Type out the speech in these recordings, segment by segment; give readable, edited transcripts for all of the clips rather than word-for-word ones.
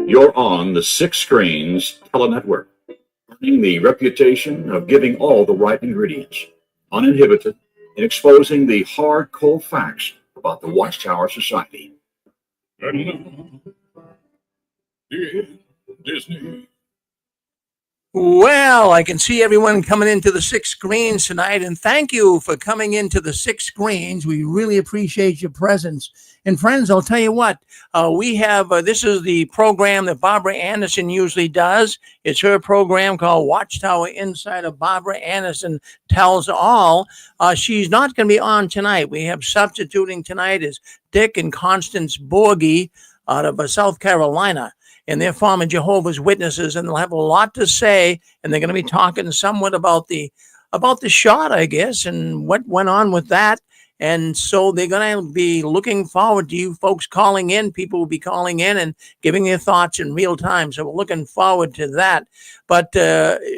You're on the Six Screens Telenetwork, earning the reputation of giving all the right ingredients, uninhibited, in exposing the hard, cold facts about the Watchtower Society. And now, Disney. Well, I can see everyone coming into the Six Screens tonight, and thank you for coming into the Six Screens. We really appreciate your presence. And friends, I'll tell you what, we have, this is the program that Barbara Anderson usually does. It's her program called Watchtower Insider. Barbara Anderson Tells All. She's not going to be on tonight. We have substituting tonight is Dick and Constance Borghi out of South Carolina. And they're former Jehovah's Witnesses, and they'll have a lot to say. And they're going to be talking somewhat about the shot, I guess, and what went on with that. And so they're going to be looking forward to you folks calling in. People will be calling in and giving their thoughts in real time. So we're looking forward to that. But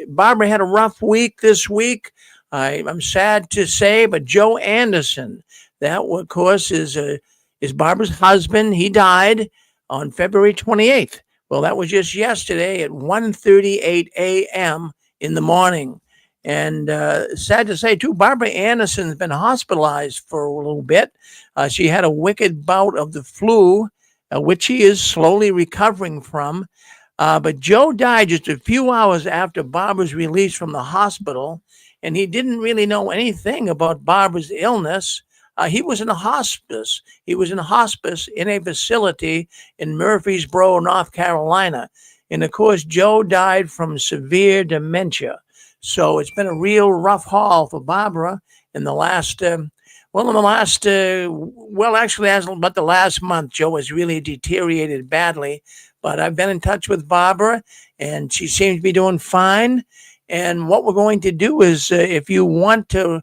Barbara had a rough week this week. I'm sad to say, but Joe Anderson, that of course is Barbara's husband. He died on February 28th. Well, that was just yesterday at 1:38 a.m. in the morning. And sad to say, too, Barbara Anderson's been hospitalized for a little bit. She had a wicked bout of the flu, which she is slowly recovering from. But Joe died just a few hours after Barbara's release from the hospital, and he didn't really know anything about Barbara's illness. He was in a hospice. He was in a hospice in a facility in Murfreesboro, North Carolina. And of course, Joe died from severe dementia. So it's been a real rough haul for Barbara in the last, actually, about the last month, Joe has really deteriorated badly. But I've been in touch with Barbara, and she seems to be doing fine. And what we're going to do is, if you want to,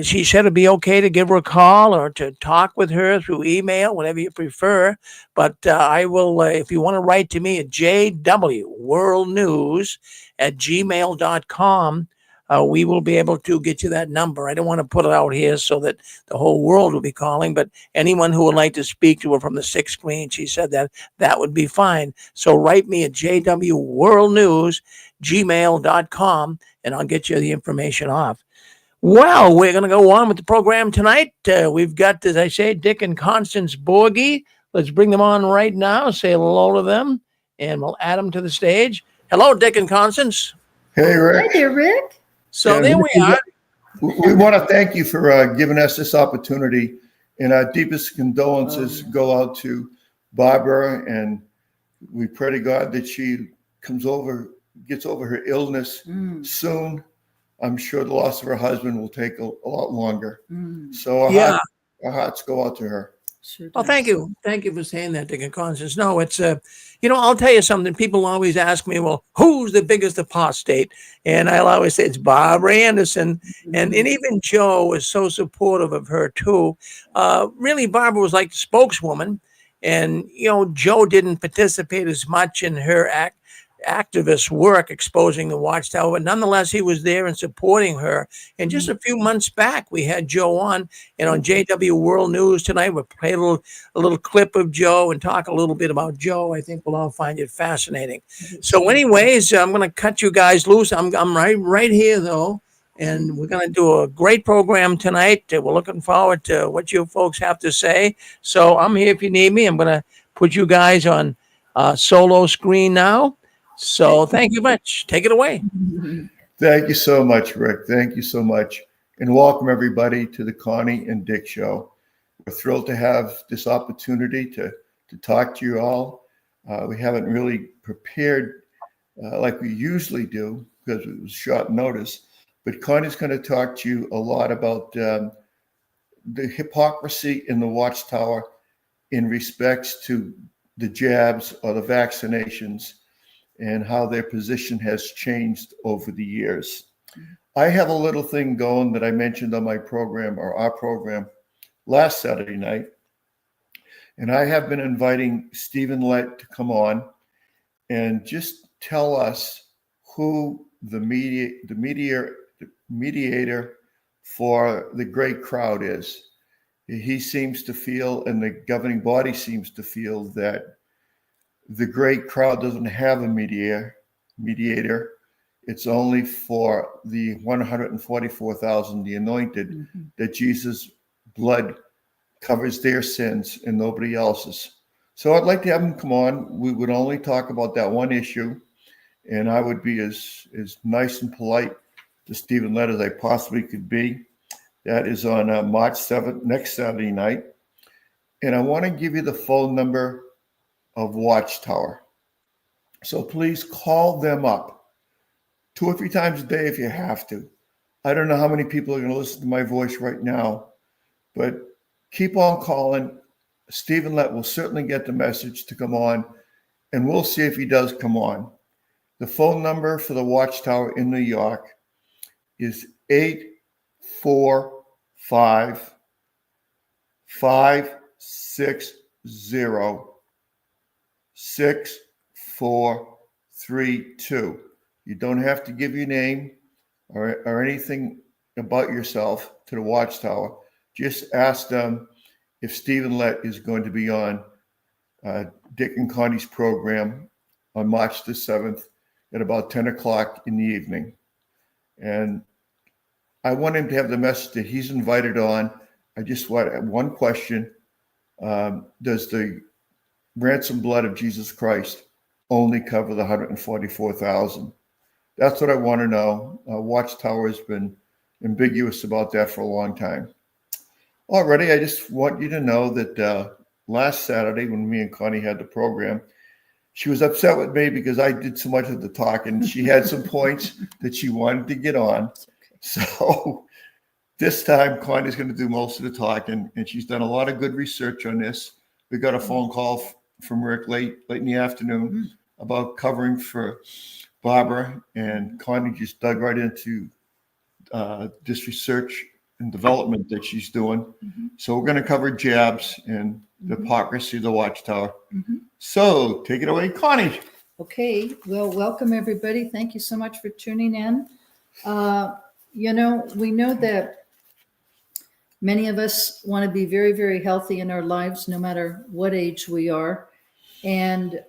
she said it'd be okay to give her a call or to talk with her through email, whatever you prefer. But I will, if you want to write to me at jwworldnews@gmail.com, we will be able to get you that number. I don't want to put it out here so that the whole world will be calling, but anyone who would like to speak to her from the Six Screen, she said that would be fine. So write me at jwworldnews@gmail.com, and I'll get you the information off. Well, we're going to go on with the program tonight. We've got, as I say, Dick and Constance Borghi. Let's bring them on right now, say hello to them, and we'll add them to the stage. Hello, Dick and Constance. Hey, Rick. Hi there, Rick. So there we are. We want to thank you for giving us this opportunity, and our deepest condolences go out to Barbara, and we pray to God that she gets over her illness soon. I'm sure the loss of her husband will take a lot longer. So our hearts go out to her. Sure does. Well, thank you. Thank you for saying that, Dick and Constance. No, it's, I'll tell you something. People always ask me, well, who's the biggest apostate? And I'll always say it's Barbara Anderson. And even Joe is so supportive of her, too. Really, Barbara was like the spokeswoman. And, Joe didn't participate as much in her activist work exposing the Watchtower, but nonetheless he was there and supporting her. And just a few months back we had Joe on, and on JW World News tonight we'll play a little clip of Joe and talk a little bit about Joe. I think we'll all find it fascinating. So anyways, I'm going to cut you guys loose. I'm right here though, and we're going to do a great program tonight. We're looking forward to what you folks have to say. So I'm here if you need me. I'm going to put you guys on solo screen now. So thank you much. Take it away. Thank you so much, Rick. Thank you so much. And welcome everybody to the Connie and Dick Show. We're thrilled to have this opportunity to talk to you all. We haven't really prepared like we usually do because it was short notice. But Connie's going to talk to you a lot about the hypocrisy in the Watchtower in respects to the jabs or the vaccinations, and how their position has changed over the years. I have a little thing going that I mentioned on my program, or our program, last Saturday night. And I have been inviting Stephen Lett to come on and just tell us who the mediator for the great crowd is. He seems to feel, and the governing body seems to feel, that the great crowd doesn't have a mediator. It's only for the 144,000, the anointed, that Jesus' blood covers their sins and nobody else's. So I'd like to have him come on. We would only talk about that one issue, and I would be as nice and polite to Stephen Lett as I possibly could be. That is on March 7th, next Saturday night. And I want to give you the phone number of Watchtower. So please call them up 2 or 3 times a day if you have to. I don't know how many people are going to listen to my voice right now, but keep on calling. Stephen Lett will certainly get the message to come on, and we'll see if he does come on. The phone number for the Watchtower in New York is 845 560 6432. You don't have to give your name or anything about yourself to the Watchtower. Just ask them if Stephen Lett is going to be on Dick and Connie's program on March the 7th at about 10 o'clock in the evening. And I want him to have the message that he's invited on. I just want one question. Does the ransom blood of Jesus Christ only cover the 144,000? That's what I want to know. Watchtower has been ambiguous about that for a long time. Already, I just want you to know that last Saturday when me and Connie had the program, she was upset with me because I did so much of the talking. She had some points that she wanted to get on. So this time, Connie's going to do most of the talking, and she's done a lot of good research on this. We got a phone call from Rick late in the afternoon about covering for Barbara, and Connie just dug right into this research and development that she's doing. So we're going to cover jabs and the hypocrisy of the Watchtower. So take it away, Connie. Okay, well, welcome everybody. Thank you so much for tuning in. We know that many of us want to be very, very healthy in our lives, no matter what age we are. And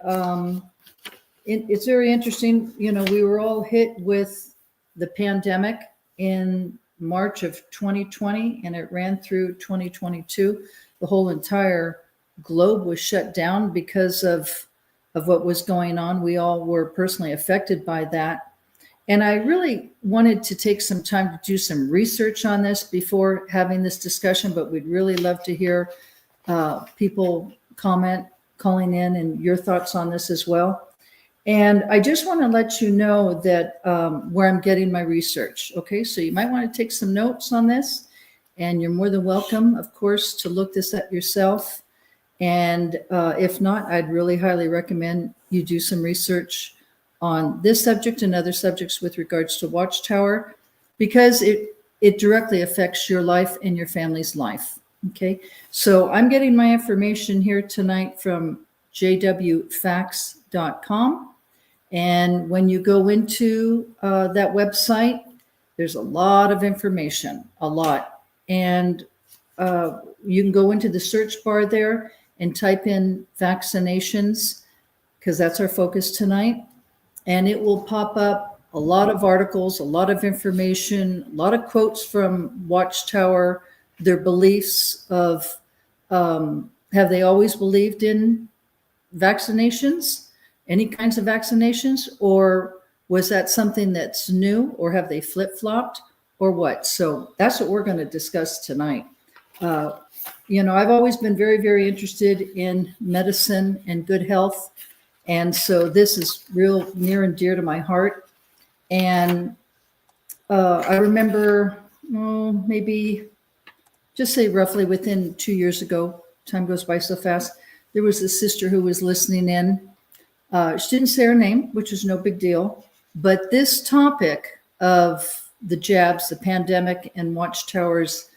it's very interesting. We were all hit with the pandemic in March of 2020, and it ran through 2022. The whole entire globe was shut down because of what was going on. We all were personally affected by that. And I really wanted to take some time to do some research on this before having this discussion, but we'd really love to hear people calling in, and your thoughts on this as well. And I just want to let you know that where I'm getting my research. Okay, so you might want to take some notes on this, and you're more than welcome, of course, to look this up yourself. And if not, I'd really highly recommend you do some research on this subject and other subjects with regards to Watchtower, because it directly affects your life and your family's life. Okay, so I'm getting my information here tonight from jwfacts.com. And when you go into that website, there's a lot of information, a lot. And you can go into the search bar there and type in vaccinations, because that's our focus tonight. And it will pop up a lot of articles, a lot of information, a lot of quotes from Watchtower, their beliefs of, have they always believed in vaccinations, any kinds of vaccinations, or was that something that's new, or have they flip-flopped, or what? So that's what we're going to discuss tonight. I've always been very, very interested in medicine and good health. And so this is real near and dear to my heart. And I remember, maybe just say roughly within 2 years ago, time goes by so fast, there was a sister who was listening in. She didn't say her name, which is no big deal. But this topic of the jabs, the pandemic, and Watchtower's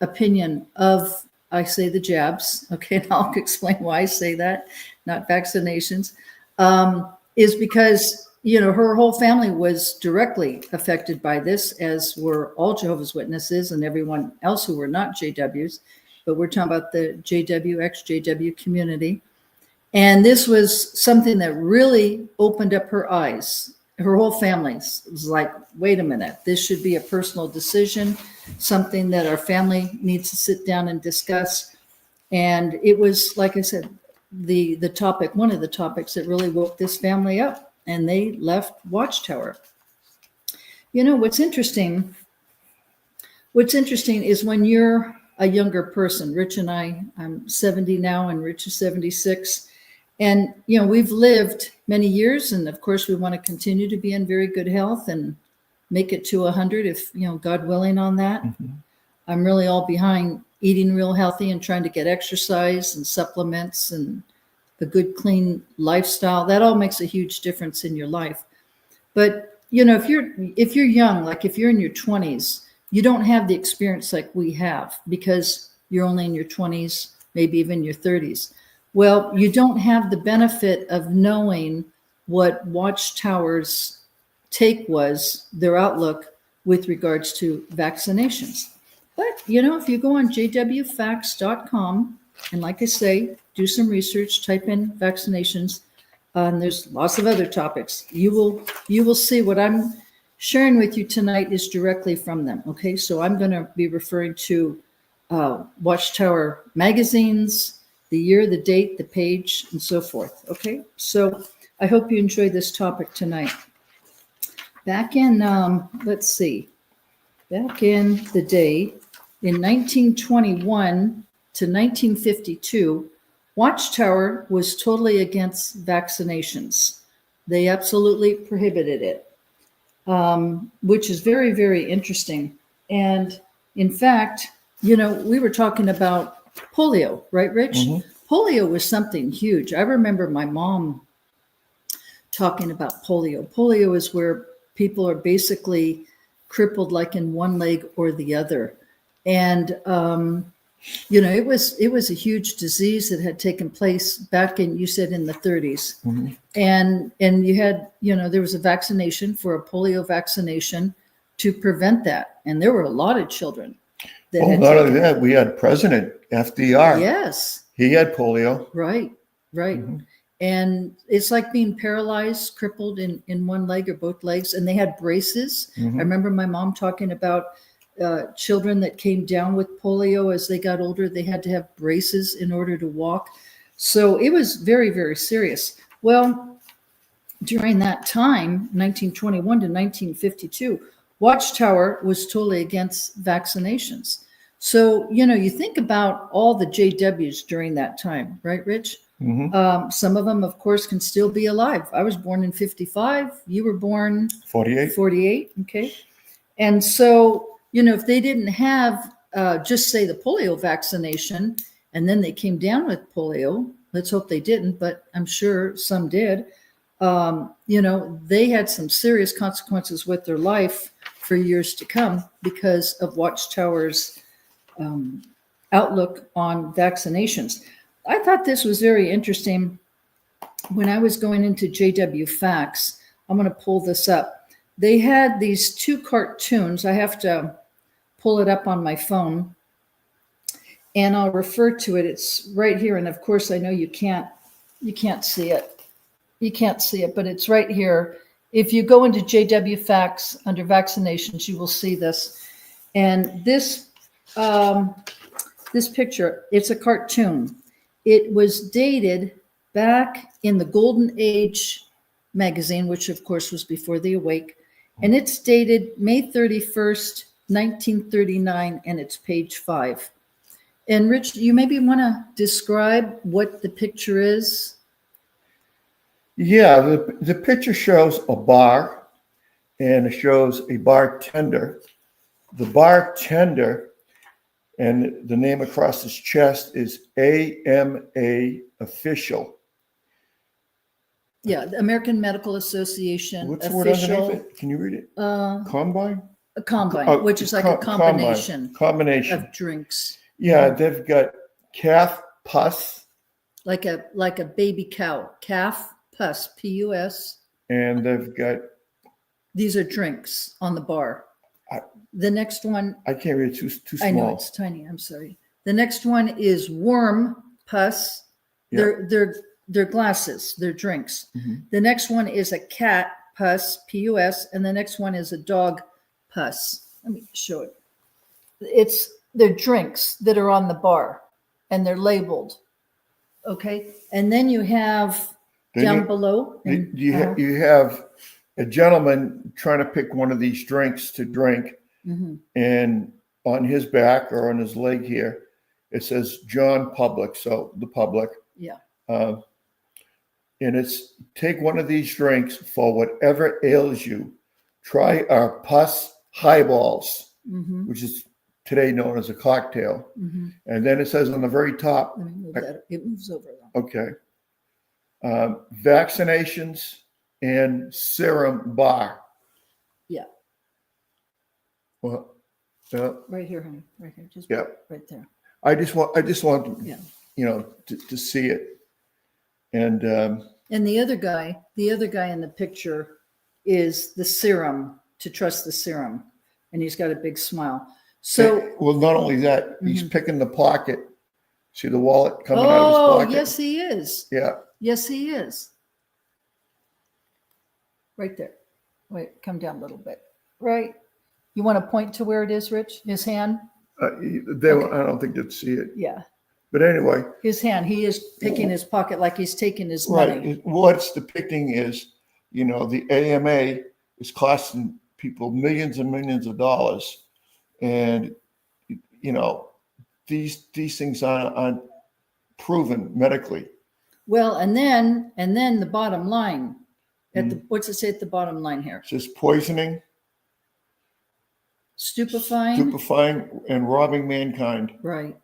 opinion of, I say the jabs, okay, and I'll explain why I say that, not vaccinations, is because, her whole family was directly affected by this, as were all Jehovah's Witnesses and everyone else who were not JWs, but we're talking about the JW, ex-JW community. And this was something that really opened up her eyes. Her whole family was like, wait a minute, this should be a personal decision, something that our family needs to sit down and discuss. And it was, like I said, the topic, one of the topics that really woke this family up, and they left Watchtower. You know, what's interesting is when you're a younger person, Rich and I'm 70 now and Rich is 76. And, you know, we've lived many years, and of course we want to continue to be in very good health and make it to 100 if, you know, God willing on that. Mm-hmm. I'm really all behind eating real healthy and trying to get exercise and supplements and a good, clean lifestyle. That all makes a huge difference in your life. But, you know, if you're young, like if you're in your 20s, you don't have the experience like we have because you're only in your 20s, maybe even your 30s. Well, you don't have the benefit of knowing what Watchtower's take was, their outlook with regards to vaccinations. But, you know, if you go on jwfacts.com, and like I say, do some research, type in vaccinations, and there's lots of other topics. You will see what I'm sharing with you tonight is directly from them. Okay, so I'm going to be referring to Watchtower magazines, the year, the date, the page, and so forth. Okay, so I hope you enjoy this topic tonight. Back in, let's see, back in the day, in 1921 to 1952, Watchtower was totally against vaccinations. They absolutely prohibited it, which is very, very interesting. And in fact, you know, we were talking about polio, right, Rich? Mm-hmm. Polio was something huge. I remember my mom talking about polio. Polio is where people are basically crippled like in one leg or the other. And, you know, it was a huge disease that had taken place back in, you said in the 30s. Mm-hmm. And you had, you know, there was a vaccination for a polio vaccination to prevent that. And there were a lot of children that Well, had not only taken that, we had President FDR. Yes. He had polio. Right. Mm-hmm. And it's like being paralyzed, crippled in one leg or both legs. And they had braces. Mm-hmm. I remember my mom talking about children that came down with polio as they got older. They had to have braces in order to walk. So it was very, very serious. Well, during that time, 1921 to 1952, Watchtower was totally against vaccinations. So, you know, you think about all the JWs during that time, right, Rich? Mm-hmm. Some of them, of course, can still be alive. I was born in 55. You were born 48. 48. Okay. And so, you know, if they didn't have just say the polio vaccination and then they came down with polio, let's hope they didn't, but I'm sure some did. You know, they had some serious consequences with their life for years to come because of Watchtower's outlook on vaccinations. I thought this was very interesting. When I was going into JW Facts, I'm going to pull this up. They had these two cartoons. I have to pull it up on my phone and I'll refer to it. It's right here. And of course, I know you can't see it. You can't see it, but it's right here. If you go into JW Facts under vaccinations, you will see this. And this picture, it's a cartoon. It was dated back in the Golden Age magazine, which of course was before the Awake. And it's dated May 31st, 1939, and it's page 5. And Rich, you maybe want to describe what the picture is? Yeah, the picture shows a bar and it shows a bartender. The bartender and the name across his chest is AMA official. Yeah, the American Medical Association What's the word official. underneath it? Can you read it? Combine? A combine, which is like a combination Combination. of drinks. Yeah, they've got calf pus. Like a baby cow, calf pus, P-U-S. And they've got. These are drinks on the bar. The next one. I can't read it, too small. I know, it's tiny. I'm sorry. The next one is worm pus. Yeah. They're their glasses, their drinks. Mhm. The next one is a cat pus, P-U-S, and the next one is a dog pus. Let me show it. It's their drinks that are on the bar, and they're labeled. Okay, and then you have Then down you- below. You have a gentleman trying to pick one of these drinks to drink, Mhm. and on his back or on his leg here, it says John Public, so the public. Yeah. Uh, and it's take one of these drinks for whatever ails you. Try our pus highballs, Mhm. which is today known as a cocktail. Mhm. And then it says on the very top, Let me move that. It moves over. Though. okay, vaccinations and serum bar. Yeah. Well, Right here, honey. Right here. Just yeah. right there. I just want, Yeah. to see it. And And the other guy in the picture is the serum, to trust the serum. And he's got a big smile. So, well, not only that, he's picking the pocket. See the wallet coming out of his oh, pocket? yes, he is. Yeah. Yes, he is. Right there. Wait, come down a little bit. Right. You want to point to where it is, Rich? His hand? I don't think they'd see it. Yeah. But anyway, His hand. He is picking his pocket like he's taking his money. right. What it's depicting is, the AMA is costing people millions and millions of dollars. And, these things aren't proven medically. Well, and then the bottom line at the, what's it say at the bottom line here? It's just poisoning, Stupefying. and robbing mankind. Right.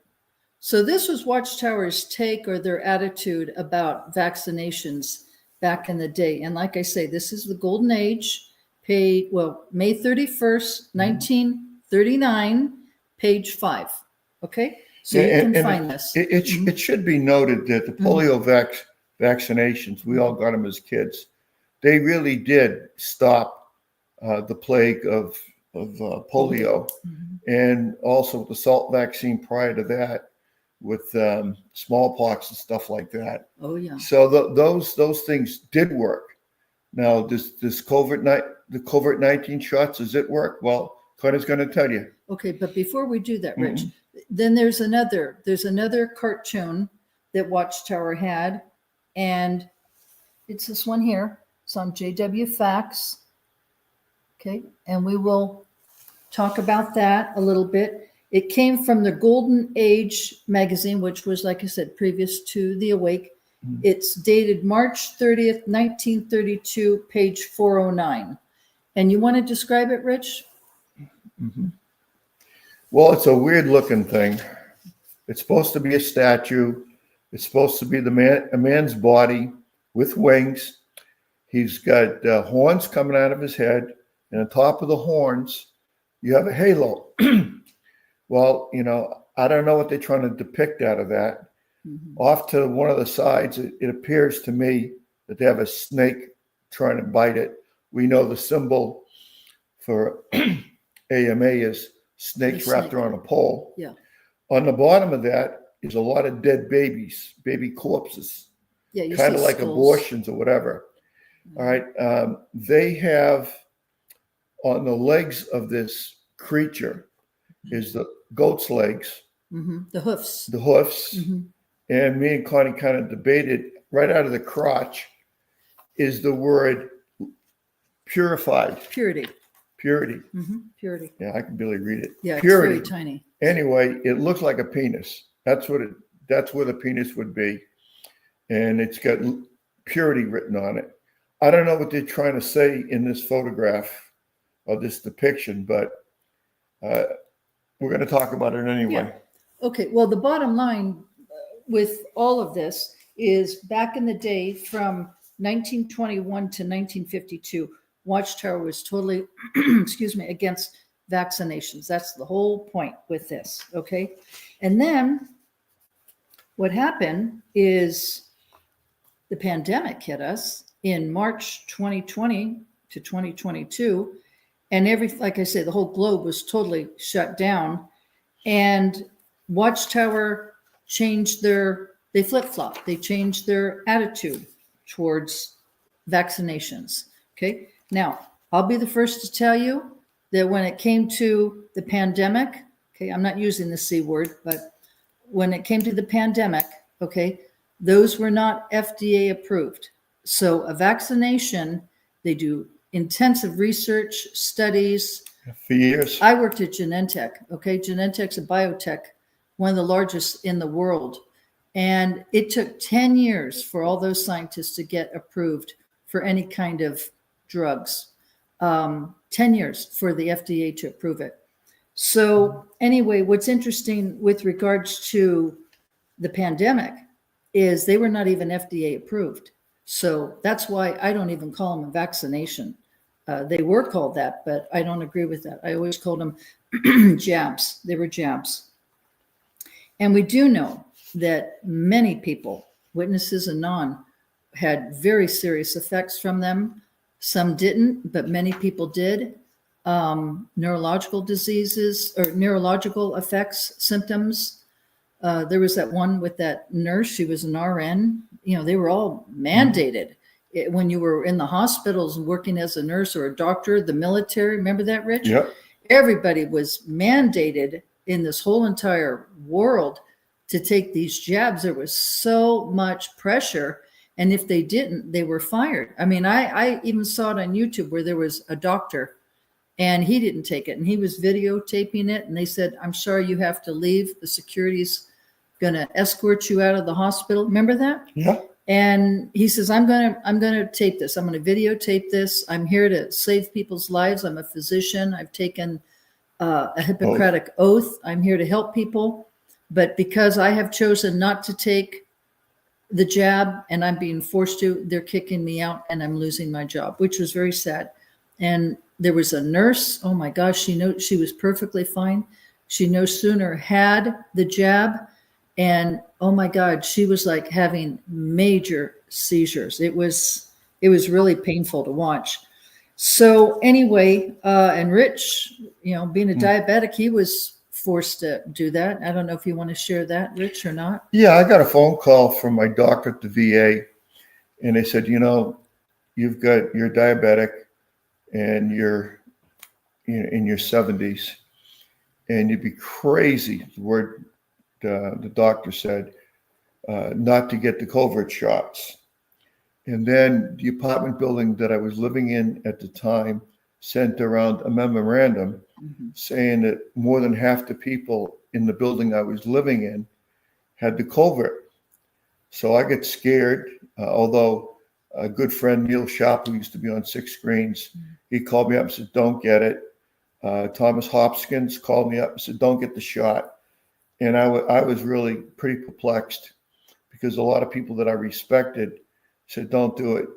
So this was Watchtower's take or their attitude about vaccinations back in the day. And like I say, this is the golden age, May 31st, 1939, page 5. Okay. So you can find this. It should be noted that the polio vaccinations, we all got them as kids. They really did stop the plague of polio, and also the salt vaccine prior to that with smallpox and stuff like that. Oh yeah. So those things did work. Now, this COVID-19 shots, does it work? Well, Connor's going to tell you. Okay, but before we do that, Rich, then there's another cartoon that Watchtower had, and it's this one here. It's on JW Facts. Okay, and we will talk about that a little bit. It came from the Golden Age magazine, which was, like I said, previous to the Awake. It's dated March 30th, 1932, page 409. And you want to describe it, Rich? Well, it's a weird looking thing. It's supposed to be a statue. It's supposed to be a man's body with wings. He's got horns coming out of his head, and on top of the horns, you have a halo. Well, I don't know what they're trying to depict out of that. Off to one of the sides, it appears to me that they have a snake trying to bite it. We know the symbol for AMA is snakes wrapped around a pole. Yeah. On the bottom of that is a lot of dead babies, baby corpses, Yeah, you kind of see like skulls. abortions or whatever. All right. They have on the legs of this creature is the goat's legs, The hoofs. the hoofs. And me and Connie kind of debated right out of the crotch is the word purified, Purity. purity. Purity. Yeah, I can barely read it. Yeah, Purity. it's very tiny. Anyway, it looks like a penis. That's where the penis would be. And it's got purity written on it. I don't know what they're trying to say in this photograph or this depiction, but we're going to talk about it anyway. Yeah. Okay, well, the bottom line with all of this is back in the day from 1921 to 1952, Watchtower was totally, against vaccinations. That's the whole point with this, okay? And then what happened is the pandemic hit us in March 2020 to 2022, and like I say, the whole globe was totally shut down, and Watchtower changed their they flip-flop. They change their attitude towards vaccinations. Okay. Now, I'll be the first to tell you that when it came to the pandemic, okay, I'm not using the C word, but when it came to the pandemic, okay, those were not FDA approved. So a vaccination, they do intensive research studies. For years. I worked at Genentech. Okay. Genentech's a biotech, one of the largest in the world. And it took 10 years for all those scientists to get approved for any kind of drugs. 10 years for the FDA to approve it. So anyway, what's interesting with regards to the pandemic is they were not even FDA approved. So that's why I don't even call them a vaccination. They were called that, but I don't agree with that. I always called them jabs. They were jabs. And we do know that many people, witnesses and non, had very serious effects from them. Some didn't, but many people did. Neurological diseases or neurological effects, symptoms. There was that one with that nurse. She was an RN. You know, they were all mandated. When you were in the hospitals working as a nurse or a doctor, the military, remember that, Rich? Yep. Everybody was mandated in this whole entire world to take these jabs. There was so much pressure. And if they didn't, they were fired. I mean, I even saw it on YouTube where there was a doctor and he didn't take it and he was videotaping it. And they said, I'm sorry, you have to leave. The security's going to escort you out of the hospital. Remember that? Yeah. And he says, I'm going to tape this. I'm going to videotape this. I'm here to save people's lives. I'm a physician. I've taken a Hippocratic oath. I'm here to help people. But because I have chosen not to take the jab and I'm being forced to, they're kicking me out and I'm losing my job, which was very sad. And there was a nurse. Oh my gosh, she was perfectly fine. She no sooner had the jab and oh my God, she was like having major seizures. It was really painful to watch. So anyway, and Rich, you know, being a diabetic, he was forced to do that. I don't know if you want to share that, Rich, or not. Yeah, I got a phone call from my doctor at the VA, and they said, you know, you're diabetic, and you're in your 70s, and you'd be crazy, the word the doctor said, not to get the COVID shots. And then the apartment building that I was living in at the time sent around a memorandum saying that more than half the people in the building I was living in had the COVID. So I get scared, although a good friend, Neil Sharp, who used to be on Six Screens, he called me up and said, don't get it. Thomas Hopkins called me up and said, don't get the shot. And I was really pretty perplexed because a lot of people that I respected said, don't do it.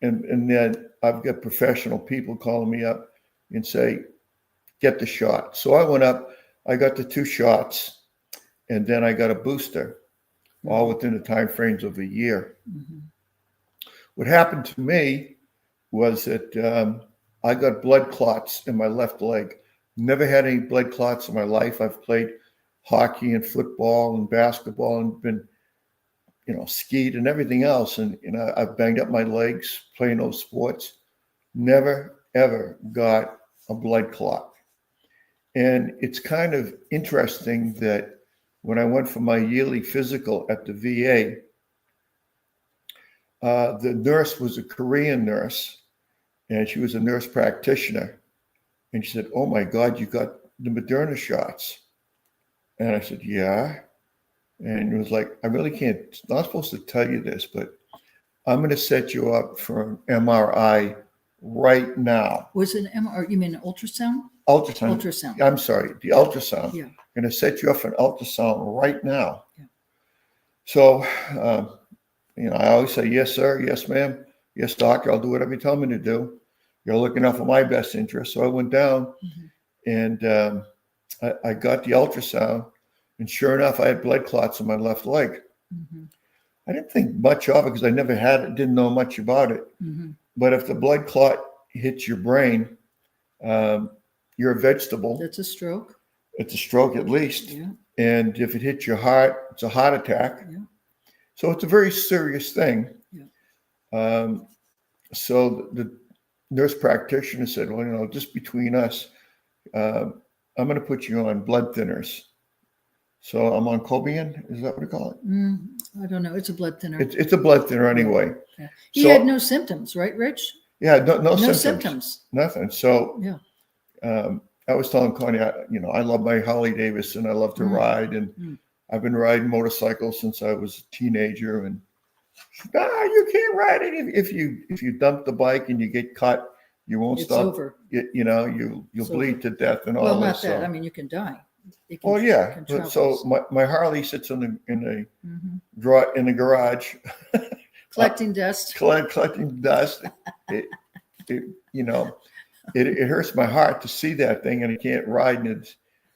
And then I've got professional people calling me up and say, get the shot. So I went up, I got the 2 shots, and then I got a booster, all within the time frames of a year. What happened to me was that I got blood clots in my left leg. Never had any blood clots in my life. I've played hockey and football and basketball and been, you know, skied and everything else. And, you know, I've banged up my legs playing those sports. Never, ever got a blood clot. And it's kind of interesting that when I went for my yearly physical at the VA, the nurse was a Korean nurse, and she was a nurse practitioner. And she said, oh my God, you got the Moderna shots. And I said, yeah. And it was like, I really can't, not supposed to tell you this, but I'm going to set you up for an MRI right now. Was it an MRI? You mean an ultrasound? Ultrasound. Ultrasound. I'm sorry, the ultrasound. Yeah. I'm going to set you up for an ultrasound right now. Yeah. So, you know, I always say, yes, sir. Yes, ma'am. Yes, doctor. I'll do whatever you tell me to do. You're looking out for my best interest. So I went down and I got the ultrasound. And sure enough, I had blood clots in my left leg. I didn't think much of it because I never had it, didn't know much about it. But if the blood clot hits your brain, you're a vegetable. That's a stroke. It's a stroke at least. Yeah. And if it hits your heart, it's a heart attack. Yeah. So it's a very serious thing. Yeah. So the nurse practitioner said, well, just between us, I'm going to put you on blood thinners. So I'm on Cobian. Is that what you call it? I don't know. It's a blood thinner. It's a blood thinner anyway. Yeah. He So- had no symptoms, right, Rich? Yeah, no No symptoms. symptoms. Nothing. So Yeah. I was telling Connie, I love my Harley Davidson. I love to ride, and I've been riding motorcycles since I was a teenager. And you can't ride it if you dump the bike and you get caught. You won't It's stop. over. You'll It's bleed over. to death and all Well, this. not that. So. I mean, you can die. It can, Oh yeah. can But travel. so my Harley sits in Mhm. the garage, Collecting dust. collecting dust. It hurts my heart to see that thing, and I can't ride, and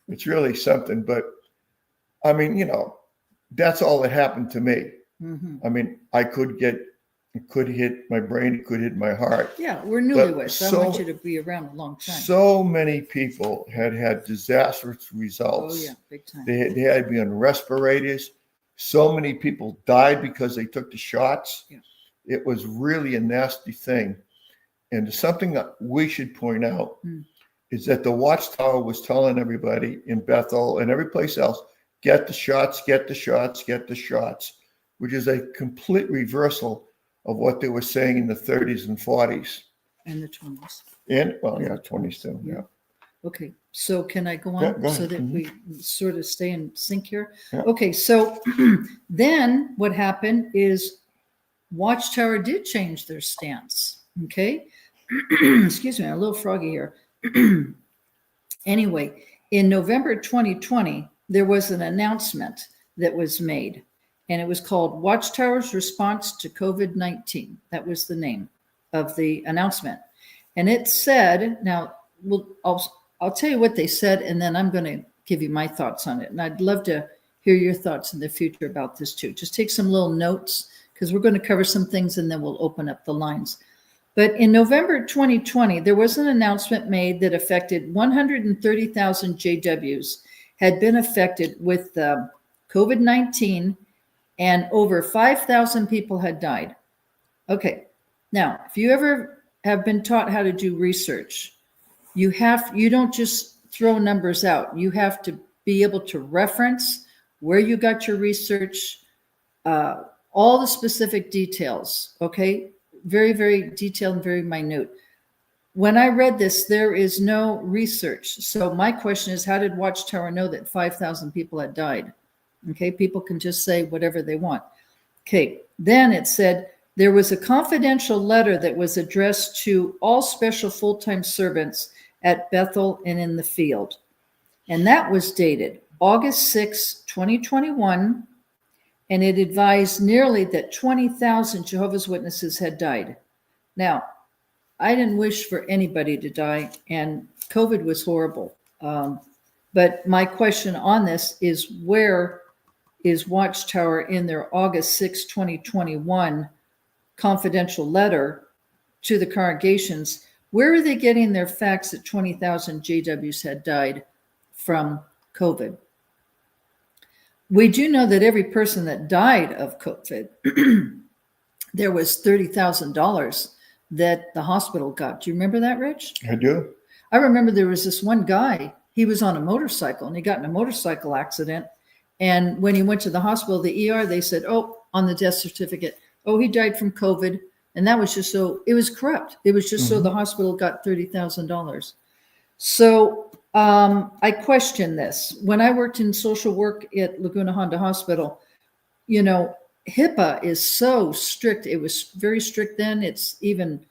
it's really something. But I mean, that's all that happened to me. Mhm. I mean, it could hit my brain, it could hit my heart. Yeah, we're newlyweds. I so- want you to be around a long time. So many people had disastrous results. Oh yeah, big time. They had to be on respirators. So many people died because they took the shots. Yeah. It was really a nasty thing. And something that we should point out is that the Watchtower was telling everybody in Bethel and every place else, get the shots, get the shots, get the shots, which is a complete reversal of what they were saying in the 30s and 40s. And the 20s. And, 20s too, yeah. Okay, so can I go on Yeah, go so ahead. that we sort of stay in sync here? Yeah. Okay, so then what happened is Watchtower did change their stance. Okay, excuse me, I'm a little froggy here. Anyway, in November 2020, there was an announcement that was made, and it was called Watchtower's Response to COVID-19. That was the name of the announcement. And it said, now I'll tell you what they said, and then I'm going to give you my thoughts on it. And I'd love to hear your thoughts in the future about this too. Just take some little notes, because we're going to cover some things and then we'll open up the lines. But in November 2020, there was an announcement made that affected 130,000 JWs had been affected with COVID-19, and over 5,000 people had died. Okay, now, if you ever have been taught how to do research, you don't just throw numbers out. You have to be able to reference where you got your research, all the specific details, okay? Very, very detailed and very minute. When I read this, there is no research. So my question is, how did Watchtower know that 5,000 people had died? Okay, people can just say whatever they want. Okay, then it said there was a confidential letter that was addressed to all special full-time servants at Bethel and in the field. And that was dated August 6, 2021. And it advised nearly that 20,000 Jehovah's Witnesses had died. Now, I didn't wish for anybody to die, and COVID was horrible. But my question on this is, where is Watchtower in their August 6, 2021 confidential letter to the congregations? Where are they getting their facts that 20,000 JWs had died from COVID? We do know that every person that died of COVID, there was $30,000 that the hospital got. Do you remember that, Rich? I do. I remember there was this one guy, he was on a motorcycle and he got in a motorcycle accident. And when he went to the hospital, the ER, they said, on the death certificate, he died from COVID. And that was just so, it was corrupt. It was just so the hospital got $30,000. So I question this. When I worked in social work at Laguna Honda Hospital, HIPAA is so strict. It was very strict then. It's even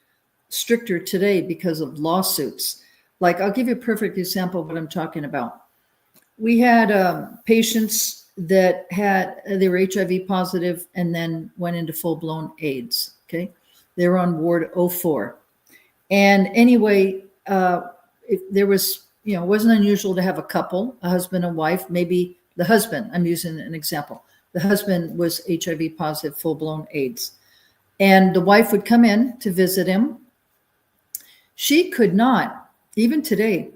stricter today because of lawsuits. Like, I'll give you a perfect example of what I'm talking about. We had patients that they were HIV positive and then went into full-blown AIDS, okay? They were on ward 04. And anyway, there was, it wasn't unusual to have a couple, a husband and wife, maybe the husband, I'm using an example. The husband was HIV positive, full-blown AIDS. And the wife would come in to visit him. She could not, even today,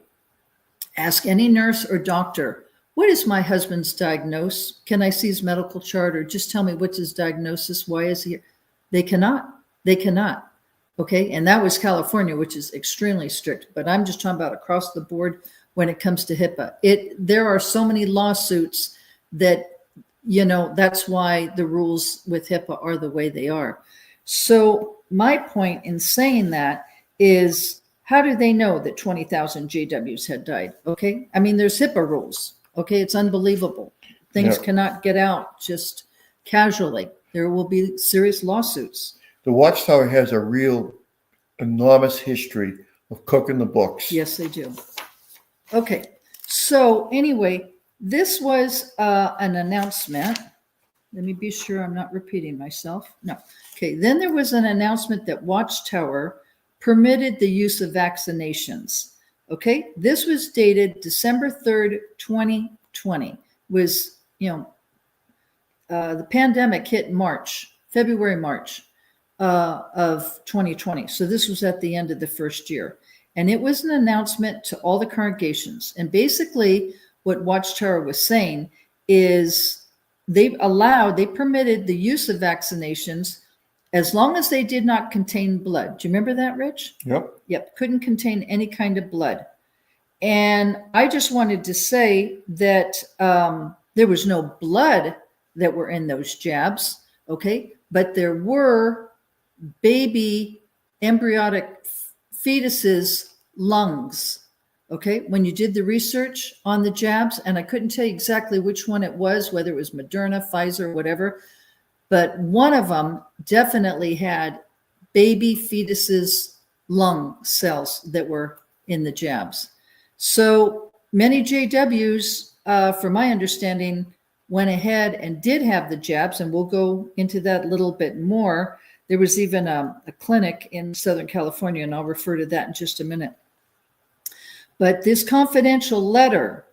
ask any nurse or doctor what is my husband's diagnosis? Can I see his medical chart, or just tell me what's his diagnosis? Why is he here? They cannot. They cannot. Okay. And that was California, which is extremely strict. But I'm just talking about across the board when it comes to HIPAA. There are so many lawsuits that, that's why the rules with HIPAA are the way they are. So my point in saying that is, how do they know that 20,000 JWs had died? Okay. I mean, there's HIPAA rules. Okay. It's unbelievable. Things cannot get out just casually. There will be serious lawsuits. The Watchtower has a real enormous history of cooking the books. Yes, they do. Okay. So anyway, this was an announcement. Let me be sure I'm not repeating myself. No. Okay. Then there was an announcement that Watchtower permitted the use of vaccinations. Okay. This was dated December 3rd, 2020. Was, the pandemic hit February, March of 2020. So this was at the end of the first year. And it was an announcement to all the congregations. And basically what Watchtower was saying is they permitted the use of vaccinations as long as they did not contain blood. Do you remember that, Rich? Yep. Couldn't contain any kind of blood. And I just wanted to say that there was no blood that were in those jabs. Okay. But there were baby embryonic fetuses' lungs. Okay. When you did the research on the jabs, and I couldn't tell you exactly which one it was, whether it was Moderna, Pfizer, whatever, but one of them definitely had baby fetuses' lung cells that were in the jabs. So many JWs, from my understanding, went ahead and did have the jabs, and we'll go into that a little bit more. There was even a clinic in Southern California, and I'll refer to that in just a minute. But this confidential letter,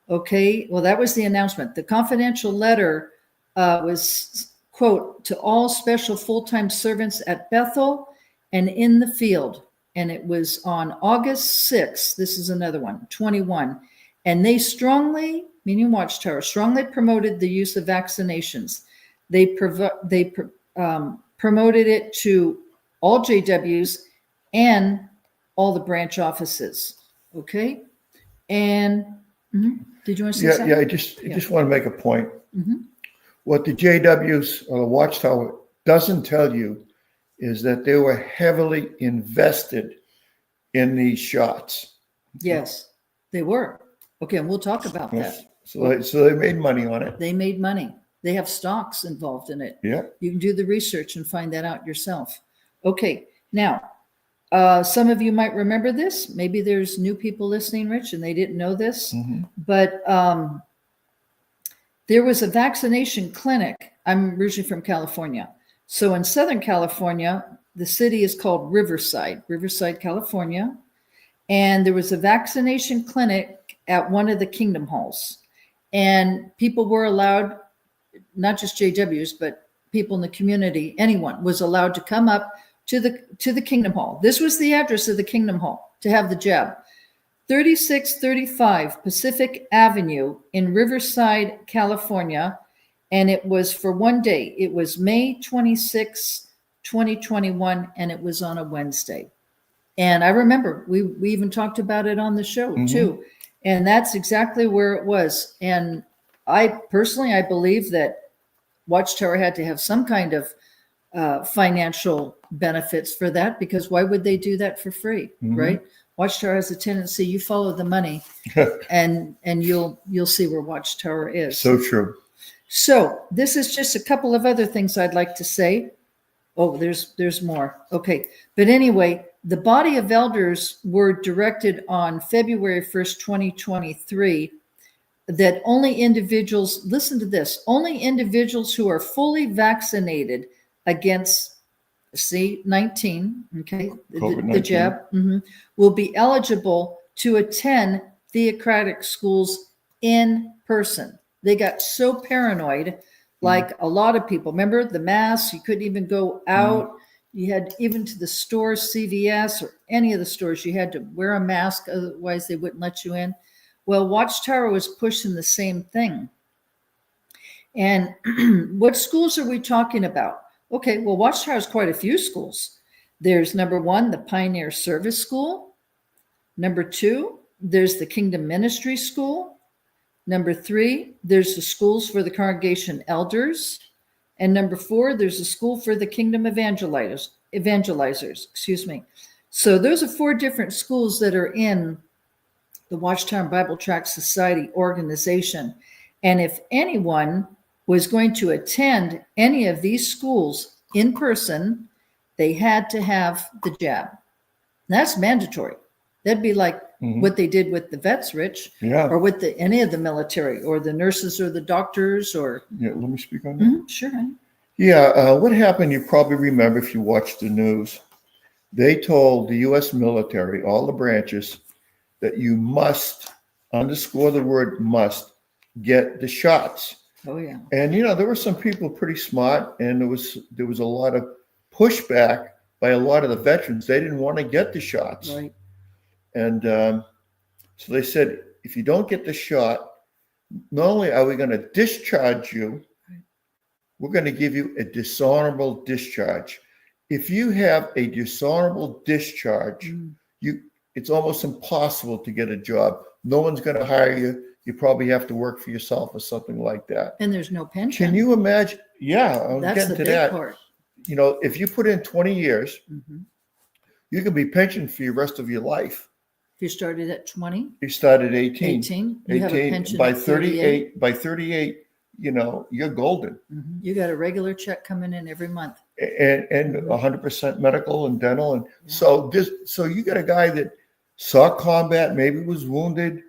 okay, well, that was the announcement. The confidential letter was, quote, to all special full-time servants at Bethel and in the field. And it was on August 6th. This is another one, 21. And they strongly, meaning Watchtower, strongly promoted the use of vaccinations. They promoted it to all JWs and all the branch offices. Okay. And did you want to say something? Yeah, I just want to make a point. What the JWs or the Watchtower doesn't tell you is that they were heavily invested in these shots. Yes, they were. Okay, and we'll talk about that. So they made money on it. They made money. They have stocks involved in it. Yeah. You can do the research and find that out yourself. Okay, now, some of you might remember this. Maybe there's new people listening, Rich, and they didn't know this. But there was a vaccination clinic. I'm originally from California. So in Southern California, the city is called Riverside, California. And there was a vaccination clinic at one of the Kingdom Halls. And people were allowed, not just JWs, but people in the community, anyone was allowed to come up to the Kingdom Hall. This was the address of the Kingdom Hall to have the jab. 3635 Pacific Avenue in Riverside, California. And it was for one day. It was May 26, 2021, and it was on a Wednesday. And I remember we even talked about it on the show too. And that's exactly where it was. And I believe that Watchtower had to have some kind of financial benefits for that, because why would they do that for free, right? Watchtower has a tendency, you follow the money and you'll see where Watchtower is. So true. So this is just a couple of other things I'd like to say. Oh, there's more. Okay. But anyway, the body of elders were directed on February 1st, 2023, that only individuals, listen to this, only individuals who are fully vaccinated against C-19, okay, the jab, will be eligible to attend theocratic schools in person. They got so paranoid, like a lot of people. Remember the masks? You couldn't even go out. You had, even to the stores, CVS or any of the stores, you had to wear a mask, otherwise they wouldn't let you in. Well, Watchtower was pushing the same thing. And what schools are we talking about? Okay, well, Watchtower has quite a few schools. There's number one, the Pioneer Service School. Number two, there's the Kingdom Ministry School. Number three, there's the schools for the congregation elders. And number four, there's a school for the Kingdom evangelizers, excuse me. So those are four different schools that are in the Watchtower Bible Tract Society organization. And if anyone was going to attend any of these schools in person, they had to have the jab. And that's mandatory. That'd be like what they did with the vets, Rich, Yeah. or with any of the military or the nurses or the doctors or. Yeah. Let me speak on that. Sure. honey. Yeah. What happened, you probably remember if you watched the news, they told the U.S. military, all the branches, that you must, underscore the word must, get the shots. Oh, yeah. And, there were some people pretty smart, and there was a lot of pushback by a lot of the veterans. They didn't want to get the shots. Right. And so they said, if you don't get the shot, not only are we going to discharge you, we're going to give you a dishonorable discharge. If you have a dishonorable discharge, it's almost impossible to get a job. No one's going to hire you. You probably have to work for yourself or something like that. And there's no pension. Can you imagine? Yeah, I'm That's getting the to big that. part. If you put in 20 years, Mhm. you can be pensioned for the rest of your life. If you started at 20, You start at 18. 18, you have a pension by at 38. 38. By 38, you're golden. You got a regular check coming in every month. And 100% medical and dental. And so you got a guy that saw combat, maybe was wounded,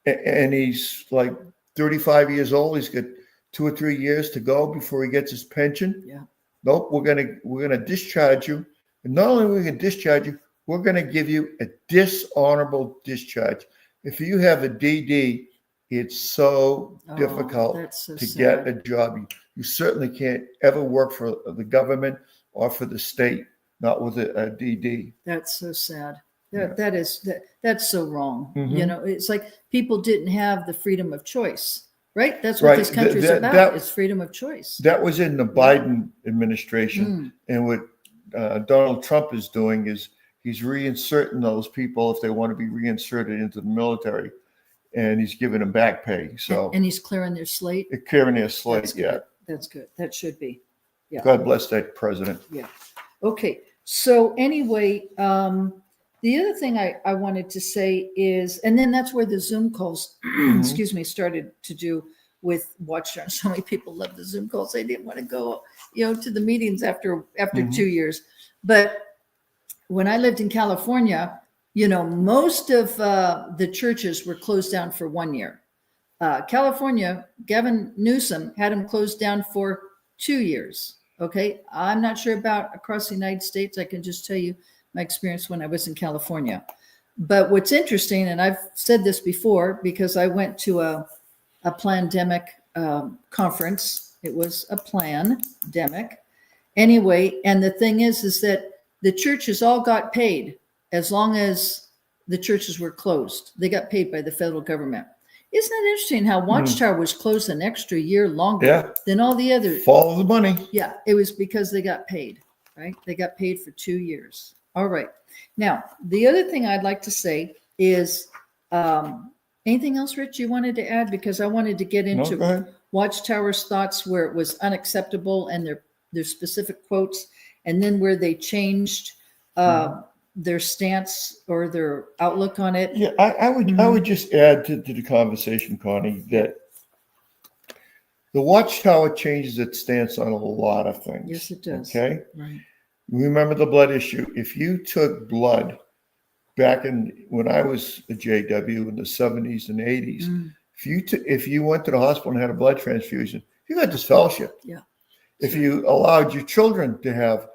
and he's like 35 years old. He's got 2 or 3 years to go before he gets his pension. Yeah. Nope, we're gonna discharge you. And not only are we gonna discharge you, we're gonna give you a dishonorable discharge. If you have a DD, it's so difficult that's so to sad. get a job. You certainly can't ever work for the government or for the state, not with a DD. That's so sad. That's so wrong. Mhm. It's like people didn't have the freedom of choice, right? That's what Right. this country's That- about. that- It's freedom of choice. That was in the Biden administration. Mm. And what Donald Trump is doing is he's reinserting those people if they want to be reinserted into the military, and he's giving them back pay. So And he's clearing their slate. clearing their slate, That's yeah. good. That's good. That should be. Yeah. God bless that president. Okay. So anyway, the other thing I wanted to say is, and then that's where the Zoom calls, excuse me, started to do with Watchtower. So many people love the Zoom calls. They didn't want to go, to the meetings after 2 years. But when I lived in California, most of the churches were closed down for 1 year. California, Gavin Newsom had them closed down for 2 years. Okay. I'm not sure about across the United States. I can just tell you my experience when I was in California. But what's interesting, and I've said this before because I went to a pandemic conference. It was a pandemic. Anyway, and the thing is that the churches all got paid as long as the churches were closed. They got paid by the federal government. Isn't it interesting how Watchtower was closed an extra year longer than all the others? Follow the money. Yeah, it was because they got paid, right? They got paid for 2 years. All right. Now, the other thing I'd like to say is, anything else, Rich, you wanted to add? Because I wanted to get into go ahead. Watchtower's thoughts where it was unacceptable and their specific quotes, and then where they changed their stance or their outlook on it. Yeah, I would just add to the conversation, Connie, that the Watchtower changes its stance on a lot of things. Yes, it does. Okay. Right. Remember the blood issue. If you took blood back when I was a JW in the 70s and 80s, if you went to the hospital and had a blood transfusion, you got disfellowship. Yeah. If you allowed your children to have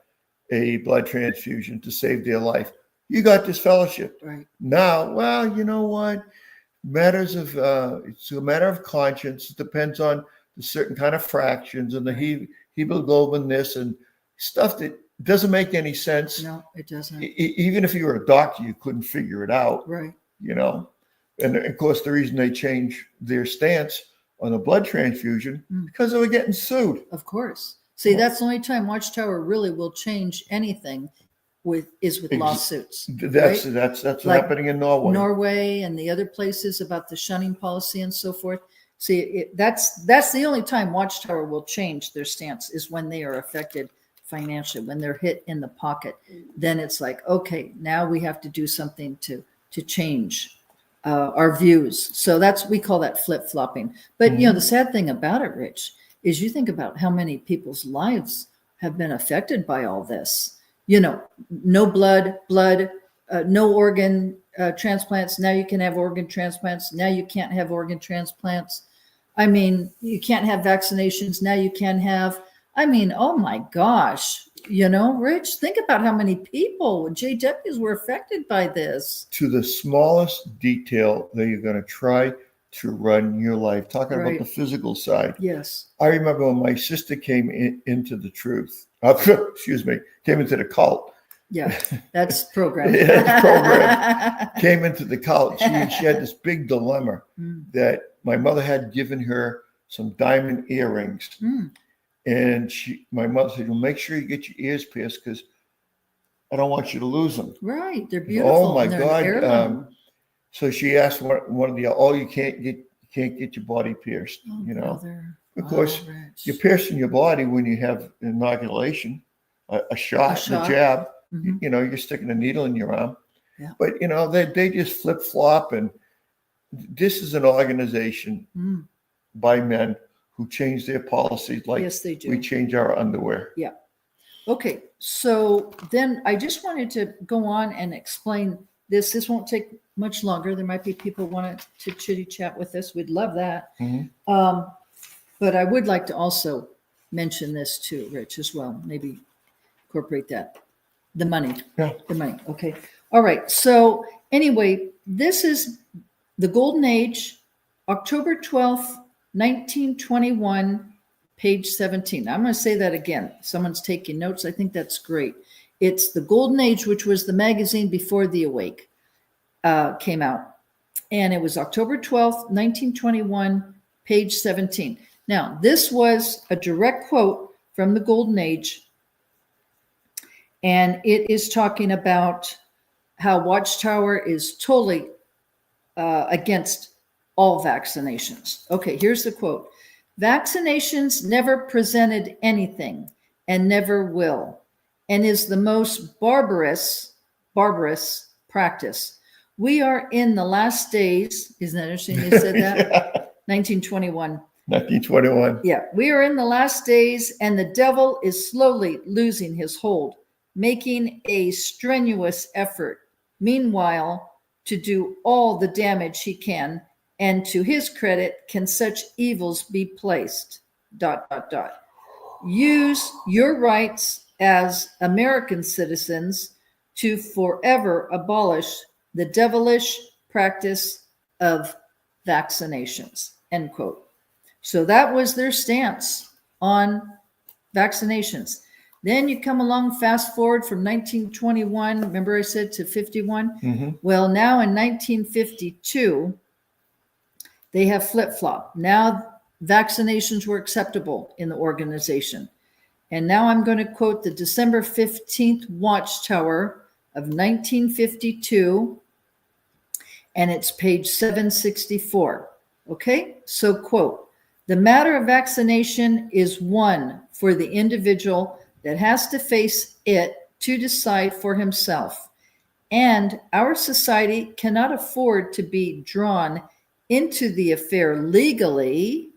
a blood transfusion to save their life, you got disfellowship. Right. Now, well, you know what? It's a matter of conscience. It depends on the certain kind of fractions and the hemoglobin, this and stuff that doesn't make any sense. No, it doesn't. Even if you were a doctor, you couldn't figure it out. Right. And of course, the reason they changed their stance on the blood transfusion because they were getting sued. Of course. See, that's the only time Watchtower really will change anything with lawsuits. That's right? what's Like happening in Norway. Norway and the other places about the shunning policy and so forth. See, that's the only time Watchtower will change their stance is when they are affected financially, when they're hit in the pocket. Then it's like, okay, now we have to do something to change our views. So we call that flip-flopping. But the sad thing about it, Rich, is you think about how many people's lives have been affected by all this. No blood, no organ transplants. Now you can have organ transplants. Now you can't have organ transplants. I mean, you can't have vaccinations. Now you can have. I mean, oh my gosh. Rich, think about how many people, JWs, were affected by this. To the smallest detail that you're going to try to run your life. Talking about the physical side. Yes. I remember when my sister came into the truth. Came into the cult. Yeah, that's programmed. Came into the cult. She had this big dilemma that my mother had given her some diamond earrings. And my mother said, well, make sure you get your ears pierced because I don't want you to lose them. Right. They're beautiful. Oh my God. So she asked one of the, you can't get your body pierced, Brother. Of course, you're piercing your body when you have inoculation, a shot, a jab. You're sticking a needle in your arm. Yeah. But, they just flip flop. And this is an organization by men who change their policies like yes, they do. We change our underwear. Yeah. Okay. So then I just wanted to go on and explain this. This won't take much longer. There might be people who want to chitty chat with us. We'd love that. But I would like to also mention this too, Rich, as well. Maybe incorporate that. The money. Yeah. The money. Okay. All right. So anyway, this is the Golden Age, October 12th, 1921, page 17. I'm going to say that again. Someone's taking notes. I think that's great. It's the Golden Age, which was the magazine before The Awake came out. And it was October 12th, 1921, page 17. Now, this was a direct quote from the Golden Age. And it is talking about how Watchtower is totally against all vaccinations. Okay, here's the quote. Vaccinations never presented anything and never will, and is the most barbarous practice. We are in the last days. Isn't that interesting they said that? Yeah. 1921. 1921. Yeah, we are in the last days, and the devil is slowly losing his hold, making a strenuous effort, meanwhile, to do all the damage he can, and to his credit can such evils be placed, ... Use your rights as American citizens to forever abolish the devilish practice of vaccinations, end quote. So that was their stance on vaccinations. Then you come along, fast forward from 1921, remember I said to 51? Well, now in 1952, they have flip-flop. Now vaccinations were acceptable in the organization. And now I'm going to quote the December 15th Watchtower of 1952, and it's page 764. Okay, so quote, the matter of vaccination is one for the individual that has to face it to decide for himself. And our society cannot afford to be drawn into the affair legally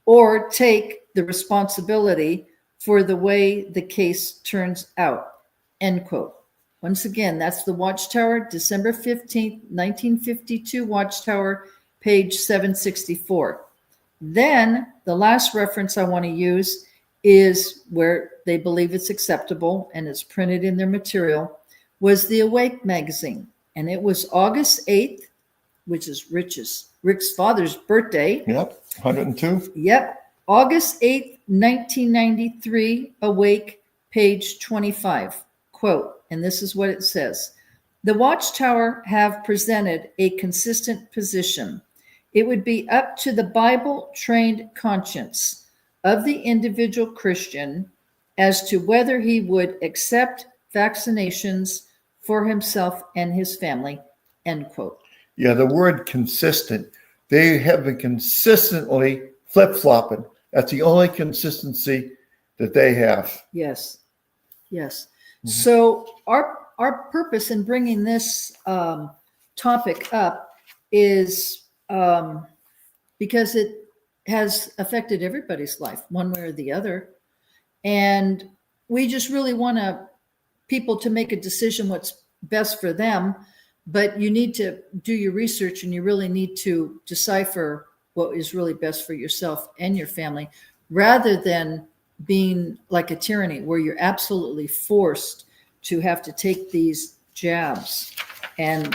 or take the responsibility for the way the case turns out, end quote. Once again, that's the Watchtower, December 15th, 1952 Watchtower, page 764. Then the last reference I want to use is where they believe it's acceptable and it's printed in their material, was the Awake magazine. And it was August 8th, which is Rick's father's birthday. Yep, 102. Yep, August 8th, 1993, Awake, page 25. Quote, and this is what it says. The Watchtower have presented a consistent position. It would be up to the Bible-trained conscience of the individual Christian as to whether he would accept vaccinations for himself and his family, end quote. Yeah, the word consistent. They have been consistently flip-flopping. That's the only consistency that they have. Yes, yes. So our purpose in bringing this topic up is because it has affected everybody's life one way or the other. And we just really want people to make a decision what's best for them, but you need to do your research and you really need to decipher what is really best for yourself and your family, rather than being like a tyranny where you're absolutely forced to have to take these jabs. And,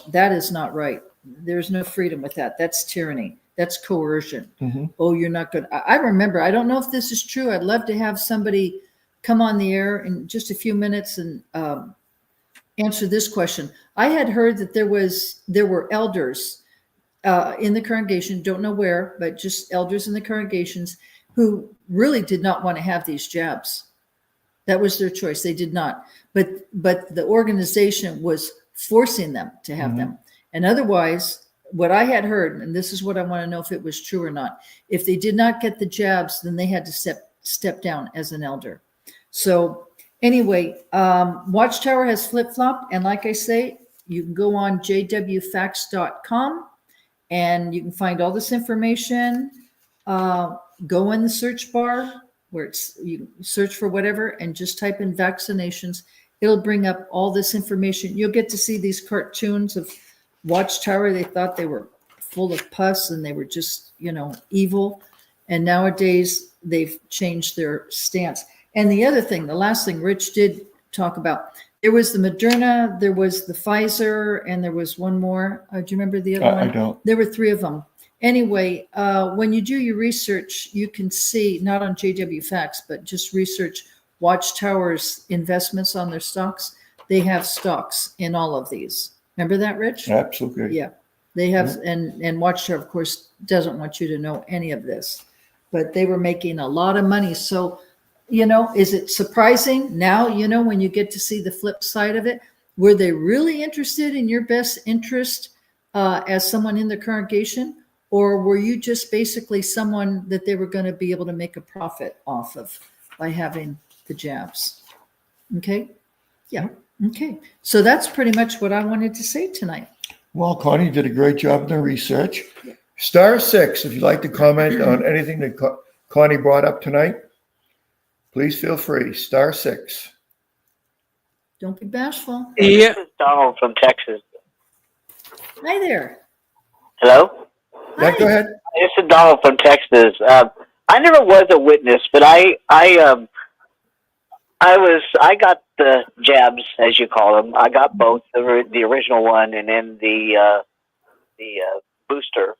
that is not right. There's no freedom with that. That's tyranny. That's coercion. Mhm. Oh, you're not good. I remember, I don't know if this is true. I'd love to have somebody come on the air in just a few minutes and answer this question. I had heard that there were elders in the congregation, don't know where, but just elders in the congregations who really did not want to have these jabs. That was their choice. They did not. But the organization was forcing them to have them. And otherwise, what I had heard, and this is what I want to know if it was true or not, if they did not get the jabs, then they had to step down as an elder. So anyway, Watchtower has flip-flopped. And like I say, you can go on jwfacts.com and you can find all this information. Go in the search bar where you can search for whatever and just type in vaccinations. It'll bring up all this information. You'll get to see these cartoons of Watchtower. They thought they were full of pus and they were just, evil. And nowadays they've changed their stance. And the other thing, the last thing Rich did talk about, there was the Moderna, there was the Pfizer, and there was one more. Do you remember the other one? I don't. There were three of them. Anyway, when you do your research, you can see, not on JW Facts, but just research Watchtower's investments on their stocks. They have stocks in all of these. Remember that, Rich? Absolutely. Yeah, they have. And Watchtower, of course, doesn't want you to know any of this, but they were making a lot of money. So, is it surprising now, when you get to see the flip side of it? Were they really interested in your best interest as someone in the congregation? Or were you just basically someone that they were going to be able to make a profit off of by having the jabs? Okay. Yeah. Okay. So that's pretty much what I wanted to say tonight. Well, Connie did a great job in the research. *6, if you'd like to comment on anything that Connie brought up tonight, please feel free. *6. Don't be bashful. Yeah. This is Donald from Texas. Hi there. Hello? Yeah, go ahead. This is Donald from Texas. I never was a witness, but I got the jabs, as you call them. I got both, the original one and then the booster.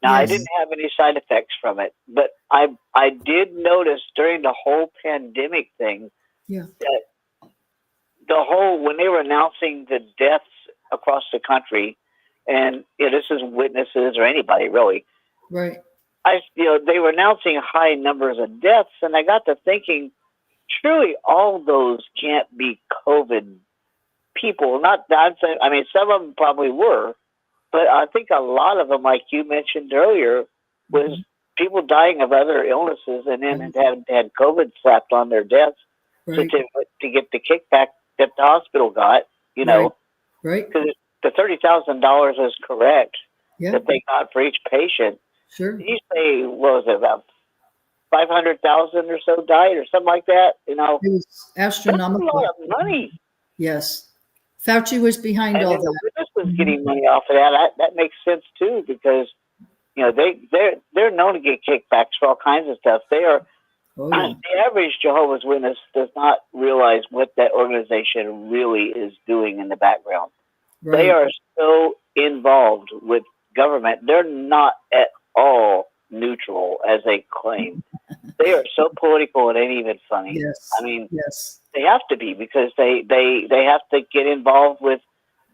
Now, I Yes. didn't have any side effects from it, but I did notice during the whole pandemic thing Yeah. that when they were announcing the deaths across the country, and this is witnesses or anybody really, Right. they were announcing high numbers of deaths, and I got to thinking, surely all those can't be COVID people. Not that I mean, some of them probably were, but I think a lot of them, like you mentioned earlier, was people dying of other illnesses and then had COVID slapped on their deaths Right. to get the kickback that the hospital got. Right. Because the $30,000 is correct Yeah. that they got for each patient. Sure. You say, what was it, about 500,000 or so died or something like that? It was That's a astronomical. lot of money. Yes. Fauci was behind And all then the that. witness was getting money off of that. That makes sense too, because they're known to get kickbacks for all kinds of stuff. They are. Oh, yeah. The average Jehovah's Witness does not realize what that organization really is doing in the background. Right. They are so involved with government. They're not at all neutral as they claim. They are so political it ain't even funny. Yes. I mean, Yes. they have to be, because they have to get involved with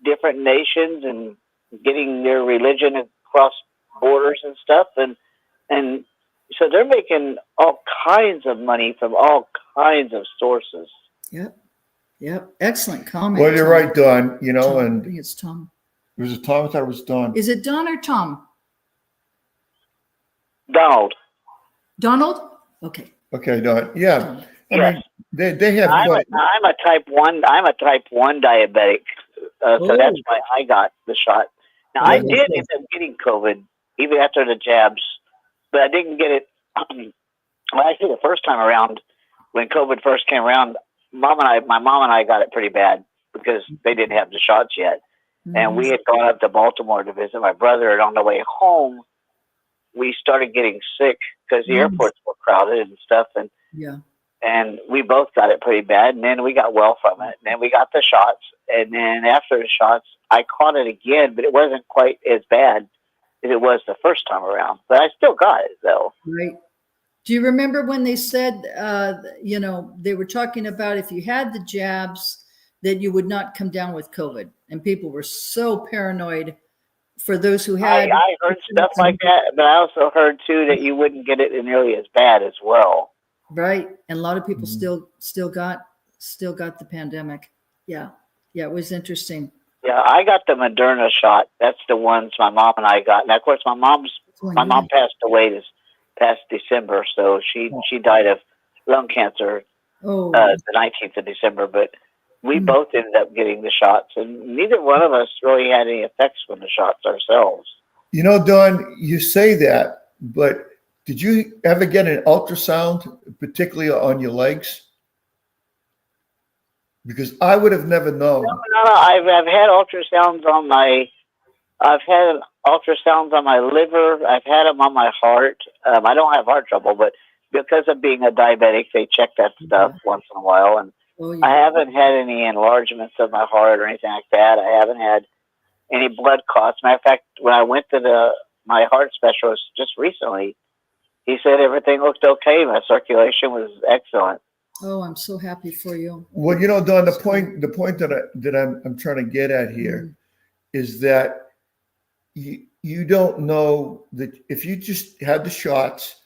different nations and getting their religion across borders and stuff, and so they're making all kinds of money from all kinds of sources. Yep. Yep. Excellent comment. Well, you're Tom. right, Don. You know, Tom. I and think it's Tom. was it Tom? I thought it was Don. Is it Don or Tom? Donald. Donald? Okay. Okay, Don. Yeah. Don. I Yes. mean, they have I'm quite. a type 1. I'm a type 1 diabetic, so Oh. that's why I got the shot. Now Yeah, I that's did right. end up getting COVID even after the jabs, but I didn't get it. Well, actually, the first time around, when COVID first came around, my mom and I got it pretty bad because they didn't have the shots yet, and we had gone up to Baltimore to visit my brother. And on the way home, we started getting sick because the airports were crowded and stuff, Yeah. and we both got it pretty bad. And then we got well from it. And then we got the shots, and then after the shots, I caught it again, but it wasn't quite as bad as it was the first time around. But I still got it though. Right. Do you remember when they said, they were talking about if you had the jabs, that you would not come down with COVID? And people were so paranoid for those who had. I heard stuff like that, but I also heard too that you wouldn't get it nearly as bad as well. Right. And a lot of people Mhm. still got the pandemic. Yeah. Yeah. It was interesting. Yeah, I got the Moderna shot. That's the ones my mom and I got. Now, of course, my mom passed away this past December, so she died of lung cancer Oh, the 19th of December. But we both ended up getting the shots, and neither one of us really had any effects from the shots ourselves. You know, Don, you say that, but did you ever get an ultrasound, particularly on your legs? Because I would have never known. No. I've had ultrasounds on my. I've had ultrasounds on my liver. I've had them on my heart. I don't have heart trouble, but because of being a diabetic, they check that stuff once in a while. And oh I yeah. haven't had any enlargements of my heart or anything like that. I haven't had any blood clots. Matter of fact, when I went to my heart specialist just recently, he said everything looked okay. My circulation was excellent. Oh, I'm so happy for you. Well, you know, Don, the point that I'm trying to get at here is that you don't know that if you just had the shots,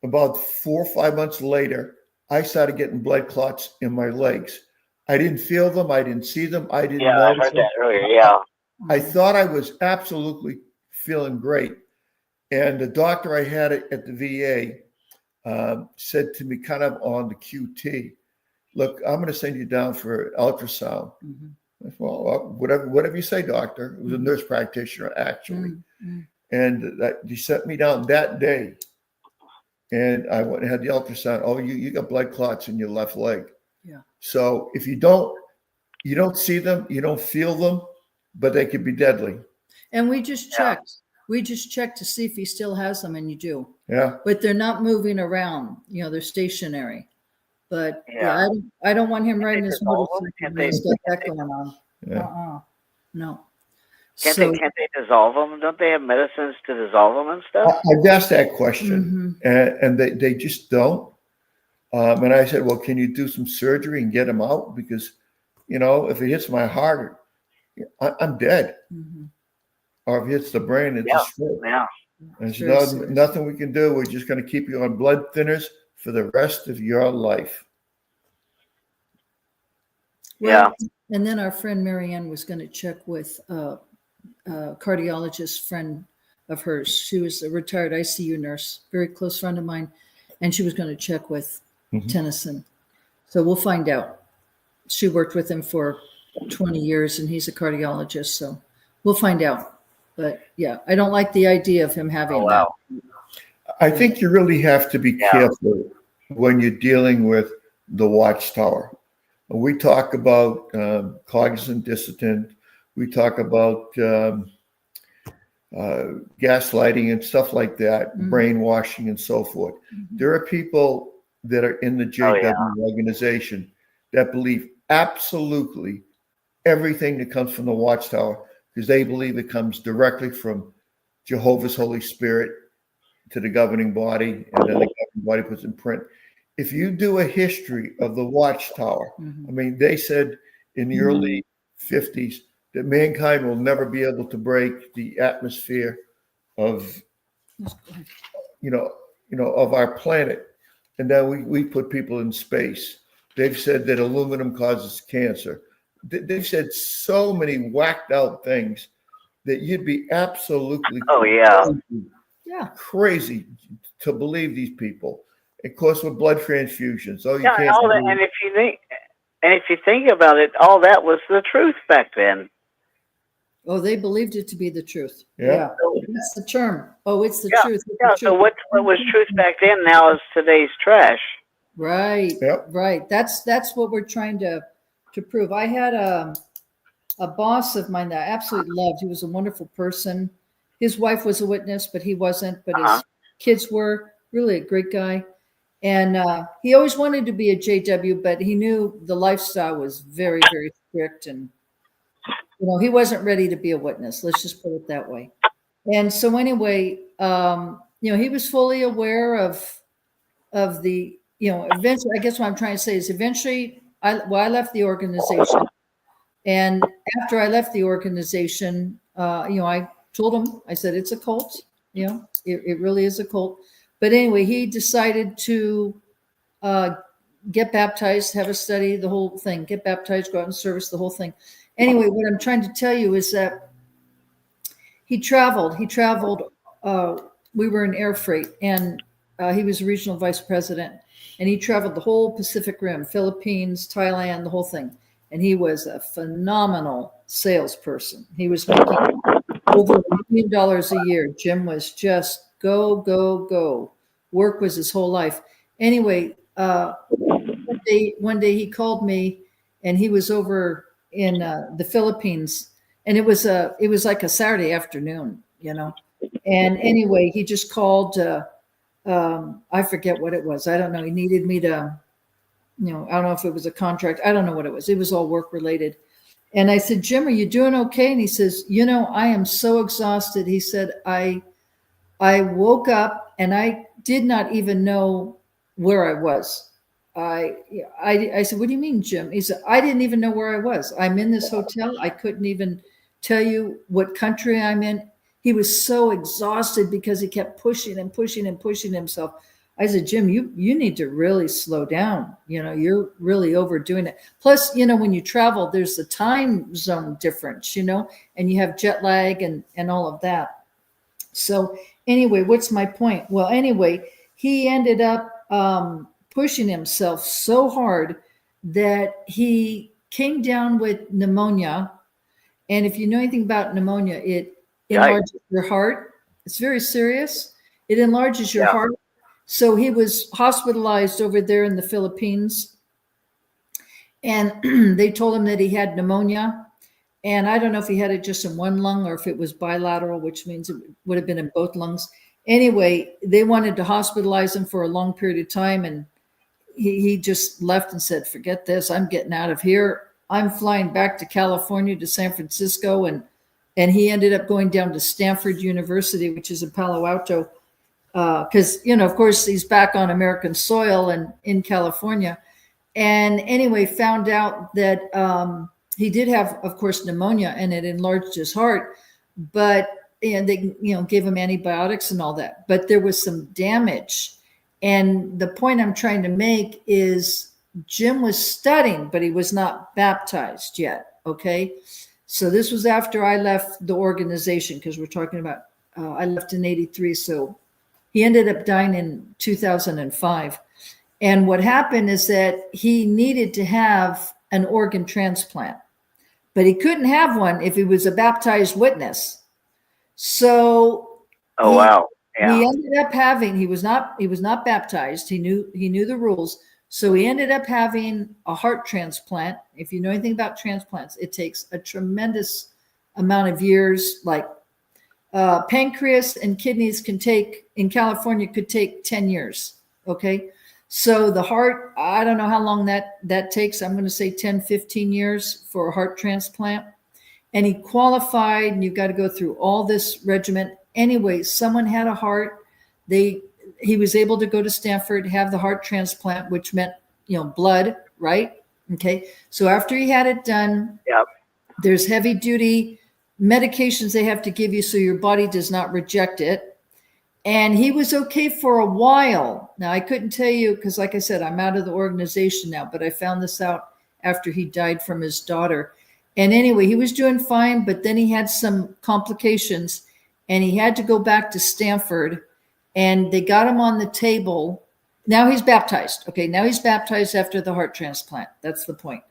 about 4 or 5 months later, I started getting blood clots in my legs. I didn't feel them. I didn't see them. I didn't Yeah, I notice heard them. that earlier. Yeah. I thought I was absolutely feeling great. And the doctor I had at the VA said to me kind of on the QT, look, I'm going to send you down for ultrasound. I said, well, whatever you say, doctor. It was a nurse practitioner, actually. And he sent me down that day. And I went and had the ultrasound. Oh, you got blood clots in your left leg. Yeah. So if you don't see them, you don't feel them, but they could be deadly. And we just checked. We just checked to see if he still has them, and you do. Yeah. But they're not moving around. They're stationary. But Yeah. I don't want him riding his dissolve them? motorcycle. Can't when He's they- got that going on. Yeah. No. Can't So, they dissolve them? Don't they have medicines to dissolve them and stuff? I've asked that question, and they just don't. And I said, well, can you do some surgery and get them out? Because, if it hits my heart, I'm dead. Or if it hits the brain, it's a stroke. Yeah. And It's she very said, serious. nothing we can do. We're just going to keep you on blood thinners for the rest of your life. well, and then our friend Marianne was going to check with a cardiologist friend of hers. She was a retired ICU nurse, very close friend of mine, and she was going to check with Tennyson. So we'll find out. She worked with him for 20 years, and he's a cardiologist. So we'll find out. But yeah, I don't like the idea of him having that. I think you really have to be careful when you're dealing with the Watchtower. We talk about cognizant dissonance. We talk about gaslighting and stuff like that, brainwashing and so forth. There are people that are in the JW organization that believe absolutely everything that comes from the Watchtower because they believe it comes directly from Jehovah's Holy Spirit to the governing body, and then the governing body puts in print. If you do a history of the Watchtower, I mean, they said in the early 50s that mankind will never be able to break the atmosphere of, of our planet. And now we put people in space. They've said that aluminum causes cancer. They've said so many whacked out things that you'd be absolutely Oh yeah. crazy to believe these people. Of course, with blood transfusions. Oh, you Yeah, can't. and all that. And if you think about it, all that was the truth back then. Oh, they believed it to be the truth. Yeah. That's the term. Oh, it's the Yeah, truth. It's yeah. the So truth. what was truth back then now is today's trash. Right. Yep. Right. That's what we're trying to prove. I had a boss of mine that I absolutely loved. He was a wonderful person. His wife was a witness, but he wasn't. But his kids were. Really a great guy. And he always wanted to be a JW, but he knew the lifestyle was very, very strict, and he wasn't ready to be a witness. Let's just put it that way. And so anyway, he was fully aware of the, eventually, I guess what I'm trying to say is eventually I left the organization. And after I left the organization, I told him, I said, it's a cult, it really is a cult. But anyway, he decided to get baptized, have a study, the whole thing, get baptized, go out and service, the whole thing. Anyway, what I'm trying to tell you is that he traveled. We were in air freight, and he was regional vice president, and he traveled the whole Pacific Rim, Philippines, Thailand, the whole thing. And he was a phenomenal salesperson. He was making over $1 million a year. Jim was just go, go, go. Work was his whole life. Anyway, one day he called me, and he was over in the Philippines, and it was like a Saturday afternoon, And anyway, he just called. I forget what it was. I don't know. He needed me to, I don't know if it was a contract. I don't know what it was. It was all work related. And I said, Jim, are you doing okay? And he says, I am so exhausted. He said, I woke up and I did not even know where I was. I said, what do you mean, Jim? He said, I didn't even know where I was. I'm in this hotel. I couldn't even tell you what country I'm in. He was so exhausted because he kept pushing and pushing and pushing himself. I said, Jim, you need to really slow down. You're really overdoing it. Plus, when you travel, there's the time zone difference, and you have jet lag and all of that. So anyway, what's my point? Well, anyway, he ended up pushing himself so hard that he came down with pneumonia. And if you know anything about pneumonia, it enlarges your heart. It's very serious. It enlarges your heart. So he was hospitalized over there in the Philippines, and they told him that he had pneumonia. And I don't know if he had it just in one lung or if it was bilateral, which means it would have been in both lungs. Anyway, they wanted to hospitalize him for a long period of time, and he just left and said, forget this. I'm getting out of here. I'm flying back to California, to San Francisco, and he ended up going down to Stanford University, which is in Palo Alto, because, of course, he's back on American soil and in California. And anyway, found out that he did have, of course, pneumonia, and it enlarged his heart. But they, gave him antibiotics and all that. But there was some damage. And the point I'm trying to make is Jim was studying, but he was not baptized yet. Okay. So this was after I left the organization, because we're talking about, I left in 83. So he ended up dying in 2005. And what happened is that he needed to have an organ transplant, but he couldn't have one if he was a baptized witness. So he ended up having, he was not baptized. He knew the rules. So he ended up having a heart transplant. If you know anything about transplants, it takes a tremendous amount of years. Like pancreas and kidneys in California could take 10 years. Okay. So the heart, I don't know how long that takes. I'm going to say 10, 15 years for a heart transplant. And he qualified, and you've got to go through all this regimen. Anyway, someone had a heart. He was able to go to Stanford, have the heart transplant, which meant, blood, right? Okay. So after he had it done, There's heavy duty medications they have to give you so your body does not reject it. And he was okay for a while. Now, I couldn't tell you because, like I said, I'm out of the organization now, but I found this out after he died from his daughter. And anyway, he was doing fine, but then he had some complications and he had to go back to Stanford, and they got him on the table. Now he's baptized. Okay, now he's baptized after the heart transplant. That's the point.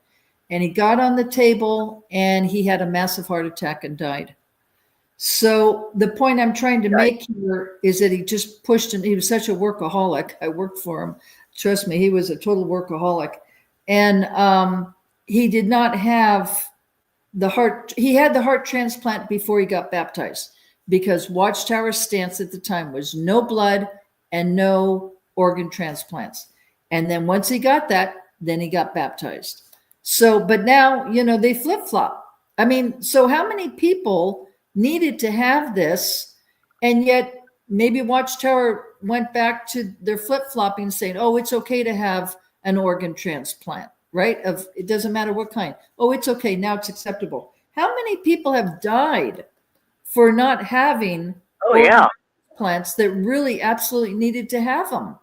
And he got on the table and he had a massive heart attack and died. So the point I'm trying to make here is that he just pushed, and he was such a workaholic. I worked for him. Trust me, he was a total workaholic. And he did not have the heart. He had the heart transplant before he got baptized, because Watchtower's stance at the time was no blood and no organ transplants. And then once he got that, then he got baptized. So, but now, they flip-flop. I mean, so how many people needed to have this, and yet maybe Watchtower went back to their flip-flopping, saying, oh, it's okay to have an organ transplant, right? It doesn't matter what kind. Oh, it's okay, now it's acceptable. How many people have died for not having plants that really absolutely needed to have them?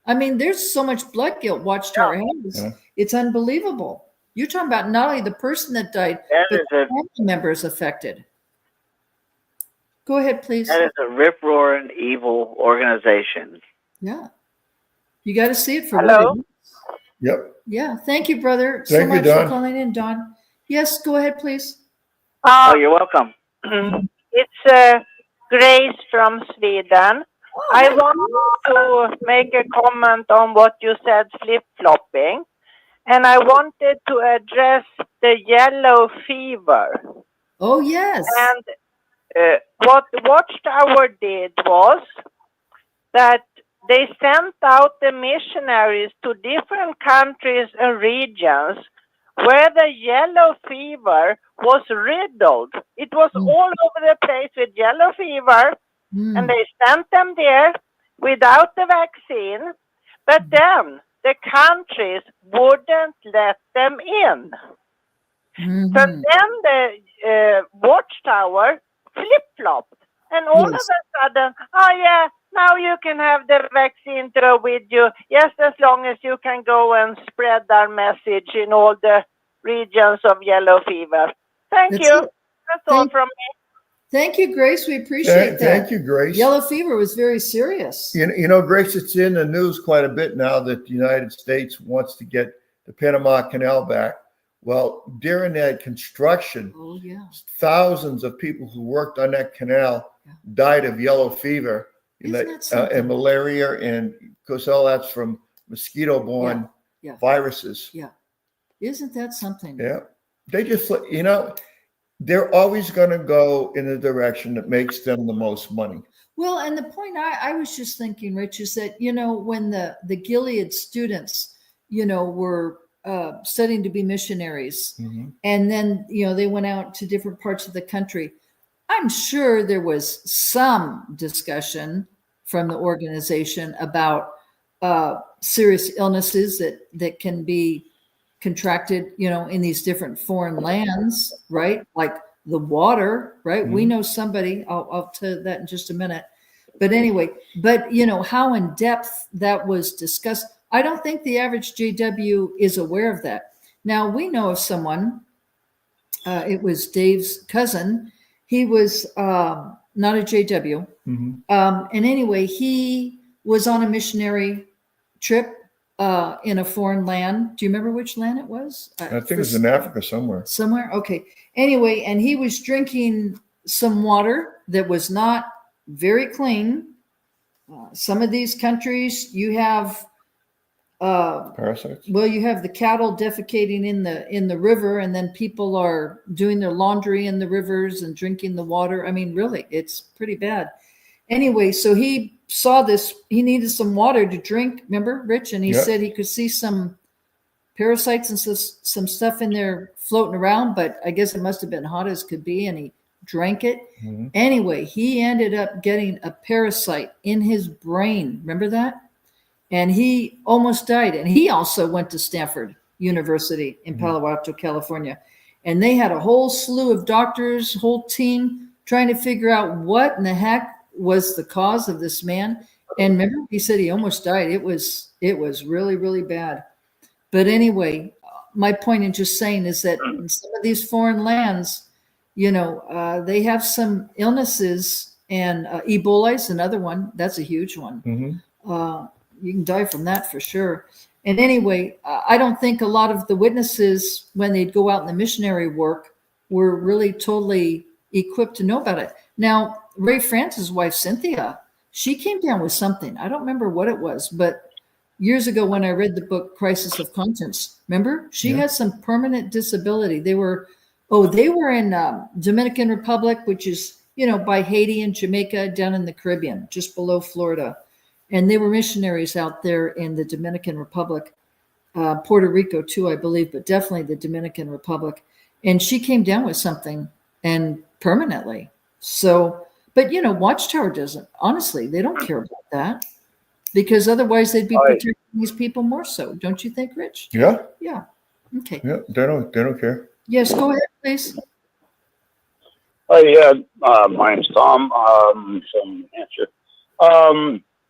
I mean, there's so much blood guilt Watchtower has. Yeah. It's unbelievable. You're talking about not only the person that died, but the family members affected. Go ahead, please. That is a rip-roaring evil organization. Yeah. You got to see it for Hello? what it is. Yep. Yeah. Thank you, brother, Thank you, so much Don. for calling in, Don. Yes, go ahead, please. Oh, you're welcome. It's Grace from Sweden. I want to make a comment on what you said, flip-flopping. And I wanted to address the yellow fever. Oh, yes. And what the Watchtower did was that they sent out the missionaries to different countries and regions where the yellow fever was riddled. It was all over the place with yellow fever, and they sent them there without the vaccine. But then the countries wouldn't let them in. So then the Watchtower flip-flopped. And all of a sudden, oh yeah, now you can have the vaccine through with you, just as long as you can go and spread our message in all the regions of yellow fever. Thank you. That's all from me. Thank you, Grace. We appreciate that. Thank you, Grace. Yellow fever was very serious. Grace, it's in the news quite a bit now that the United States wants to get the Panama Canal back. Well, during that construction, thousands of people who worked on that canal died of yellow fever and malaria, and because all that's from mosquito-borne viruses. Yeah. Isn't that something? Yeah. They just, they're always going to go in the direction that makes them the most money. Well, and the point I was just thinking, Rich, is that, when the Gilead students, were studying to be missionaries, and then, they went out to different parts of the country, I'm sure there was some discussion from the organization about serious illnesses that can be contracted, in these different foreign lands, right? Like the water, right? We know somebody, I'll tell you that in just a minute. But anyway, how in depth that was discussed. I don't think the average JW is aware of that. Now, we know of someone, it was Dave's cousin. He was not a JW. And anyway, he was on a missionary trip in a foreign land. Do you remember which land it was? I think it was in Africa somewhere. Somewhere? Okay. Anyway, and he was drinking some water that was not very clean. Some of these countries, you have parasites. Well, you have the cattle defecating in the river, and then people are doing their laundry in the rivers and drinking the water. I mean, really, it's pretty bad. Anyway, so he saw this. He needed some water to drink. Remember, Rich? And he said he could see some parasites and some stuff in there floating around, but I guess it must have been hot as could be, and he drank it. Anyway, he ended up getting a parasite in his brain. Remember that? And he almost died. And he also went to Stanford University in Palo Alto, California. And they had a whole slew of doctors, whole team trying to figure out what in the heck was the cause of this man. And remember, he said he almost died. It was really, really bad. But anyway, my point in just saying is that in some of these foreign lands, they have some illnesses, and Ebola is another one. That's a huge one. You can die from that for sure. And anyway, I don't think a lot of the witnesses, when they'd go out in the missionary work, were really totally equipped to know about it. Now, Ray France's wife, Cynthia, she came down with something. I don't remember what it was, but years ago when I read the book Crisis of Conscience, remember? She had some permanent disability. They were in Dominican Republic, which is, by Haiti and Jamaica, down in the Caribbean, just below Florida. And they were missionaries out there in the Dominican Republic, Puerto Rico too, I believe, but definitely the Dominican Republic. And she came down with something, and permanently. So, but Watchtower doesn't. Honestly, they don't care about that, because otherwise they'd be protecting these people more so. Don't you think, Rich? Yeah. Yeah. Okay. Yeah. They don't care. Yes, go ahead, please. Oh yeah, my name's Tom from New Hampshire.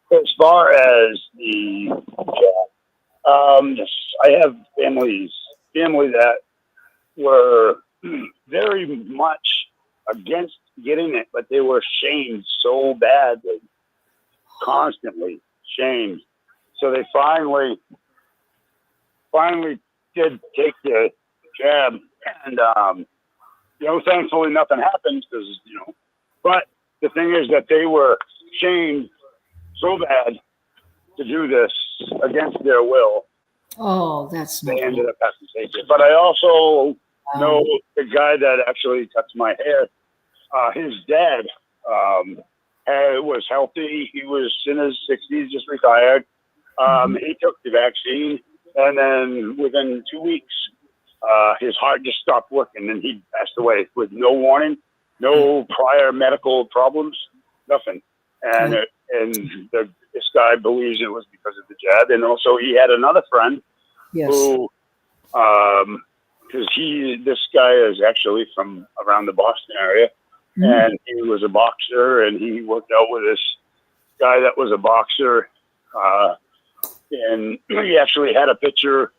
As far as the I have family that were very much against getting it, but they were shamed so badly, constantly shamed. So they finally did take the jab, and thankfully nothing happened because But the thing is that they were shamed so bad to do this against their will. Oh, that's they ended up having to take it. But I also know the guy that actually cuts my hair. His dad was healthy. He was in his 60s, just retired. He took the vaccine, and then within 2 weeks, his heart just stopped working, and he passed away with no warning, no prior medical problems, nothing. And this guy believes it was because of the jab. And also he had another friend who, because this guy is actually from around the Boston area, and he was a boxer, and he worked out with this guy that was a boxer. And he actually had a picture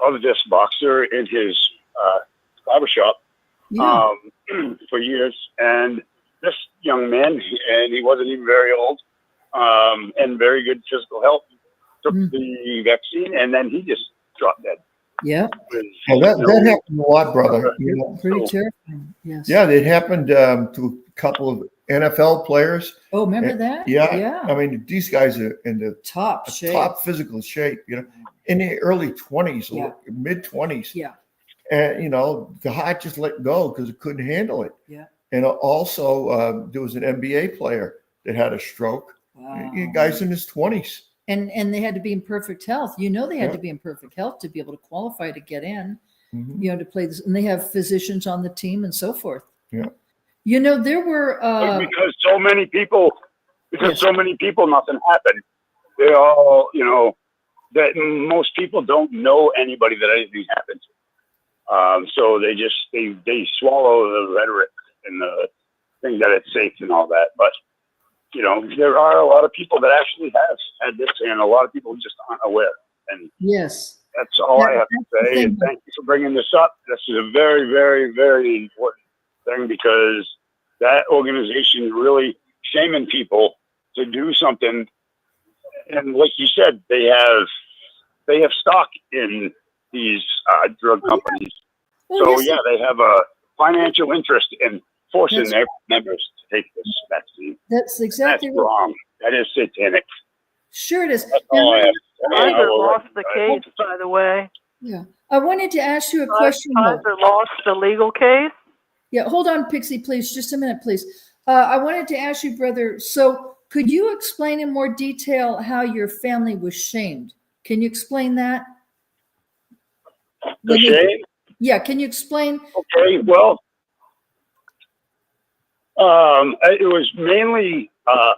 of this boxer in his barbershop for years. And this young man, and he wasn't even very old, and very good physical health, took the vaccine, and then he just dropped dead. Yeah. Well, that happened a lot, brother. Pretty terrifying. Yes. Yeah, it happened to a couple of NFL players. Oh, remember that? Yeah. I mean, these guys are in the top shape, top physical shape, in the early 20s, mid 20s. Yeah. And, the heart just let go because it couldn't handle it. Yeah. And also, there was an NBA player that had a stroke. Wow. Guys in his 20s. And they had to be in perfect health. They had to be in perfect health to be able to qualify to get in, to play this. And they have physicians on the team and so forth. Yeah. There were because so many people, nothing happened. They all, that most people don't know anybody that anything happened to. So they swallow the rhetoric and the thing that it's safe and all that. But there are a lot of people that actually have had this, and a lot of people just aren't aware. And yes, that's all I have to say. And thank you for bringing this up. This is a very, very, very important thing, because that organization really shaming people to do something. And like you said, they have stock in these drug companies. Well, so they have a financial interest in forcing their members to take this vaccine. That's exactly wrong. That is satanic. Sure it is. That's all I have to say. Kaiser lost the case, by the way. Yeah. I wanted to ask you a question. Kaiser lost the legal case. Yeah, hold on, Pixie, please. Just a minute, please. I wanted to ask you, brother, so could you explain in more detail how your family was shamed? Can you explain that? The shame? Yeah, can you explain? Okay, well, it was mainly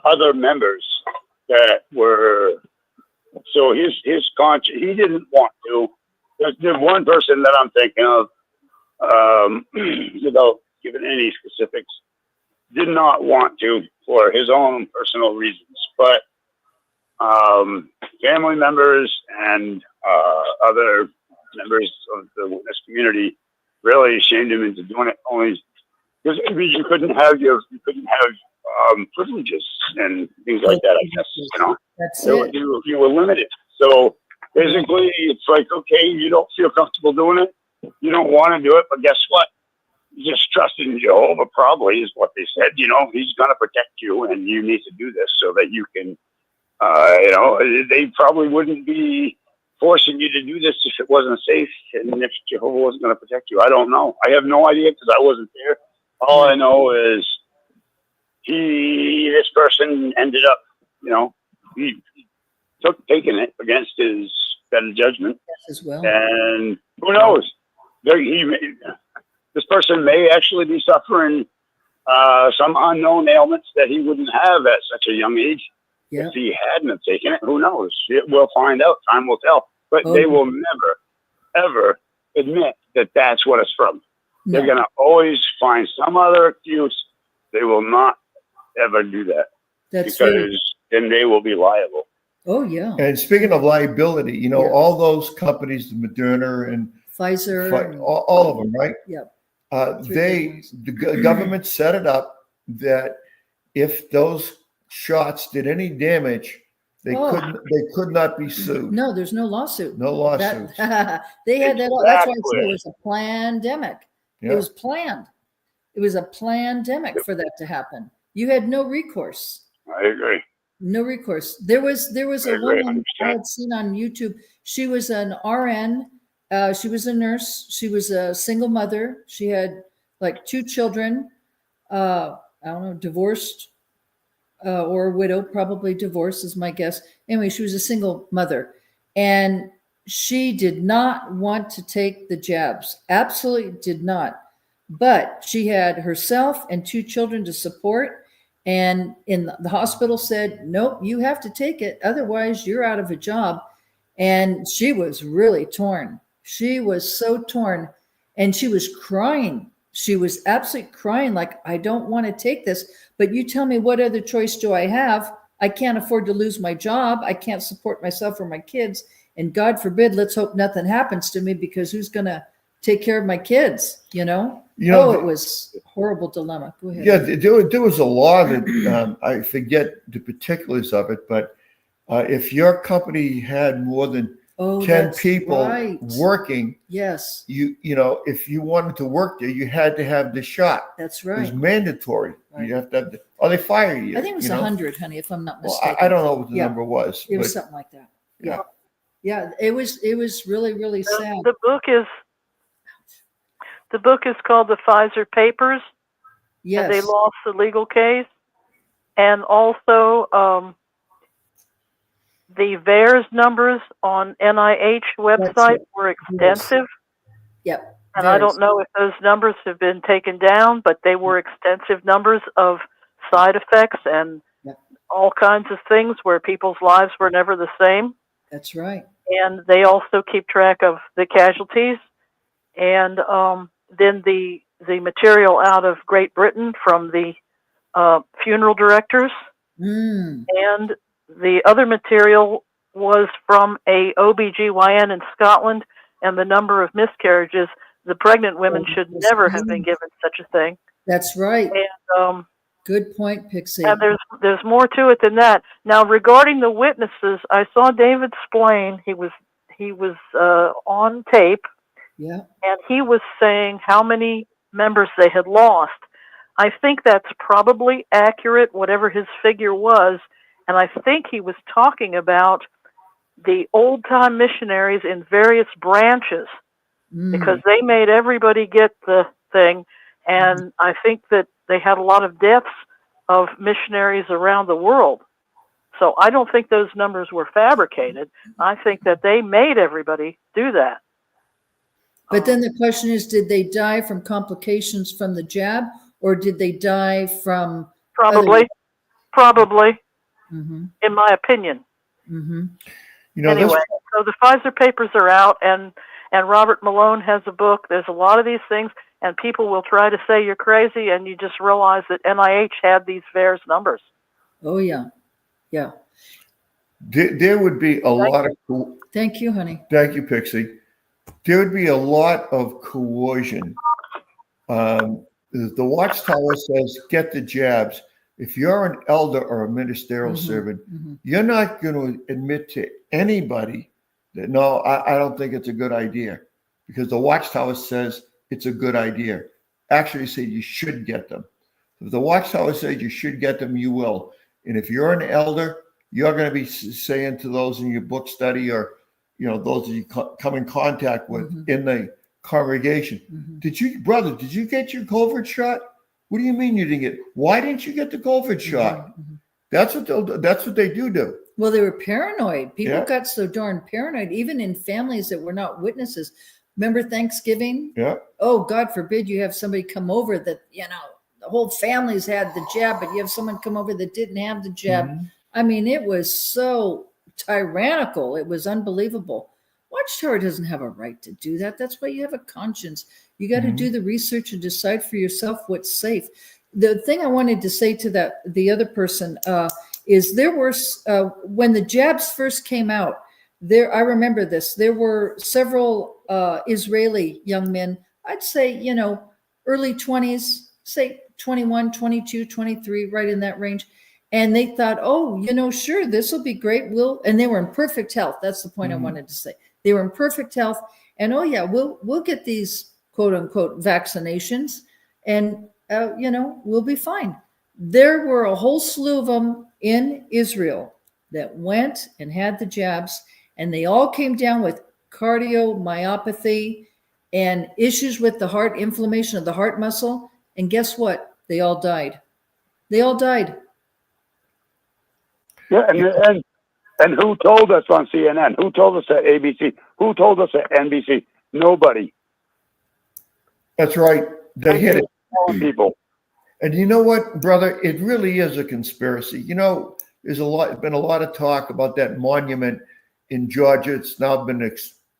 other members that were, so his conscience, he didn't want to. There's one person that I'm thinking of without giving any specifics, did not want to for his own personal reasons. But family members and other members of the witness community really shamed him into doing it, only because you couldn't have privileges and things like that. I guess That's it. you were limited. So basically, it's like, okay, you don't feel comfortable doing it, you don't want to do it, but guess what? You just trust in Jehovah, probably, is what they said. He's going to protect you, and you need to do this so that you can. They probably wouldn't be forcing you to do this if it wasn't safe and if Jehovah wasn't going to protect you. I don't know. I have no idea because I wasn't there. All I know is this person ended up, he taking it against his better judgment. As well. And who knows? This person may actually be suffering some unknown ailments that he wouldn't have at such a young age. Yeah. If he hadn't have taken it, who knows? We'll find out. Time will tell. But they will never, ever admit that that's what it's from. No. They're going to always find some other excuse. They will not ever do that. That's because then they will be liable. Oh, yeah. And speaking of liability, all those companies, the Moderna and Pfizer. all of them, right? Yep. The government set it up that if those shots did any damage, they could not be sued. No, there's no lawsuit. No lawsuits. They had that. That's why I said it was a pandemic. Yeah. It was planned. It was a pandemic for that to happen. You had no recourse. I agree. No recourse. There was a woman I had seen on YouTube. She was an RN. She was a nurse. She was a single mother. She had like 2 children. I don't know, divorced or a widow, probably divorced is my guess. Anyway, she was a single mother. And she did not want to take the jabs. Absolutely did not. But she had herself and 2 children to support. And in the hospital said, nope, you have to take it. Otherwise, you're out of a job. And she was really torn. She was so torn. And she was crying. She was absolutely crying like, I don't want to take this. But you tell me, what other choice do I have? I can't afford to lose my job. I can't support myself or my kids. And God forbid, let's hope nothing happens to me, because who's going to take care of my kids, it was a horrible dilemma. Go ahead. Yeah, there was a law that I forget the particulars of it, but if your company had more than 10 people working, yes, if you wanted to work there, you had to have the shot. That's It right. was mandatory. Right. You have to have or they fire you. I think it was 100, honey, if I'm not Well, mistaken. I don't know what the number was. It was something like that. Yeah. Yeah. It was really, really sad. The book is called The Pfizer Papers. Yes. And they lost the legal case. And also the VAERS numbers on NIH website were extensive. Yep. And I don't know if those numbers have been taken down, but they were extensive numbers of side effects and all kinds of things where people's lives were never the same. That's right. And they also keep track of the casualties. And then the material out of Great Britain from the funeral directors. And the other material was from a OBGYN in Scotland, and the number of miscarriages. The pregnant women should never have been given such a thing. That's right. And good point, Pixie. And there's more to it than that. Now, regarding the witnesses, I saw David Splain. He was on tape. Yeah. And he was saying how many members they had lost. I think that's probably accurate, whatever his figure was. And I think he was talking about the old-time missionaries in various branches, because they made everybody get the thing. And I think that they had a lot of deaths of missionaries around the world. So I don't think those numbers were fabricated. I think that they made everybody do that. But then the question is, did they die from complications from the jab, or did they die from Probably, Mm-hmm. in my opinion. Mm-hmm. Anyway, so the Pfizer papers are out, and And Robert Malone has a book. There's a lot of these things, and people will try to say you're crazy, and you just realize that NIH had these VAERS numbers. Oh, yeah. Yeah. There would be a lot of. Thank you, honey. Thank you, Pixie. There would be a lot of coercion. The Watchtower says, get the jabs. If you're an elder or a ministerial servant, you're not going to admit to anybody that, no, I don't think it's a good idea, because the Watchtower says it's a good idea. Actually, say you should get them. If the Watchtower says you should get them, you will. And if you're an elder, you're going to be saying to those in your book study, or those that you come in contact with in the congregation, did you get your COVID shot? What do you mean you didn't get it? Why didn't you get the COVID shot? That's what they do. Well, they were paranoid. People got so darn paranoid, even in families that were not witnesses. Remember Thanksgiving? Yeah. Oh, God forbid you have somebody come over that, the whole family's had the jab, but you have someone come over that didn't have the jab. I mean, it was so tyrannical. It was unbelievable. Watchtower doesn't have a right to do that. That's why you have a conscience. You got to do the research and decide for yourself what's safe. The thing I wanted to say to the other person is there were, when the jabs first came out, I remember this, there were several Israeli young men, I'd say, early 20s, say 21, 22, 23, right in that range. And they thought, oh, sure, this will be great. And they were in perfect health. That's the point I wanted to say. They were in perfect health. And, oh, yeah, we'll get these quote unquote vaccinations and, we'll be fine. There were a whole slew of them in Israel that went and had the jabs, and they all came down with cardiomyopathy and issues with the heart, inflammation of the heart muscle. And guess what? They all died. They all died. Yeah, and who told us on CNN? Who told us at ABC? Who told us at NBC? Nobody. That's right. They hit it. People. And you know what, brother? It really is a conspiracy. There's been a lot of talk about that monument in Georgia. It's now been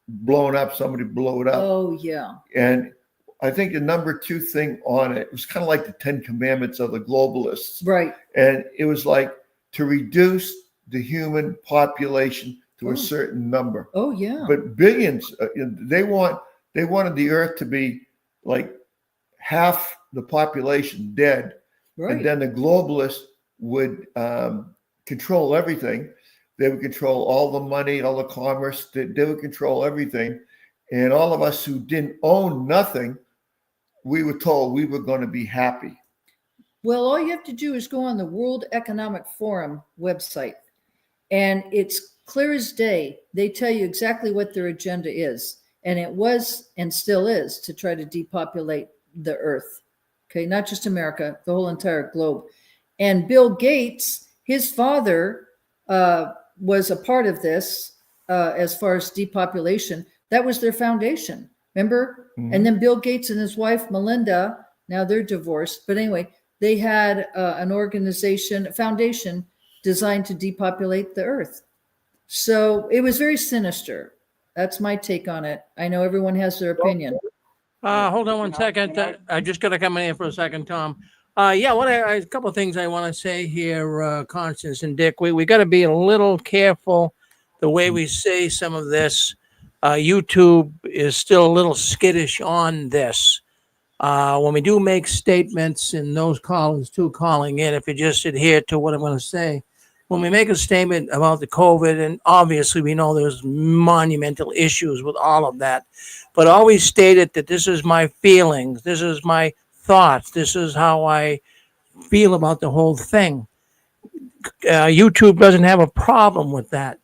blown up. Somebody blew it up. Oh, yeah. And I think the number 2 thing on it was kind of like the 10 Commandments of the globalists. Right. And it was like to reduce the human population to a certain number. Oh, yeah. But billions, they wanted the earth to be like half the population dead. Right. And then the globalists would control everything. They would control all the money, all the commerce. They would control everything. And all of us who didn't own nothing, we were told we were going to be happy. Well, all you have to do is go on the World Economic Forum website, and it's clear as day. They tell you exactly what their agenda is. And it was and still is to try to depopulate the earth. Okay, not just America, the whole entire globe. And Bill Gates, his father was a part of this as far as depopulation. That was their foundation, remember? And then Bill Gates and his wife, Melinda, now they're divorced. But anyway, they had an organization, a foundation designed to depopulate the earth. So it was very sinister. That's my take on it. I know everyone has their opinion. Hold on one second. I just got to come in here for a second, Tom. A couple of things I want to say here, Constance and Dick. We got to be a little careful the way we say some of this. YouTube is still a little skittish on this. When we do make statements, and those callers too calling in, if you just adhere to what I'm going to say, when we make a statement about the COVID, and obviously we know there's monumental issues with all of that, but always state it that this is my feelings, this is my thoughts, this is how I feel about the whole thing. YouTube doesn't have a problem with that.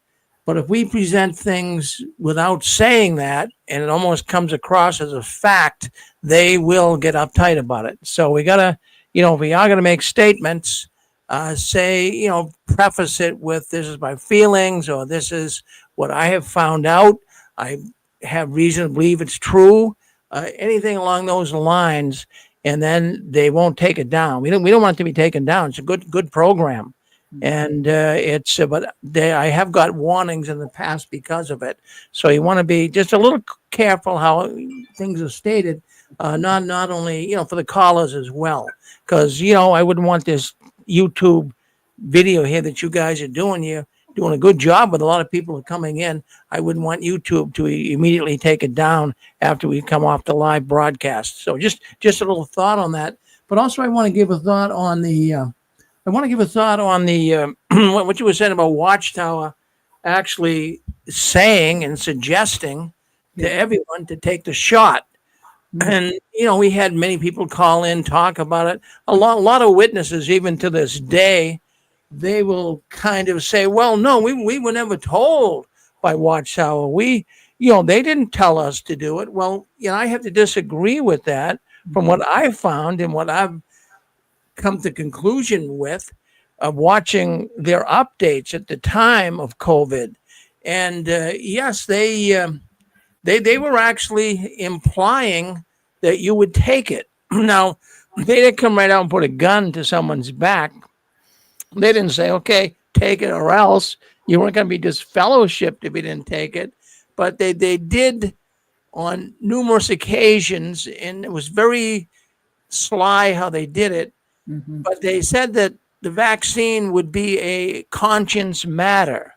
But if we present things without saying that, and it almost comes across as a fact, they will get uptight about it. So we got to, if we are going to make statements, preface it with, this is my feelings, or this is what I have found out. I have reason to believe it's true, anything along those lines, and then they won't take it down. We don't want it to be taken down. It's a good program. And I have got warnings in the past because of it. So you want to be just a little careful how things are stated, not only for the callers as well, because I wouldn't want this YouTube video here that you guys are doing. You're doing a good job, but a lot of people are coming in. I wouldn't want YouTube to immediately take it down after we come off the live broadcast. So just a little thought on that. But also, I want to give a thought on the. What you were saying about Watchtower actually saying and suggesting to everyone to take the shot. And we had many people call in, talk about it. A lot of witnesses, even to this day, they will kind of say, "Well, no, we were never told by Watchtower. They didn't tell us to do it." Well, I have to disagree with that. From what I've found and what I've come to conclusion with of watching their updates at the time of COVID, and yes, they were actually implying that you would take it. Now, they didn't come right out and put a gun to someone's back. They didn't say, "Okay, take it or else." You weren't going to be disfellowshipped if you didn't take it. But they did on numerous occasions, and it was very sly how they did it. But they said that the vaccine would be a conscience matter.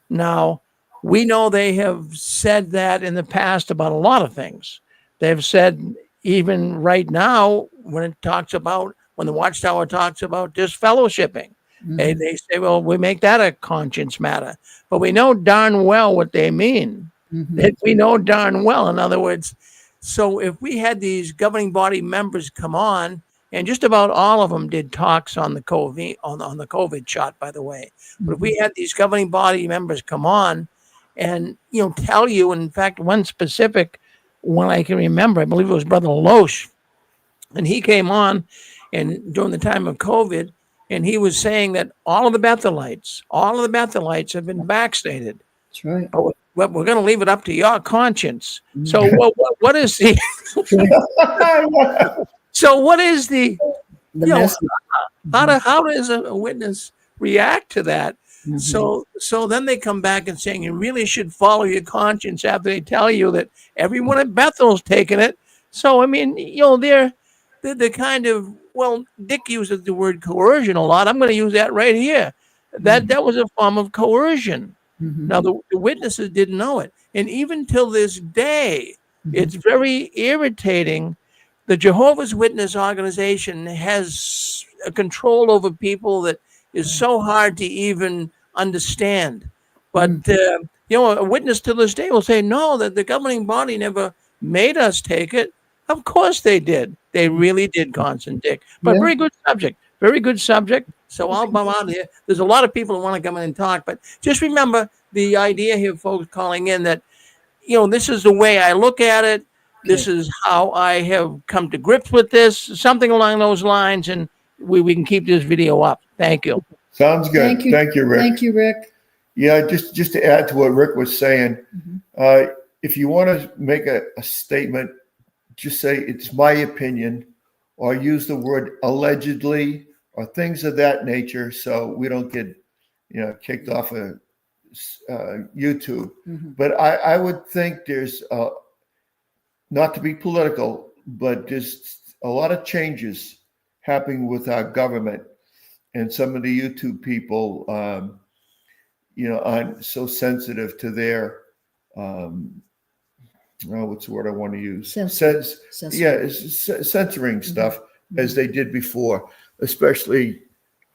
Now, we know they have said that in the past about a lot of things. They've said even right now when the Watchtower talks about disfellowshipping, they say, well, we make that a conscience matter. But we know darn well what they mean. We know darn well, in other words. So if we had these governing body members come on, and just about all of them did talks on the COVID shot, by the way. But if we had these governing body members come on and tell you, in fact, one specific one I can remember, I believe it was Brother Loesch, and he came on and during the time of COVID, and he was saying that all of the Bethelites have been vaccinated. That's right. But we're going to leave it up to your conscience. So what is the so what is the message. how does a witness react to that? So then they come back and saying you really should follow your conscience after they tell you that everyone at Bethel's taken it. So I mean, they're kind of, well, Dick uses the word coercion a lot. I'm going to use that right here. That was a form of coercion. Now the witnesses didn't know it, and even till this day, it's very irritating. The Jehovah's Witness organization has a control over people that is so hard to even understand. But a witness to this day will say, "No, that the governing body never made us take it." Of course they did. They really did, Constant Dick. But very good subject. Very good subject. So I'll bow out here. There's a lot of people who want to come in and talk, but just remember the idea here, folks calling in, that this is the way I look at it. This is how I have come to grips with this, something along those lines, and we can keep this video up. Thank you. Sounds good. Thank you, Rick. Thank you, Rick. Yeah, just to add to what Rick was saying, if you want to make a statement, just say it's my opinion, or use the word allegedly, or things of that nature, so we don't get kicked off of YouTube. But I would think there's not to be political, but just a lot of changes happening with our government, and some of the YouTube people aren't so sensitive to their what's the word I want to use? Censoring stuff as they did before, especially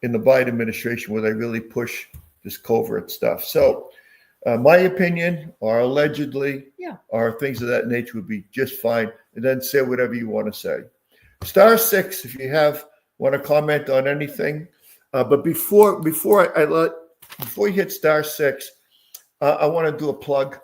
in the Biden administration, where they really push this covert stuff. So my opinion, or allegedly, or things of that nature, would be just fine. And then say whatever you want to say. *6 if you want to comment on anything. But before you hit *6, I want to do a plug.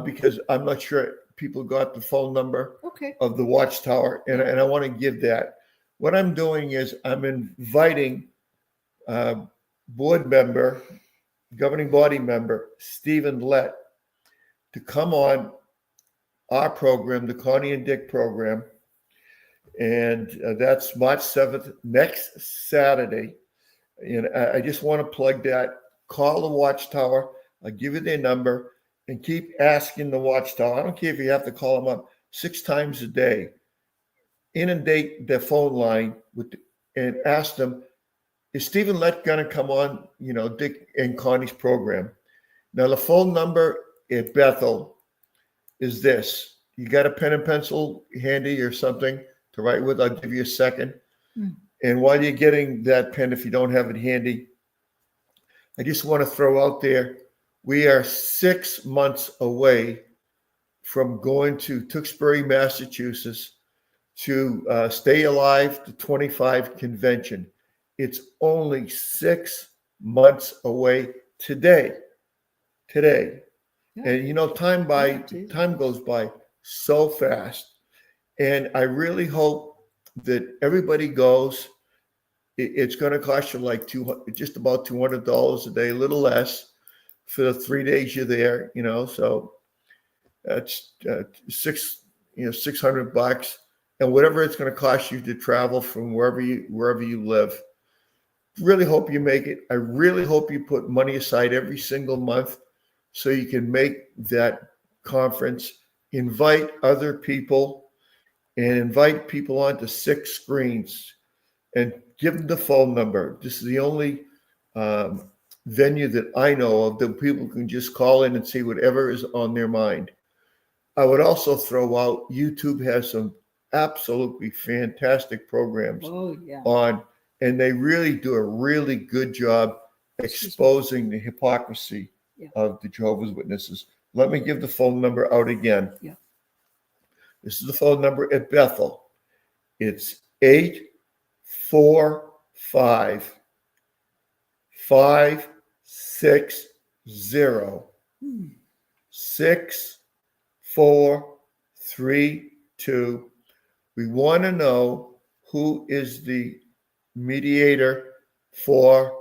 Because I'm not sure people got the phone number of the Watchtower, and I want to give that. What I'm doing is I'm inviting board member, governing body member, Stephen Lett, to come on our program, the Connie and Dick program, and that's March 7th, next Saturday And I just want to plug that. Call the Watchtower. I'll give you their number and keep asking the Watchtower. I don't care if you have to call them up 6 times a day. Inundate their phone line and ask them, is Stephen Lett going to come on, Dick and Connie's program? Now, the phone number at Bethel is this. You got a pen and pencil handy or something to write with? I'll give you a second. And while you're getting that pen, if you don't have it handy, I just want to throw out there, we are 6 months away from going to Tewksbury, Massachusetts to Stay Alive to 25 convention. It's only 6 months away today. Yeah. And time goes by so fast. And I really hope that everybody goes. It's going to cost you just about $200 a day, a little less for the 3 days you're there, so that's $600, and whatever it's going to cost you to travel from wherever you live. Really hope you make it. I really hope you put money aside every single month so you can make that conference, invite other people, and invite people onto 6 screens and give them the phone number. This is the only venue that I know of that people can just call in and see whatever is on their mind. I would also throw out YouTube has some absolutely fantastic programs on, and they really do a really good job exposing the hypocrisy of the Jehovah's Witnesses. Let me give the phone number out again. Yeah. This is the phone number at Bethel. It's 845 560 6432. We want to know who is the mediator for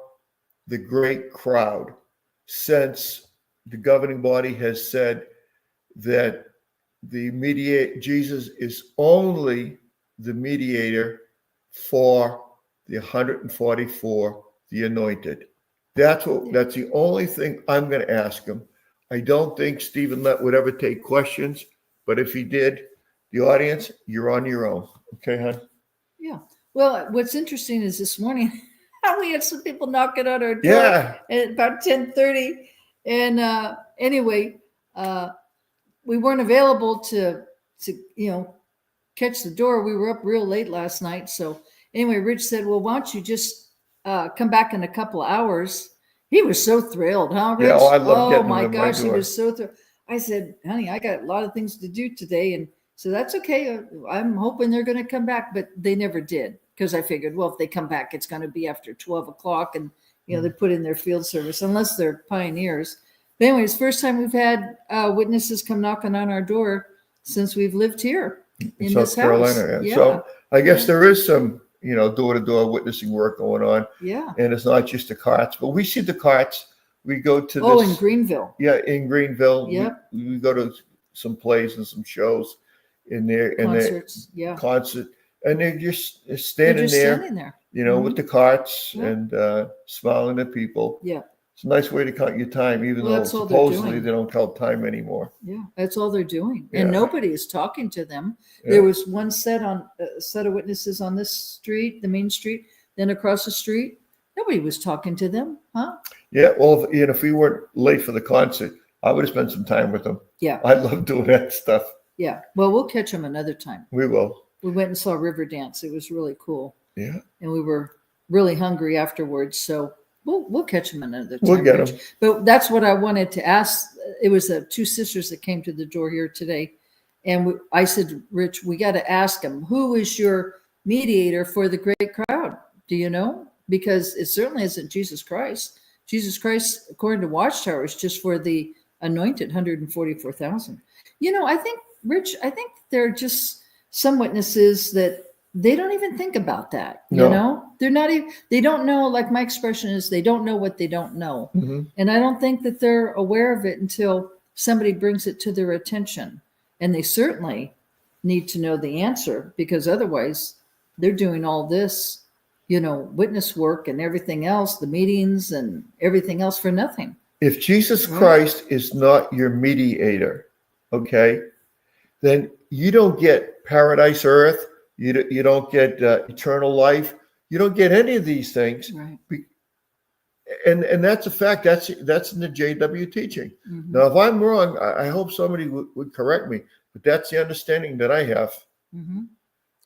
the great crowd, since the governing body has said that Jesus is only the mediator for the 144, the anointed. That's the only thing I'm going to ask him. I don't think Stephen Lett would ever take questions, but if he did, the audience, you're on your own. Okay, hon? Yeah. Well, what's interesting is this morning we had some people knocking on our door at about 10:30, and anyway, we weren't available to catch the door. We were up real late last night, so anyway, Rich said, "Well, why don't you just come back in a couple of hours?" He was so thrilled, huh, Rich? Yeah, I love getting my them gosh, my he door. was so thrilled. I said, "Honey, I got a lot of things to do today," and so that's okay. I'm hoping they're going to come back, but they never did, because I figured, well, if they come back, it's going to be after 12 o'clock, and they put in their field service, unless they're pioneers. But anyways, first time we've had witnesses come knocking on our door since we've lived here in South this Carolina. house. Yeah. So I guess there is some, door-to-door witnessing work going on. Yeah. And it's not just the carts, but we see the carts. We go to this. Oh, in Greenville. Yeah, in Greenville. Yep. We go to some plays and some shows in there. Concerts. And concert. And they're just standing there, with the carts and smiling at people. Yeah. It's a nice way to count your time, even though supposedly they don't count time anymore. Yeah, that's all they're doing. Yeah. And nobody is talking to them. Yeah. There was one set of witnesses on this street, the main street, then across the street. Nobody was talking to them, huh? Yeah, well, if we weren't late for the concert, I would have spent some time with them. Yeah. I love doing that stuff. Yeah. Well, we'll catch them another time. We will. We went and saw River Dance. It was really cool. Yeah. And we were really hungry afterwards, so we'll catch them another time. We'll get Rich. them. But that's what I wanted to ask. It was the 2 sisters that came to the door here today, and I said, Rich, we got to ask them, who is your mediator for the great crowd? Do you know? Because it certainly isn't Jesus Christ. Jesus Christ, according to Watchtower, is just for the anointed 144,000. I think, Rich, there are just some witnesses that they don't even think about that. They're not even, they don't know, like my expression is, they don't know what they don't know. Mm-hmm. And I don't think that they're aware of it until somebody brings it to their attention. And they certainly need to know the answer, because otherwise they're doing all this, witness work and everything else, the meetings and everything else for nothing. If Jesus Right. Christ is not your mediator, okay, then you don't get paradise earth. You don't get eternal life. You don't get any of these things. Right. And that's a fact. That's in the JW teaching. Mhm. Now, if I'm wrong, I hope somebody would correct me, but that's the understanding that I have. Mhm.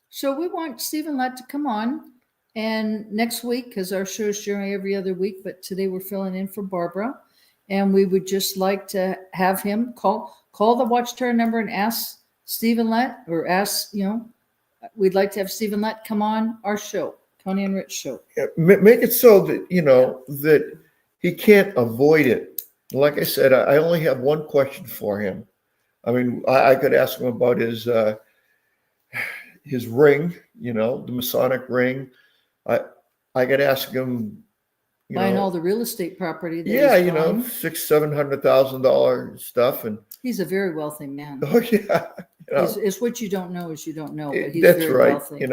So we want Stephen Lett to come on, and next week, because our show is generally every other week, but today we're filling in for Barbara, and we would just like to have him call the Watchtower number and ask Stephen Lett, or ask, we'd like to have Stephen Lett come on our show, Tony and Rich show. Yeah, make it so that that he can't avoid it. Like I said, I only have one question for him. I mean, I could ask him about his ring, the Masonic ring. I could ask him, Buying all the real estate property that yeah, he's buying. $600,000-$700,000 stuff, and He's a very wealthy man. oh yeah, It's what you don't know is you don't know, but he's that's very right. wealthy.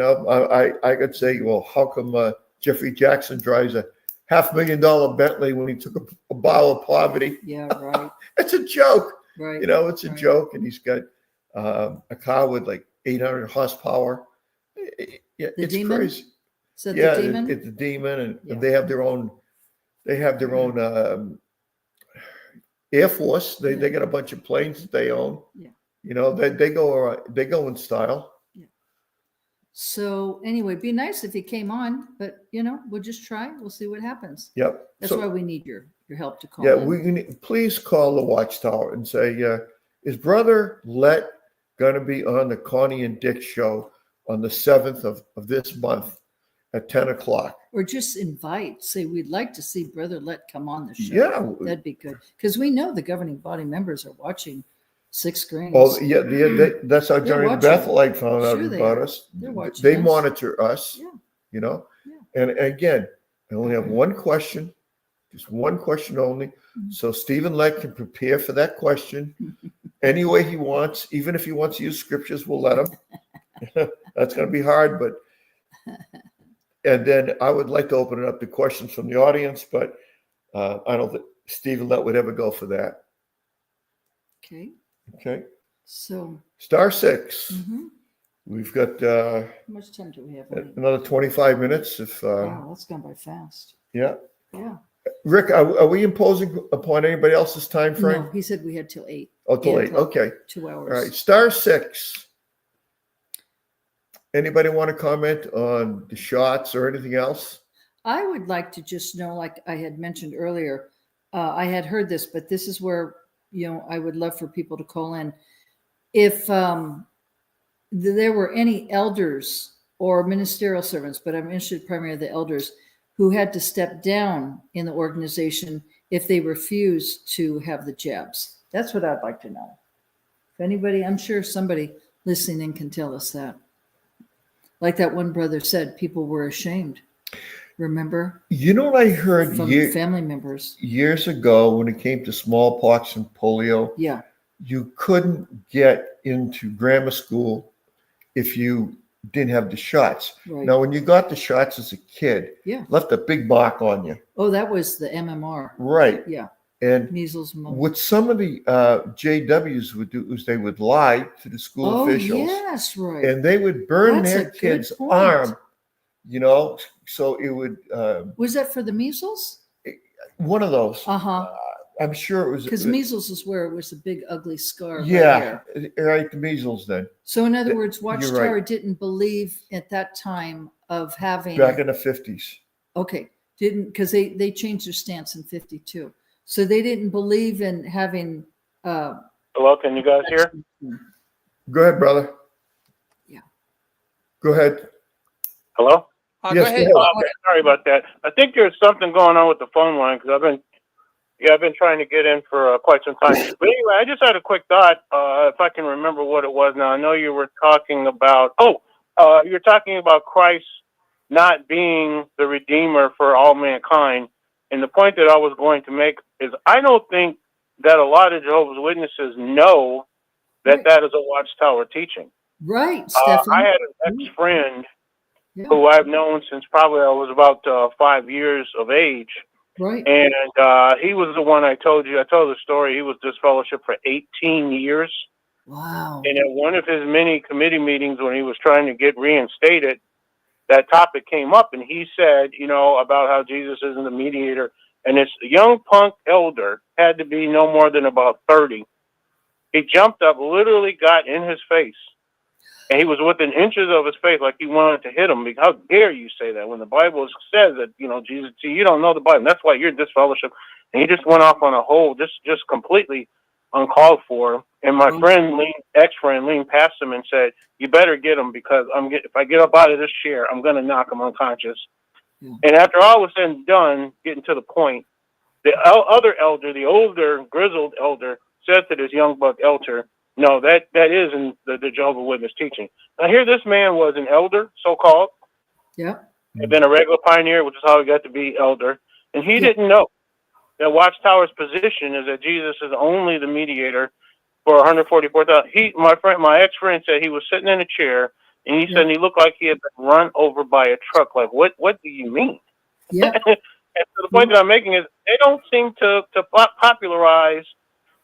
I could say, well, how come Jeffrey Jackson drives a $500,000 Bentley when he took a bow of poverty? Yeah, right. It's a joke. Right. It's a right. joke, and he's got a car with like 800 horsepower. Yeah, The it's Demon? crazy. Is that Yeah, the Demon? it's the Demon, and Yeah. they have their own. They have their own Air Force. They got a bunch of planes that they own. Yeah. They go in style. So anyway, it'd be nice if he came on, but we'll just try. We'll see what happens. Yep. That's So, why we need your help to call. yeah, in. please call the Watchtower and say, is Brother Lett going to be on the Connie and Dick show on the 7th of this month at 10 o'clock? Or just invite. Say we'd like to see Brother Lett come on the show. Yeah. That'd be good because we know the governing body members are watching Six Screens. Oh, yeah, that's how Johnny the watching. Bethelite found out Sure they about are. us. They're watching They us. monitor us, Yeah. And again, I only have one question, just one question only. Mm-hmm. So Stephen Lett can prepare for that question any way he wants. Even if he wants to use scriptures, we'll let him. That's going to be hard, but and then I would like to open it up to questions from the audience, but I don't think Stephen Lett would ever go for that. Okay. Okay. So. Star 6. Mhm. We've got How much time do we have? another 25 minutes. If Wow, that's gone by fast. yeah, Yeah. Rick, are we imposing upon anybody else's time frame? No, he said we had till 8. Oh, till 8. o'clock. Okay. 2 hours. All right. Star 6. Anybody want to comment on the shots or anything else? I would like to just know, like I had mentioned earlier, I had heard this, but this is where, I would love for people to call in. If there were any elders or ministerial servants, but I'm interested primarily in the elders, who had to step down in the organization if they refused to have the jabs. That's what I'd like to know. If anybody, I'm sure somebody listening in can tell us that. Like that one brother said, people were ashamed. Remember? You know what I heard From family members. years ago when it came to smallpox and polio? Yeah. You couldn't get into grammar school if you didn't have the shots. Right. Now, when you got the shots as a kid, Yeah. left a big mark on you. Oh, that was the MMR. Right. Yeah. And Measles. what some of the JWs would do is they would lie to the school officials. Yes, right. And they would burn That's a their good kid's point. arm, so it would, Was that for the measles? one of those. Uh-huh. I'm sure it was. Because measles is where it was a big ugly scar. right Yeah, there. right, the measles then. So in other words, You're Watchtower right. didn't believe at that time of having. Back in the 50s. Okay, didn't, because they changed their stance in 52. So they didn't believe in having. Hello, can you guys hear? Go ahead, brother. Yeah. Go ahead. Hello? Yes, Go ahead. go ahead. Okay, sorry about that. I think there's something going on with the phone line because I've been trying to get in for quite some time. But anyway, I just had a quick thought, if I can remember what it was now. I know you were talking about, you're talking about Christ not being the Redeemer for all mankind. And the point that I was going to make is I don't think that a lot of Jehovah's Witnesses know that Right. that is a Watchtower teaching. Right, Stephanie. I had an ex-friend Yeah. who I've known since probably I was about 5 years of age. Right. And he was the one I told you. I told the story. He was disfellowship for 18 years. Wow. And at one of his many committee meetings when he was trying to get reinstated, that topic came up. And he said, about how Jesus isn't the mediator. And this young punk elder had to be no more than about 30. He jumped up, literally got in his face. And he was within inches of his face, like he wanted to hit him. How dare you say that when the Bible says that, Jesus, see, you don't know the Bible. That's why you're disfellowship. And he just went off on a whole, just completely uncalled for. And my ex-friend leaned past him and said, you better get him because if I get up out of this chair, I'm going to knock him unconscious. Yeah. And after all was said and done, getting to the point, the other elder, the older, grizzled elder, said to this young buck elder, no, that isn't the Jehovah's Witness teaching. Now, here this man was an elder, so-called. Yeah. Had been a regular pioneer, which is how he got to be elder. And he didn't know that Watchtower's position is that Jesus is only the mediator for 144,000. My ex-friend said he was sitting in a chair, and he said he looked like he had been run over by a truck. Like, what do you mean? Yeah. And so the point that I'm making is they don't seem to popularize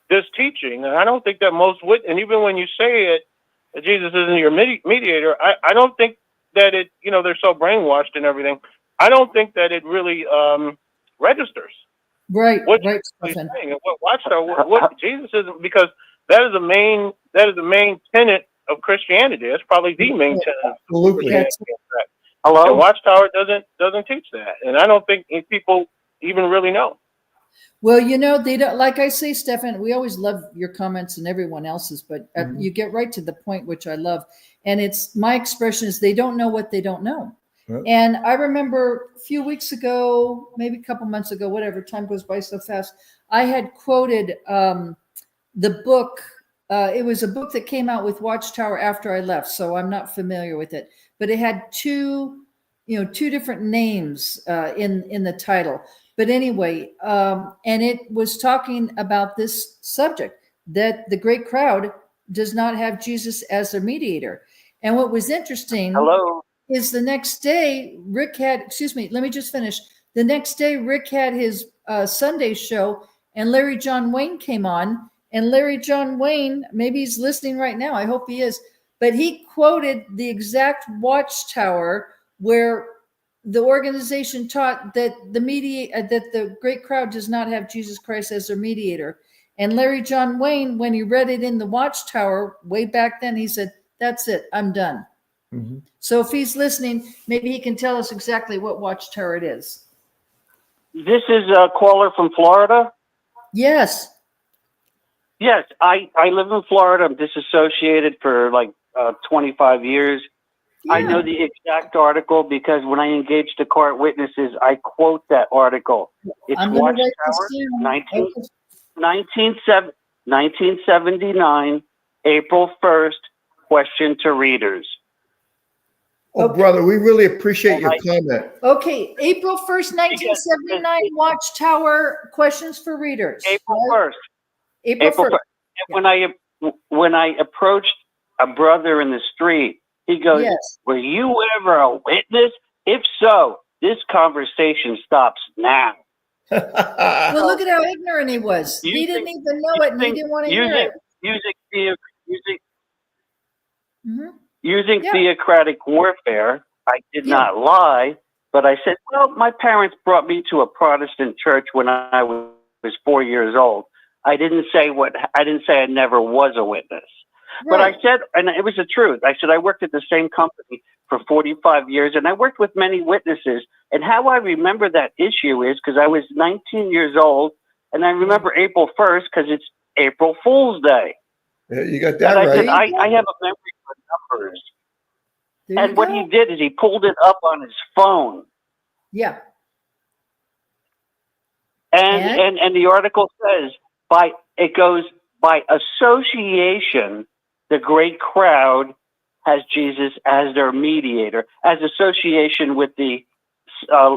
this teaching, and I don't think that and even when you say it, that Jesus isn't your mediator, I don't think that it, they're so brainwashed and everything. I don't think that it really registers. Right, what right. You're saying, and what Watchtower, what Jesus isn't, because that is the main tenet of Christianity. That's probably the main tenet. Absolutely. Hello. And Watchtower doesn't teach that, and I don't think people even really know. Well, they don't, like I say, Stefan, we always love your comments and everyone else's, but you get right to the point, which I love. And it's my expression is they don't know what they don't know. Right. And I remember a few weeks ago, maybe a couple months ago, whatever, time goes by so fast. I had quoted the book. It was a book that came out with Watchtower after I left, so I'm not familiar with it. But it had two different names in the title. But anyway, and it was talking about this subject, that the great crowd does not have Jesus as their mediator. And what was interesting is the next day, Rick had, let me just finish. The next day, Rick had his Sunday show, and Larry John Wayne came on. And Larry John Wayne, maybe he's listening right now, I hope he is, but he quoted the exact Watchtower where the organization taught that that the great crowd does not have Jesus Christ as their mediator. And Larry John Wayne, when he read it in the Watchtower way back then, he said, that's it, I'm done. Mm-hmm. So if he's listening, maybe he can tell us exactly what Watchtower it is. This is a caller from Florida? Yes. Yes, I live in Florida. I'm disassociated for like 25 years. Yeah. I know the exact article because when I engage the court witnesses, I quote that article. It's Watchtower, 1979, April 1st, question to readers. Oh, okay. Brother, we really appreciate your comment. Okay, April 1st, 1979, Watchtower, questions for readers. April 1st. April 1st. And when I approached a brother in the street, he goes, yes. Were you ever a witness? If so, this conversation stops now. Well, look at how ignorant he was. He didn't even know it, and he didn't want to hear it. Using theocratic warfare, I did not lie, but I said, well, my parents brought me to a Protestant church when I was 4 years old. I didn't say I never was a witness. Right. But I said, and it was the truth, I said I worked at the same company for 45 years, and I worked with many witnesses. And how I remember that issue is because I was 19 years old, and I remember April 1st because it's April Fool's Day. Yeah, you got that right. I said, I have a memory for numbers. And what he did is he pulled it up on his phone. Yeah. And the article says, by association, the great crowd has Jesus as their mediator, as association with the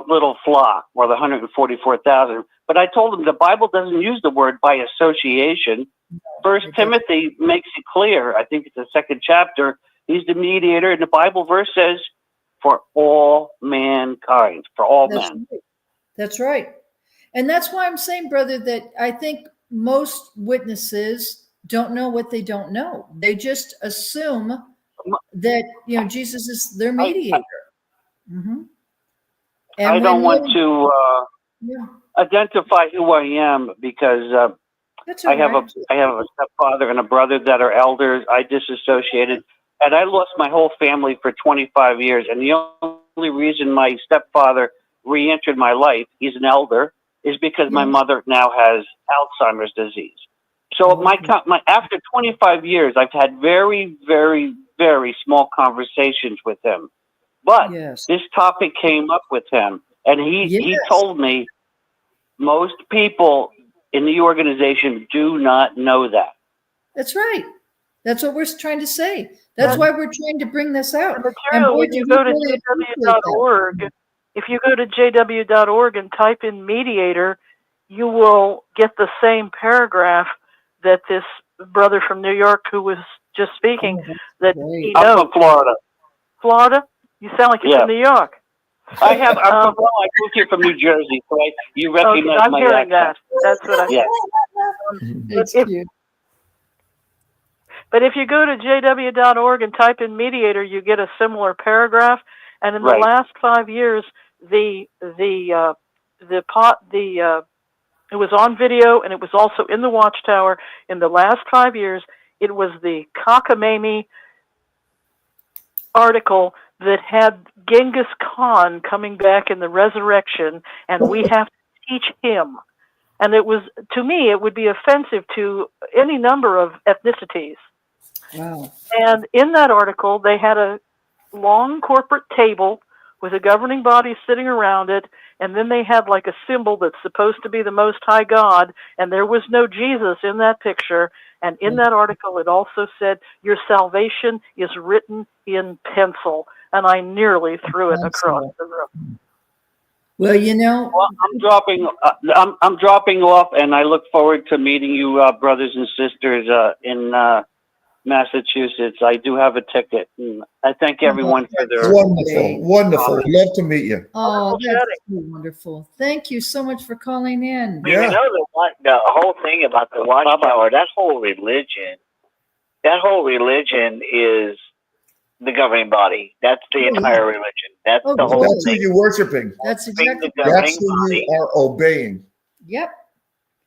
little flock, or the 144,000. But I told him the Bible doesn't use the word by association. First Timothy makes it clear. I think it's the second chapter. He's the mediator, and the Bible verse says, for all mankind, for all That's men. right. That's right. And that's why I'm saying, brother, that I think most witnesses don't know what they don't know. They just assume that, Jesus is their mediator. And I don't want to yeah, identify who I am because that's all I have right. a stepfather and a brother that are elders. I disassociated, and I lost my whole family for 25 years. And the only reason my stepfather re-entered my life, he's an elder, is because my mother now has Alzheimer's disease. So my after 25 years, I've had very, very, very small conversations with him. But this topic came up with him, and he told me most people in the organization do not know that. That's right. That's what we're trying to say. That's why we're trying to bring this out. The material, when you go to jw.org, if you go to jw.org and type in mediator, you will get the same paragraph that this brother from New York who was just speaking, that he knows. I'm from Florida. Florida? You sound like you're from New York. I moved here from New Jersey, so you recognize I'm my hearing accent. that. That's what I'm It's cute. But if you go to jw.org and type in mediator, you get a similar paragraph. And in the last 5 years, it was on video and it was also in the Watchtower. In the last 5 years, it was the cockamamie article that had Genghis Khan coming back in the resurrection, and we have to teach him. And it was, to me, it would be offensive to any number of ethnicities. Wow. And in that article, they had a long corporate table with a governing body sitting around it, and then they had like a symbol that's supposed to be the Most High God, and there was no Jesus in that picture. And in that article, it also said, your salvation is written in pencil. And I nearly threw it across the room. Well, Well, I'm dropping off, and I look forward to meeting you, brothers and sisters, in Massachusetts. I do have a ticket, and I thank everyone for their wonderful. Love to meet you. Oh, that's so wonderful. Thank you so much for calling in. You know the whole thing about the Watchtower, that whole religion is the governing body. That's the entire religion. That's the whole That's thing. who you're worshing. That's exactly That's who you are obeying. Yep.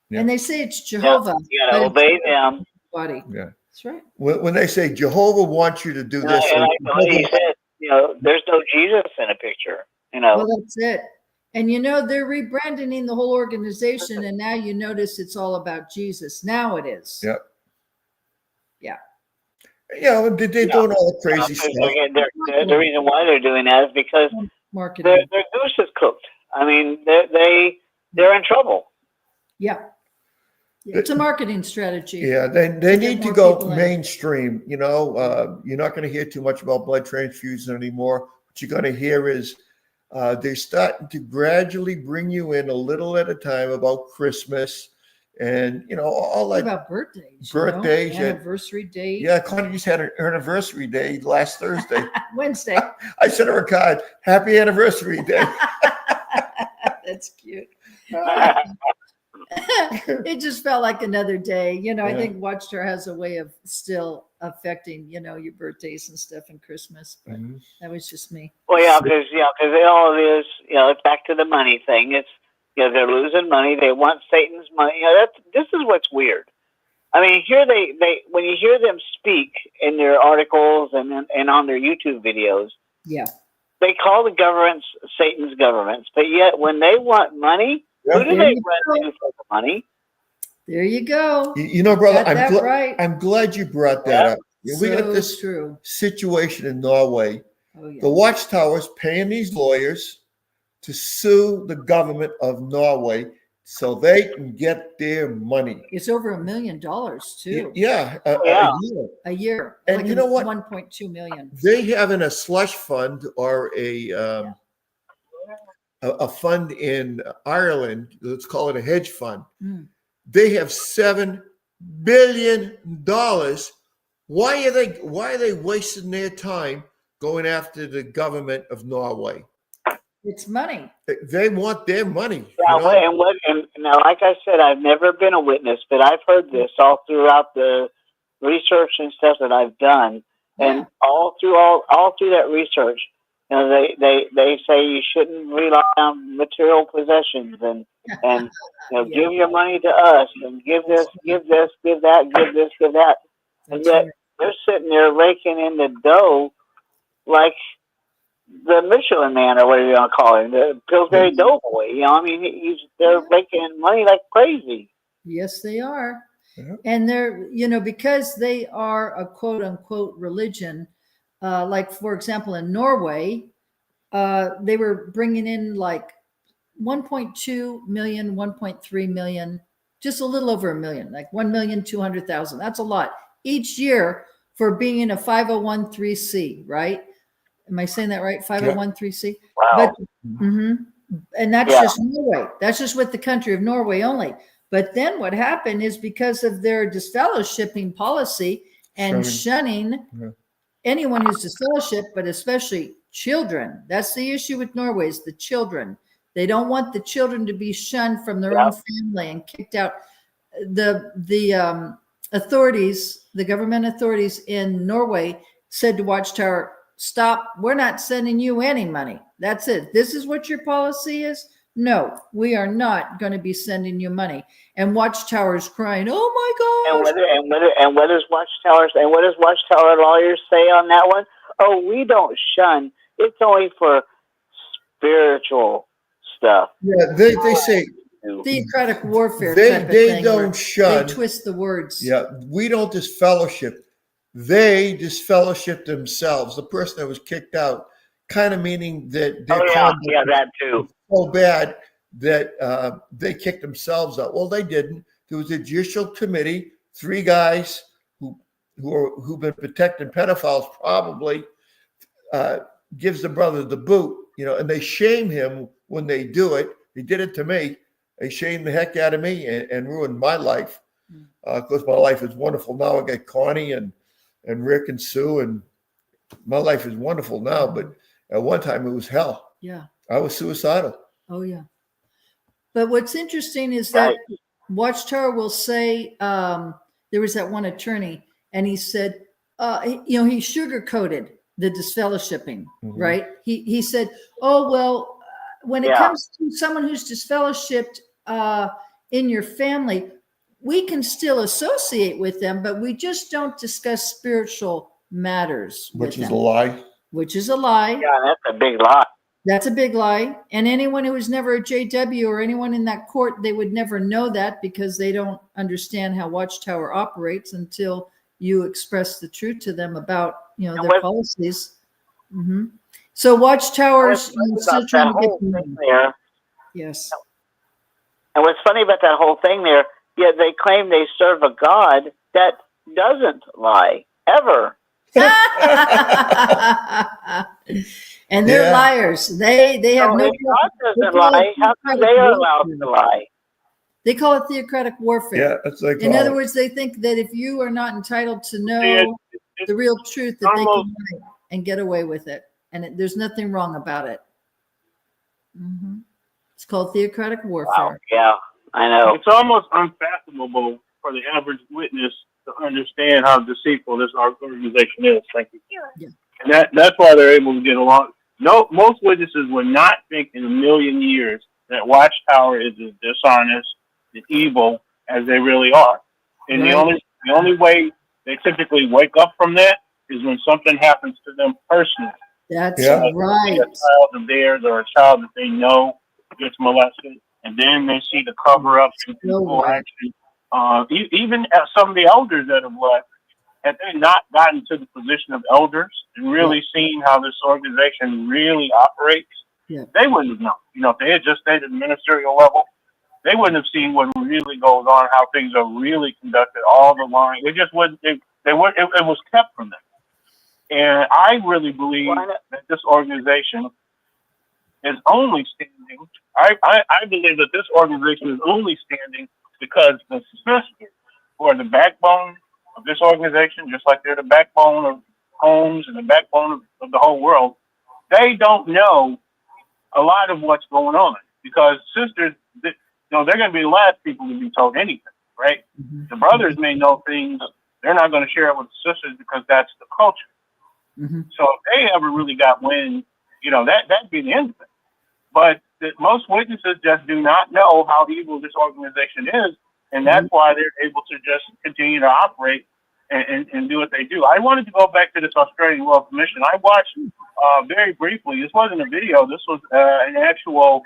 Yeah. And they say it's Jehovah. You gotta obey them. Body. Yeah. That's right. When they say Jehovah wants you to do this, And like he said, there's no Jesus in a picture. Well, that's it. And they're rebranding the whole organization, and now you notice it's all about Jesus. Now it is. Yep. Yeah. Yeah, they're doing all the crazy stuff. The reason why they're doing that is because their goose is cooked. I mean, they're in trouble. Yeah. It's a marketing strategy. Yeah, they need to go mainstream. You're not going to hear too much about blood transfusion anymore. What you're going to hear is they're starting to gradually bring you in a little at a time about Christmas and all that. What about birthdays? Anniversary date. Yeah, Connie just had an anniversary day last Thursday. Wednesday. I sent her a card. Happy anniversary day. That's cute. It just felt like another day. I think Watchtower has a way of still affecting, your birthdays and stuff and Christmas. But that was just me. Well, because all it is, it's back to the money thing. It's they're losing money. They want Satan's money. This is what's weird. I mean, here they when you hear them speak in their articles and on their YouTube videos, they call the governments Satan's governments, but yet when they want money, who do they run to for the money? There you go. Brother, I'm glad you brought that up. We got this situation in Norway. Oh, yeah. The Watchtower's paying these lawyers to sue the government of Norway so they can get their money. It's over $1 million too. Yeah, a year. And like you know what? 1.2 million. They have in a slush fund or a fund in Ireland. Let's call it a hedge fund. They have $7 billion. Why are they wasting their time going after the government of Norway. It's money. They want their money. Yeah, and now, like I said, I've never been a witness, but I've heard this all throughout the research and stuff that I've done, and all through that research, they say you shouldn't rely on material possessions, and give your money to us, and give this, give that, give that, and yet they're sitting there raking in the dough like the Michelin Man, or whatever you want to call him, the Pillsbury Doughboy. They're making money like crazy. Yes, they are. And they're, because they are a quote unquote religion, like, for example, in Norway, they were bringing in like 1.2 million, 1.3 million, just a little over a million, like 1,200,000. That's a lot each year for being in a 501(c), right? Am I saying that right? 501(c). Wow. And that's just Norway. That's just with the country of Norway only. But then what happened is, because of their disfellowshipping policy and shunning anyone who's disfellowship, but especially children. That's the issue with Norway, is the children. They don't want the children to be shunned from their own family and kicked out. The authorities, the government authorities in Norway said to Watchtower, stop, we're not sending you any money. That's it. This is what your policy is? No, we are not going to be sending you money. And Watchtower's crying, oh my gosh. What does Watchtower lawyers say on that one? Oh, we don't shun. It's only for spiritual stuff. Yeah, they say theocratic warfare. They don't shun. They twist the words. Yeah, we don't disfellowship. They disfellowship themselves. The person that was kicked out, kind of meaning that their conduct that too. So bad that they kicked themselves out. Well, they didn't. There was a judicial committee, 3 guys who've been protecting pedophiles, probably gives the brother the boot, and they shame him when they do it. They did it to me. They shamed the heck out of me and ruined my life. Because my life is wonderful now. I got Connie and Rick and Sue, and my life is wonderful now. But at one time it was hell. Yeah. I was suicidal. Oh, yeah. But what's interesting is that Watchtower will say, there was that one attorney, and he said, he sugarcoated the disfellowshipping, right? He said, oh, well, when it comes to someone who's disfellowshipped in your family, we can still associate with them, but we just don't discuss spiritual matters. Which is a lie. Which is a lie. Yeah, that's a big lie. That's a big lie. And anyone who was never a JW or anyone in that court, they would never know that, because they don't understand how Watchtower operates until you express the truth to them about, their policies. So Watchtower's still trying to get there. Yes. And what's funny about that whole thing there, they claim they serve a God that doesn't lie, ever. And they're liars. They have no. God doesn't lie. How come they are allowed to lie? They call it theocratic warfare. Yeah, that's like. In other words, they think that if you are not entitled to know the real truth, that they can lie and get away with it, and there's nothing wrong about it. It's called theocratic warfare. Wow. Yeah, I know. It's almost unfathomable for the average witness to understand how deceitful this organization is. Thank you. Yeah. And that's why they're able to get along. No, most witnesses would not think in a million years that Watchtower is as dishonest and evil as they really are. And the only way they typically wake up from that is when something happens to them personally. That's right. A child of theirs or a child that they know gets molested, and then they see the cover-ups and people action. Even some of the elders that have left, had they not gotten to the position of elders and really seen how this organization really operates, they wouldn't have known. If they had just stayed at the ministerial level, they wouldn't have seen what really goes on, how things are really conducted, all the line. They just wouldn't. It was kept from them. And I really believe that this organization is only standing. I believe that this organization is only standing because the sisters, who are the backbone of this organization, just like they're the backbone homes and the backbone of the whole world, they don't know a lot of what's going on, because sisters, they're going to be the last people to be told anything, right? Mm-hmm. The brothers may know things, they're not going to share it with the sisters because that's the culture. Mm-hmm. So if they ever really got wind, that'd be the end of it. But most witnesses just do not know how evil this organization is, and that's why they're able to just continue to operate and do what they do. I wanted to go back to this Australian Royal Commission. I watched very briefly. This wasn't a video. This was an actual,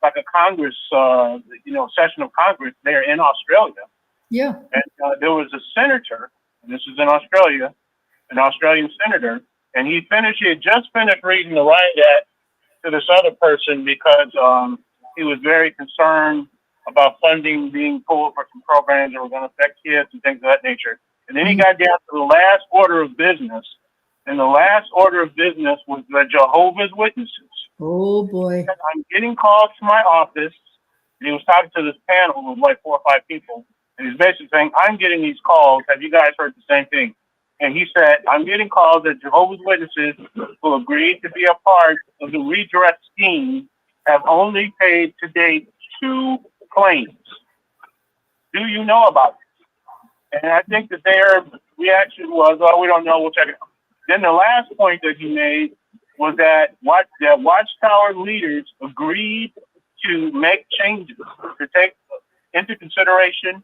like a Congress, session of Congress there in Australia. Yeah. And there was a senator, and this is in Australia, an Australian senator, and he had just finished reading the riot act to this other person because he was very concerned about funding being pulled for some programs that were going to affect kids and things of that nature. And then he got down to the last order of business, and the last order of business was the Jehovah's Witnesses. Oh, boy. I'm getting calls to my office, and he was talking to this panel with like 4 or 5 people, and he's basically saying, I'm getting these calls. Have you guys heard the same thing? And he said, I'm getting calls that Jehovah's Witnesses who agreed to be a part of the redress scheme have only paid to date 2 claims. Do you know about it? And I think that their reaction was, oh, we don't know, we'll check it out. Then the last point that he made was that Watchtower leaders agreed to make changes, to take into consideration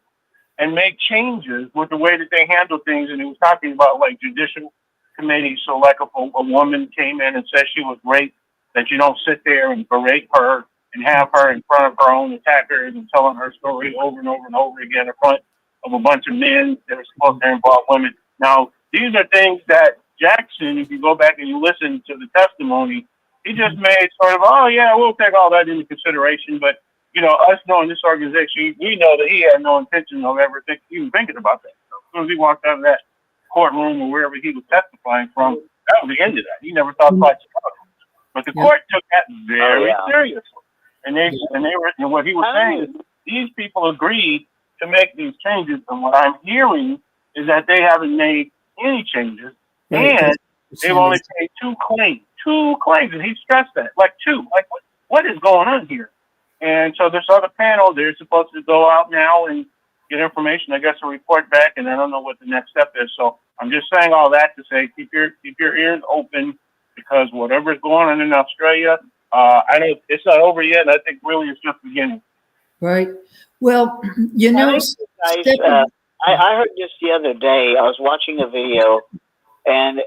and make changes with the way that they handle things. And he was talking about like judicial committees. So like if a woman came in and said she was raped, that you don't sit there and berate her and have her in front of her own attackers and telling her story over and over and over again in front of a bunch of men that are supposed to involve women. Now, these are things that Jackson, if you go back and you listen to the testimony, he just made sort of, oh, yeah, we'll take all that into consideration. But, us knowing this organization, we know that he had no intention of ever even thinking about that. So as soon as he walked out of that courtroom or wherever he was testifying from, that was the end of that. He never thought twice about it. But the court took that very seriously. And what he was saying is these people agreed to make these changes. And what I'm hearing is that they haven't made any changes. Right. And they've only paid 2 claims. 2 claims. And he stressed that. Like 2. Like what is going on here? And so this other panel, they're supposed to go out now and get information, I guess, a report back, and I don't know what the next step is. So I'm just saying all that to say keep your ears open, because whatever's going on in Australia, I know it's not over yet, and I think really it's just beginning. Right. Well, I heard this the other day. I was watching a video, and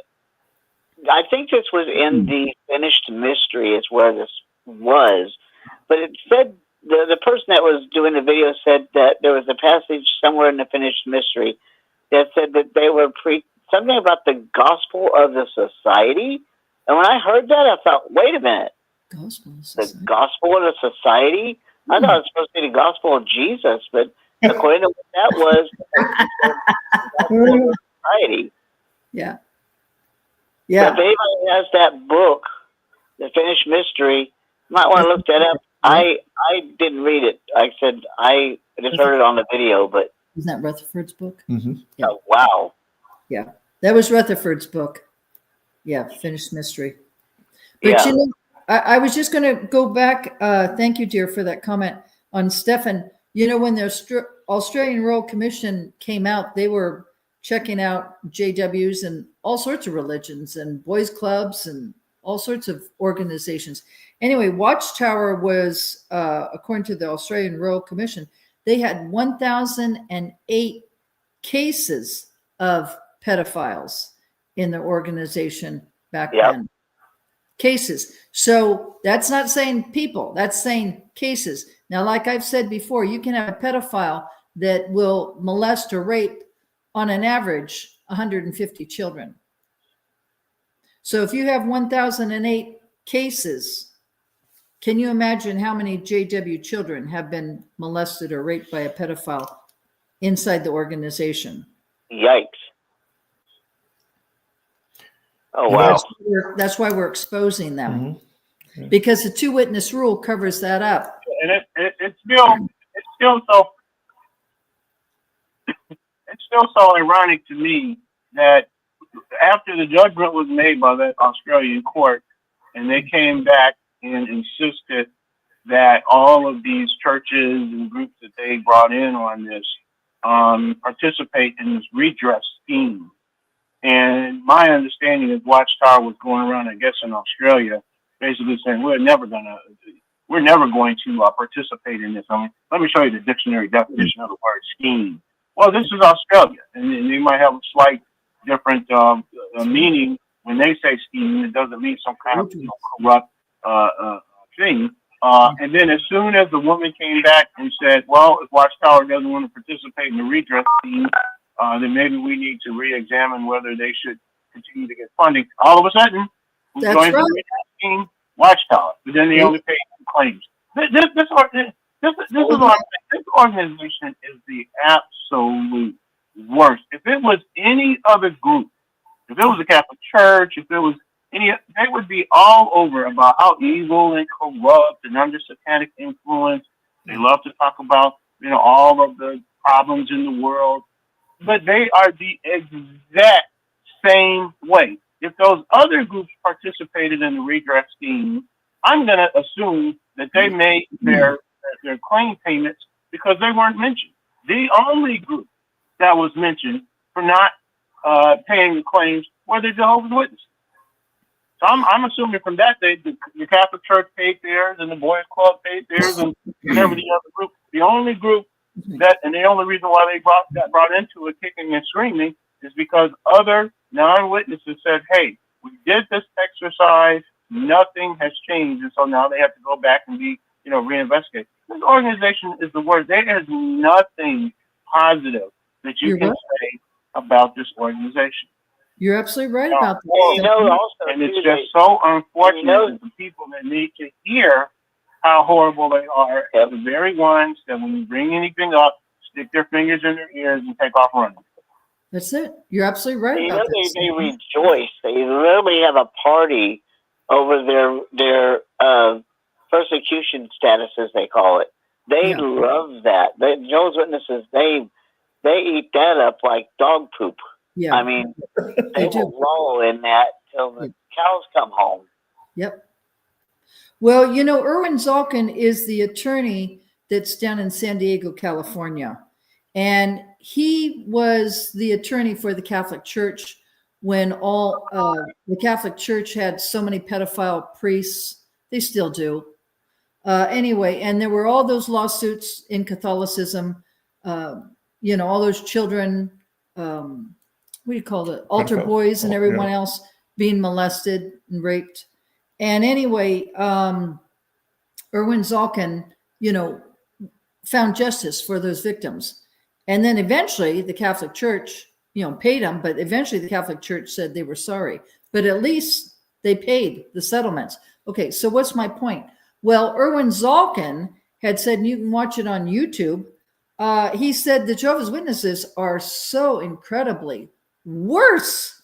I think this was in the finished mystery is where this was. But it said, the person that was doing the video said that there was a passage somewhere in the finished mystery that said that they were something about the gospel of the society. And when I heard that, I thought, wait a minute. The gospel of the society? I thought it was supposed to be the gospel of Jesus, but according to what that was, society. Yeah. Yeah. If anybody has that book, The Finished Mystery, you might want to look that up. I didn't read it. I said I just heard it on the video, but isn't that Rutherford's book? Mm-hmm. Yeah. Oh, wow. Yeah, that was Rutherford's book. Yeah, Finished Mystery. But I was just going to go back. Thank you, dear, for that comment on Stefan. When the Australian Royal Commission came out, they were checking out JWs and all sorts of religions and boys' clubs and all sorts of organizations. Anyway, Watchtower was, according to the Australian Royal Commission, they had 1,008 cases of pedophiles in their organization back then. Cases. So that's not saying people, that's saying cases. Now, like I've said before, you can have a pedophile that will molest or rape on an average 150 children. So if you have 1,008 cases, can you imagine how many JW children have been molested or raped by a pedophile inside the organization? Yikes. Oh, wow. That's why we're exposing them. Mm-hmm. Because the 2-witness rule covers that up. And it's still so ironic to me that after the judgment was made by that Australian court, and they came back and insisted that all of these churches and groups that they brought in on this participate in this redress scheme. And my understanding is Watchtower was going around, I guess, in Australia, basically saying we're never going to participate in this. I mean, let me show you the dictionary definition of the word scheme. Well, this is Australia, and they might have a slight different meaning when they say scheme. It doesn't mean some kind of corrupt thing. And then as soon as the woman came back and said, well, if Watchtower doesn't want to participate in the redress scheme, then maybe we need to re-examine whether they should continue to get funding. All of a sudden, who joins the redress scheme? Watchtower. But then they only pay claims. This organization is the absolute worst. If it was any other group, if it was a Catholic Church, if it was any, they would be all over about how evil and corrupt and under satanic influence. They love to talk about, all of the problems in the world. But they are the exact same way. If those other groups participated in the redress scheme, I'm going to assume that they made their claim payments because they weren't mentioned. The only group that was mentioned for not paying the claims were the Jehovah's Witnesses. So I'm assuming from that the Catholic Church paid theirs and the Boys Club paid theirs and whatever the other group. The only group that, and the only reason why they got brought into it kicking and screaming is because other non-witnesses said, hey, we did this exercise, nothing has changed, and so now they have to go back and be, reinvestigate. This organization is the worst. There is nothing positive that you can say about this organization. You're absolutely right about that. And it's just so unfortunate that the people that need to hear how horrible they are the very ones that when you bring anything up, stick their fingers in their ears and take off running. That's it. You're absolutely right about that. They rejoice. They literally have a party over their persecution status, as they call it. They love that. Jehovah's Witnesses, they eat that up like dog poop. Yeah. I mean, they will wallow in that till the cows come home. Yep. Well, Erwin Zalkin is the attorney that's down in San Diego, California. And he was the attorney for the Catholic Church when all the Catholic Church had so many pedophile priests. They still do. Anyway, and there were all those lawsuits in Catholicism, all those children, what do you call it? Altar boys and everyone else being molested and raped. And anyway, Erwin Zalkin, found justice for those victims. And then eventually the Catholic Church, paid them, but eventually the Catholic Church said they were sorry. But at least they paid the settlements. Okay, so what's my point? Well, Erwin Zalkin had said, and you can watch it on YouTube, he said the Jehovah's Witnesses are so incredibly worse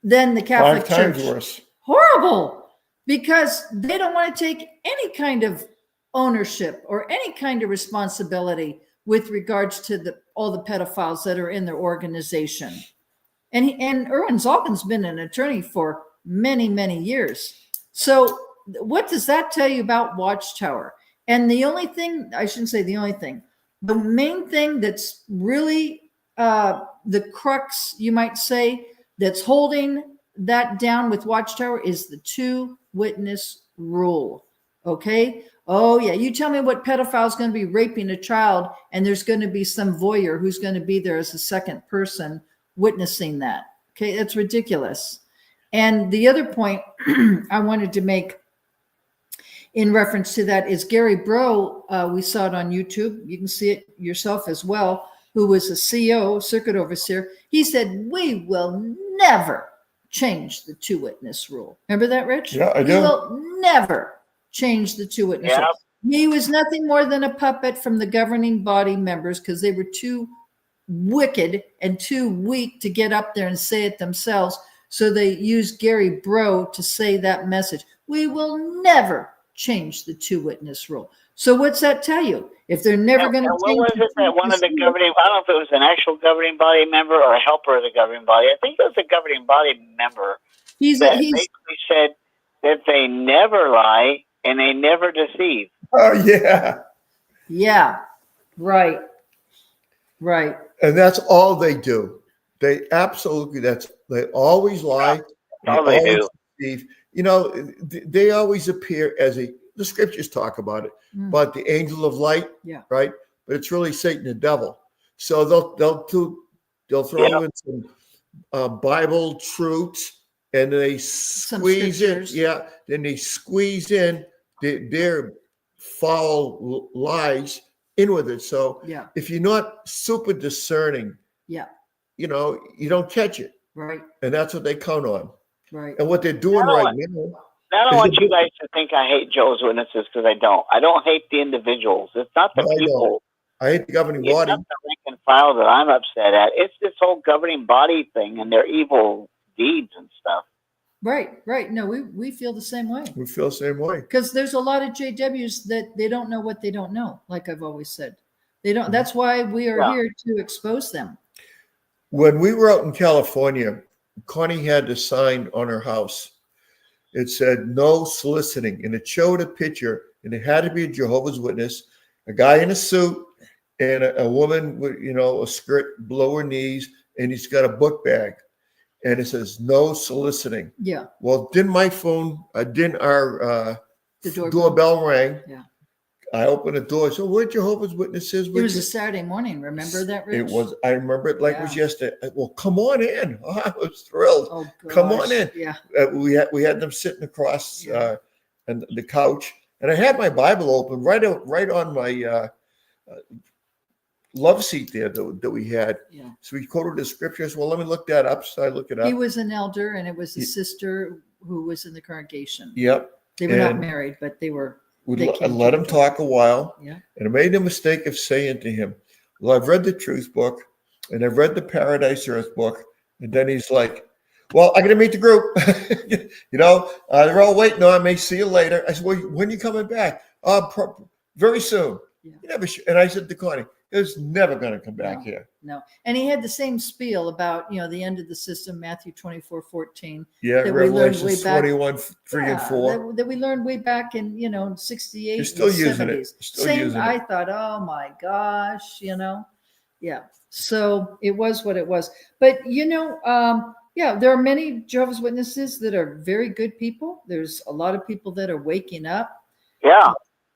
than the Catholic Church. 5 times worse. Horrible, because they don't want to take any kind of ownership or any kind of responsibility with regards to all the pedophiles that are in their organization. And Erwin Zalkin's been an attorney for many, many years. So what does that tell you about Watchtower? And the only thing, I shouldn't say the only thing, the main thing that's really the crux, you might say, that's holding that down with Watchtower is the 2-witness rule. Okay? Oh, yeah. You tell me what pedophile is going to be raping a child, and there's going to be some voyeur who's going to be there as a second person witnessing that. Okay? That's ridiculous. And the other point I wanted to make in reference to that is Gary Bro. We saw it on YouTube. You can see it yourself as well, who was a CO, circuit overseer. He said, we will never change the 2-witness rule. Remember that, Rich? Yeah, I do. We will never change the 2-witness rule. He was nothing more than a puppet from the governing body members because they were too wicked and too weak to get up there and say it themselves. So they used Gary Bro to say that message. We will never change the 2-witness rule. So what's that tell you? If they're never going to what was it that one of the governing, I don't know if it was an actual governing body member or a helper of the governing body. I think it was a governing body member he's basically said that they never lie and they never deceive. Oh, yeah. Yeah. Right. Right. And that's all they do. They absolutely, they always lie. All they do. Deceive. You know, they always appear as the scriptures talk about it, but the angel of light, right? But it's really Satan, the devil. So they'll throw in some Bible truths, and they squeeze in, then they squeeze in their foul lies in with it. So if you're not super discerning, you know, you don't catch it. Right. And that's what they count on. Right. And what they're doing right now. I don't want you guys to think I hate Jehovah's Witnesses, because I don't. I don't hate the individuals. It's not the people. I hate the governing body. It's not the rank and file that I'm upset at. It's this whole governing body thing and their evil deeds and stuff. Right, right. No, we feel the same way. We feel the same way. Because there's a lot of JWs that they don't know what they don't know, like I've always said. They don't. That's why we are here to expose them. When we were out in California, Connie had a sign on her house. It said, "No soliciting." And it showed a picture, and it had to be a Jehovah's Witness, a guy in a suit, and a woman with, you know, a skirt below her knees, and he's got a book bag. And it says, "No soliciting." Yeah. Well, didn't my phone, didn't our doorbell rang? Yeah. I opened the door. So we're Jehovah's Witnesses. It was a Saturday morning. Remember that, Rich? It was. I remember it like it was yesterday. Well, come on in. Oh, I was thrilled. Oh, gosh. Come on in. Yeah. We had them sitting across and the couch, and I had my Bible open right on my love seat there that we had. Yeah. So we quoted the scriptures. Well, let me look that up. So I look it up. He was an elder, and it was a sister who was in the congregation. Yep. They were not married, but they were. I let him talk a while. Yeah. And I made the mistake of saying to him, "Well, I've read the Truth book, and I've read the Paradise Earth book." And then he's like, "Well, I got to meet the group. You know, they're all waiting on me. See you later." I said, "Well, when are you coming back?" Very soon. Yeah. You never and I said to Connie, "He was never going to come back here." No. And he had the same spiel about, you know, the end of the system, Matthew 24:14. Yeah, that Revelation we learned way back, 21, 3 and 4. That we learned way back in, you know, 68 You're still and using 70s. it. Still using I it. thought, oh my gosh, you know. Yeah. So it was what it was. But, you know, there are many Jehovah's Witnesses that are very good people. There's a lot of people that are waking up. Yeah.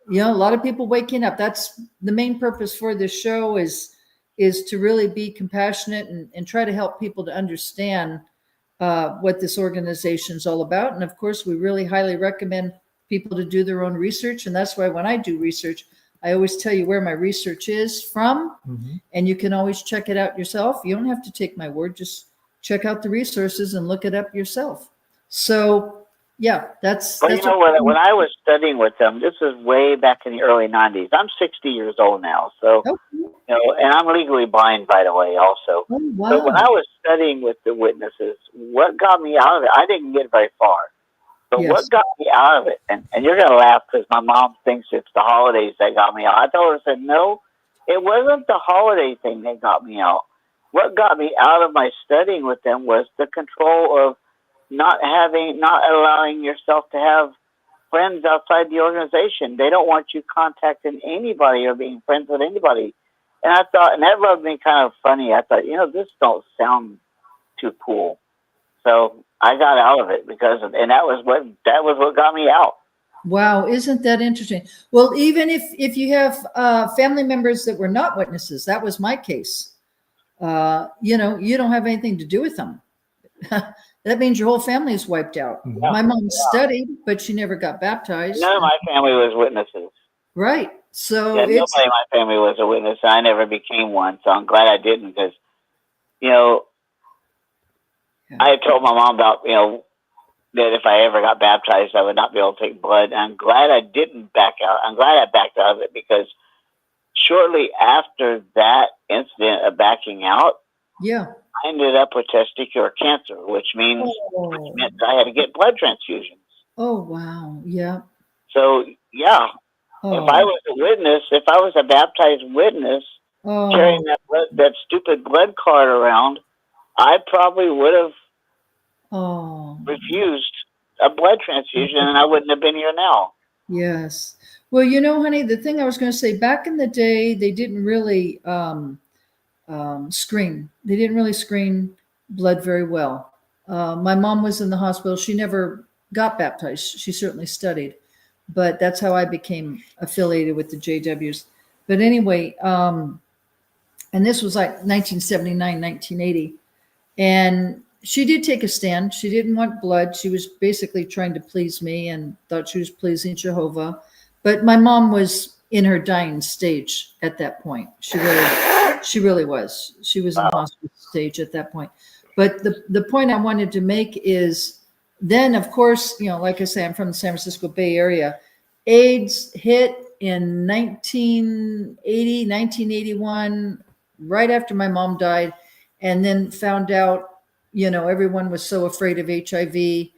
You know, a lot of people waking up. That's the main purpose for this show is to really be compassionate and try to help people to understand what this organization is all about. And of course, we really highly recommend people to do their own research. And that's why when I do research, I always tell you where my research is from, and you can always check it out yourself. You don't have to take my word. Just check out the resources and look it up yourself. So, yeah, that's. Well, you know, when I was studying with them, this is way back in the early 90s. I'm 60 years old now, so, you know, and I'm legally blind, by the way, also. Oh, wow. So when I was studying with the witnesses, what got me out of it, I didn't get very far. But what got me out of it, and you're going to laugh because my mom thinks it's the holidays that got me out. I told her, I said, no, it wasn't the holiday thing that got me out. What got me out of my studying with them was the control of not allowing yourself to have friends outside the organization. They don't want you contacting anybody or being friends with anybody. And I thought, and that rubbed me kind of funny. I thought, you know, this don't sound too cool. So I got out of it and that was what got me out. Wow, isn't that interesting? Well, even if you have family members that were not witnesses, that was my case. You know, you don't have anything to do with them. That means your whole family is wiped out. Yeah. My mom studied, but she never got baptized. None of my family was witnesses. Right. So nobody in my family was a witness. I never became one, so I'm glad I didn't because, you know, I had told my mom about, you know, that if I ever got baptized, I would not be able to take blood. And I'm glad I didn't back out. I'm glad I backed out of it because shortly after that incident of backing out, I ended up with testicular cancer, which meant I had to get blood transfusions. Oh, wow. Yeah. So, yeah, If I was a witness, if I was a baptized witness carrying that stupid blood card around, I probably would have refused a blood transfusion, and I wouldn't have been here now. Yes. Well, honey, the thing I was going to say, back in the day, they didn't really screen. They didn't really screen blood very well. My mom was in the hospital. She never got baptized. She certainly studied, but that's how I became affiliated with the JWs. But anyway, and this was like 1979, 1980. And she did take a stand. She didn't want blood. She was basically trying to please me and thought she was pleasing Jehovah. But my mom was in her dying stage at that point. She really was. She was in hospice stage at that point. But the point I wanted to make is then, of course, like I say, I'm from the San Francisco Bay Area. AIDS hit in 1980, 1981, right after my mom died. And then found out, everyone was so afraid of HIV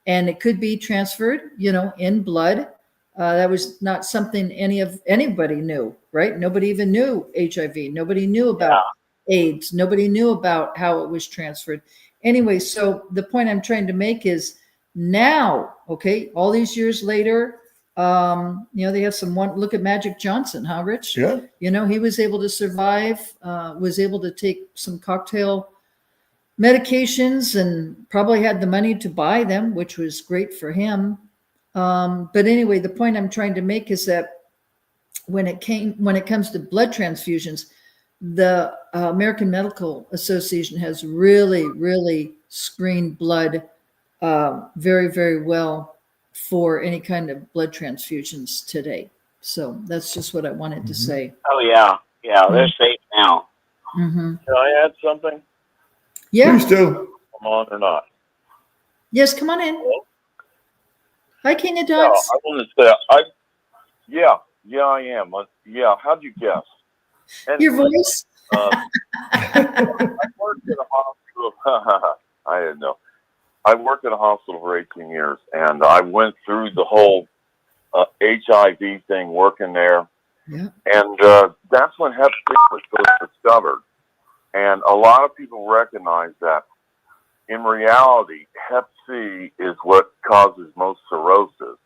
and it could be transferred, in blood. That was not something anybody knew, right? Nobody even knew HIV. Nobody knew about AIDS. Nobody knew about how it was transferred. Anyway, so the point I'm trying to make is now, okay, all these years later, they have look at Magic Johnson, huh, Rich? Yeah. He was able to survive, was able to take some cocktail medications and probably had the money to buy them, which was great for him. But anyway, the point I'm trying to make is that when it comes to blood transfusions, the American Medical Association has really, really screened blood very, very well for any kind of blood transfusions today. So that's just what I wanted to say. Oh, yeah. Yeah, they're safe now. Mm-hmm. Can I add something? Yeah. Please do. Come on or not? Yes, come on in. Hello? Hi, King of Yeah, Dots. I want to say, I am. Yeah, how'd you guess? Anyway, your voice? I worked at a hospital. I didn't know. I worked at a hospital for 18 years, and I went through the whole HIV thing working there. Yeah. And that's when Hep C was first discovered. And a lot of people recognize that. In reality, Hep C is what causes most cirrhosis.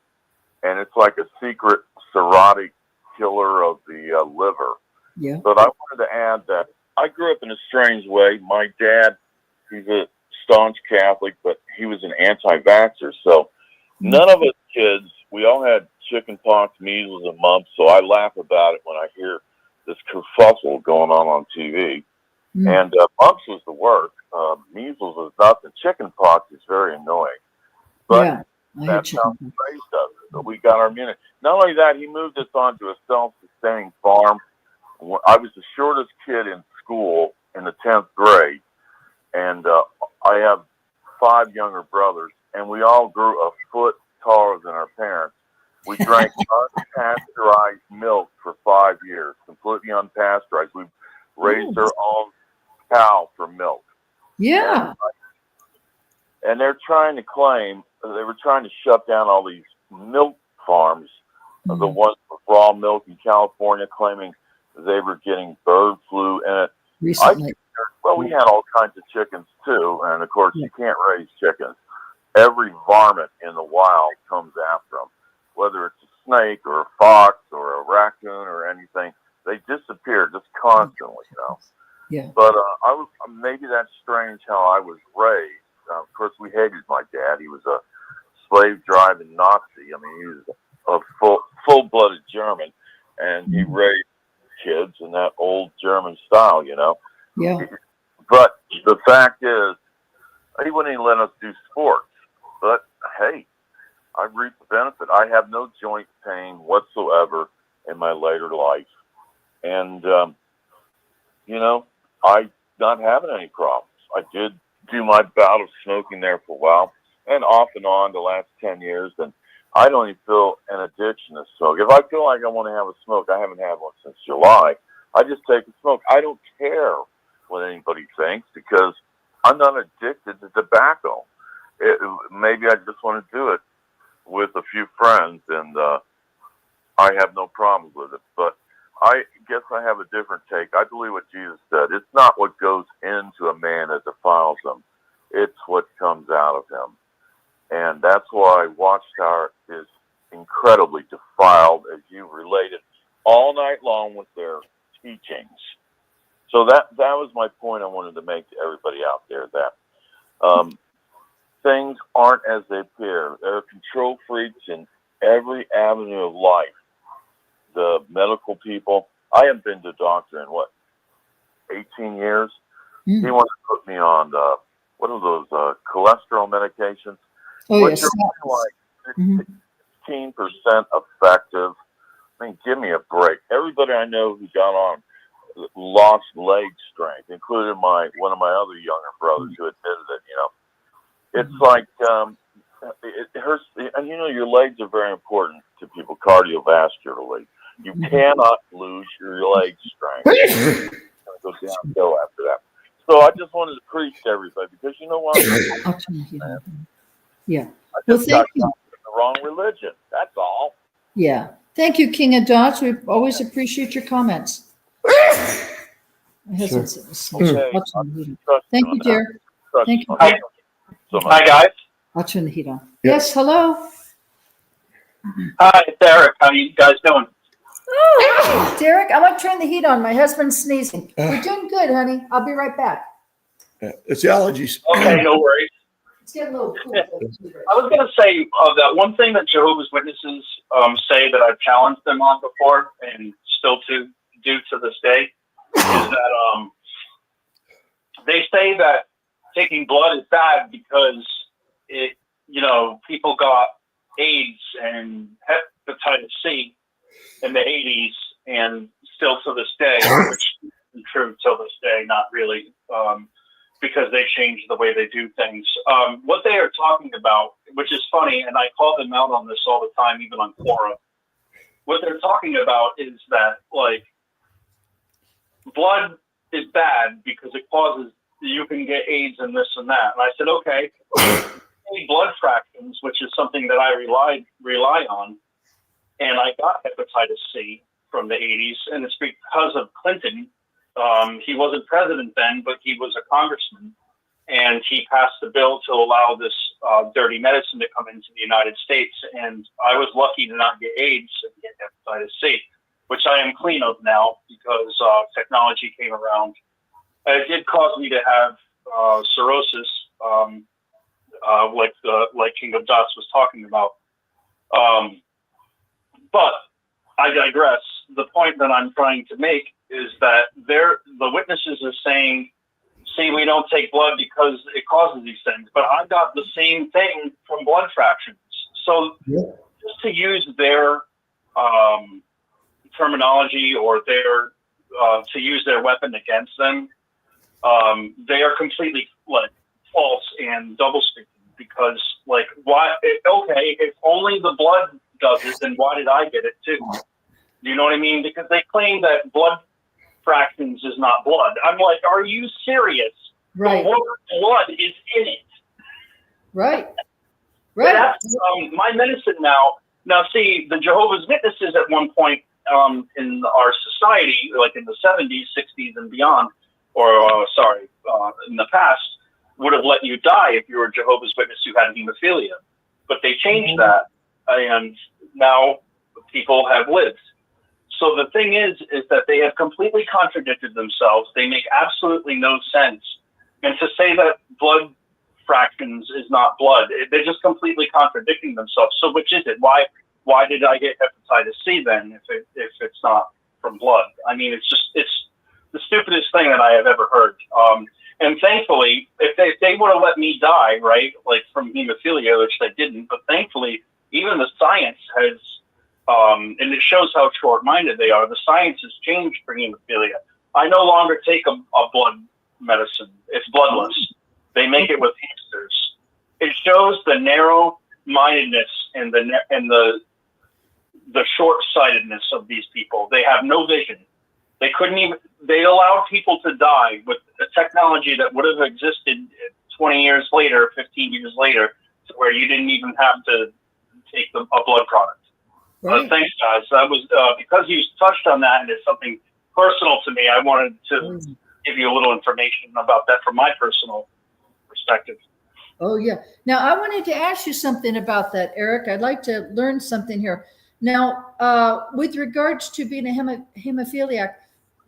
And it's like a secret cirrhotic killer of the liver. Yeah. But I wanted to add that I grew up in a strange way. My dad, he's a staunch Catholic, but he was an anti-vaxxer. So none of us kids, we all had chicken pox, measles, and mumps. So I laugh about it when I hear this kerfuffle going on TV. And mumps was the worst. Measles was nothing. Chicken pox is very annoying. But that's how he raised us. So we got our immunity. Not only that, he moved us onto a self-sustaining farm. I was the shortest kid in school in the 10th grade. And I have 5 younger brothers. And we all grew a foot taller than our parents. We drank unpasteurized milk for 5 years, completely unpasteurized. We raised our own cow for milk. Yeah. And they're trying to claim, they were trying to shut down all these milk farms, the ones with raw milk in California, claiming they were getting bird flu in it. Recently. Well, we had all kinds of chickens too, and of course you can't raise chickens. Every varmint in the wild comes after them, whether it's a snake or a fox or a raccoon or anything. They disappear just constantly, Yeah. But maybe that's strange how I was raised. Of course, we hated my dad. He was a slave-driving Nazi. I mean, he was a full-blooded German, and he raised kids in that old German style, Yeah. But the fact is, he wouldn't even let us do sports. But, hey, I reaped the benefit. I have no joint pain whatsoever in my later life. And, I'm not having any problems. I did do my bout of smoking there for a while, and off and on the last 10 years, and I don't even feel an addiction to smoke. If I feel like I want to have a smoke, I haven't had one since July, I just take a smoke. I don't care what anybody thinks because I'm not addicted to tobacco. Maybe I just want to do it with a few friends, and I have no problem with it. But I guess I have a different take. I believe what Jesus said. It's not what goes into a man that defiles him. It's what comes out of him. And that's why Watchtower is incredibly defiled, as you related, all night long with their teachings. So that was my point I wanted to make to everybody out there, that things aren't as they appear. There are control freaks in every avenue of life. The medical people. I haven't been to a doctor in, 18 years? He wanted to put me on, what are those, cholesterol medications? Oh, yes. Like 15% effective. I mean, give me a break. Everybody I know who got on lost leg strength, including one of my other younger brothers who admitted it, you know. It's like, it hurts, and you know, your legs are very important to people cardiovascularly. You cannot lose your leg strength. It's going to go downhill after that. So I just wanted to preach to everybody, because you know what? Yeah. I just got in the wrong religion. That's all. Yeah. Thank you, King of Dots. We always appreciate your comments. Sure. Thank you, dear. Thank you. Hi, guys. I'll turn the heat on. Yes, hello. Hi, it's Eric. How you guys doing? Oh, Derek, I'm going to turn the heat on. My husband's sneezing. We're doing good, honey. I'll be right back. It's allergies. Okay, no worries. It's getting a little cool. I was going to say that one thing that Jehovah's Witnesses say that I've challenged them on before and still do to this day is that they say that taking blood is bad because it, you know, people got AIDS and hepatitis C in the 80s and still to this day, which isn't true till this day, not really, because they changed the way they do things. What they are talking about, which is funny, and I call them out on this all the time, even on Quora, what they're talking about is that, like, blood is bad because it causes, you can get AIDS and this and that. And I said, okay, blood fractions, which is something that I rely on, and I got hepatitis C from the 80s, and it's because of Clinton. He wasn't president then, but he was a congressman, and he passed a bill to allow this dirty medicine to come into the United States, and I was lucky to not get AIDS and get hepatitis C, which I am clean of now because technology came around. It did cause me to have cirrhosis, like King of Dots was talking about. But I digress. The point that I'm trying to make is that the witnesses are saying, see, we don't take blood because it causes these things. But I got the same thing from blood fractions. So just to use their terminology or their to use their weapon against them, they are completely false and double speaking. Because why? Okay, if only the blood does it, then why did I get it too? Do you know what I mean? Because they claim that blood fractions is not blood. I'm like, are you serious? Right. The word blood is in it. Right. Right. That's my medicine now. Now, see, the Jehovah's Witnesses at one point in our society, like in the 70s, 60s, and beyond, or in the past, would have let you die if you were a Jehovah's Witness who had hemophilia. But they changed that, and now people have lived. So the thing is that they have completely contradicted themselves. They make absolutely no sense. And to say that blood fractions is not blood, they're just completely contradicting themselves. So which is it? Why did I get hepatitis C then if it's not from blood? I mean, it's the stupidest thing that I have ever heard. And thankfully, if they would have let me die, right, like from hemophilia, which they didn't, but thankfully, even the science has, and it shows how short-minded they are, the science has changed for hemophilia. I no longer take a blood medicine. It's bloodless. They make it with hamsters. It shows the narrow-mindedness and the short-sightedness of these people. They have no vision. They allowed people to die with a technology that would have existed 20 years later, 15 years later, to where you didn't even have to take a blood product. Right. Thanks, guys. That was because you touched on that, and it's something personal to me. I wanted to give you a little information about that from my personal perspective. Oh, yeah. Now, I wanted to ask you something about that, Eric. I'd like to learn something here. Now, with regards to being a hemophiliac,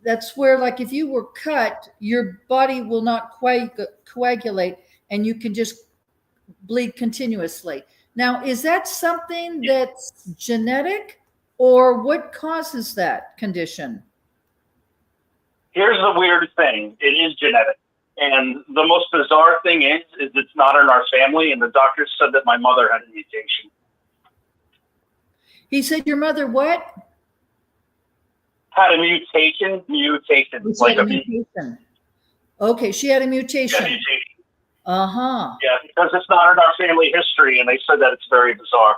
that's where, like, if you were cut, your body will not coagulate, and you can just bleed continuously. Now, is that something that's genetic, or what causes that condition? Here's the weird thing. It is genetic. And the most bizarre thing is it's not in our family, and the doctor said that my mother had a mutation. He said your mother what? Had a mutation. Like a mutation. Okay, she had a mutation. Yeah, mutation. Uh-huh. Yeah, because it's not in our family history, and they said that it's very bizarre.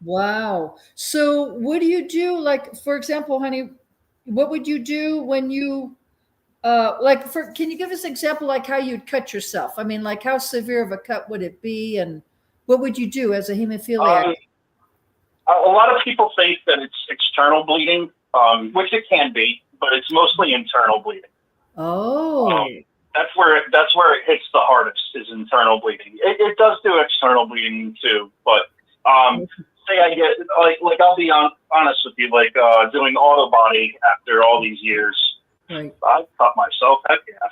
Wow. So what do you do? Like, for example, honey, what would you do when you can you give us an example like how you'd cut yourself? I mean, like how severe of a cut would it be, and what would you do as a hemophiliac? A lot of people think that it's external bleeding, which it can be, but it's mostly internal bleeding. Oh. That's where it hits the hardest, is internal bleeding. It does do external bleeding too, but say I get like I'll be honest with you, like doing auto body after all these years. Right. I cut myself. Heck yeah.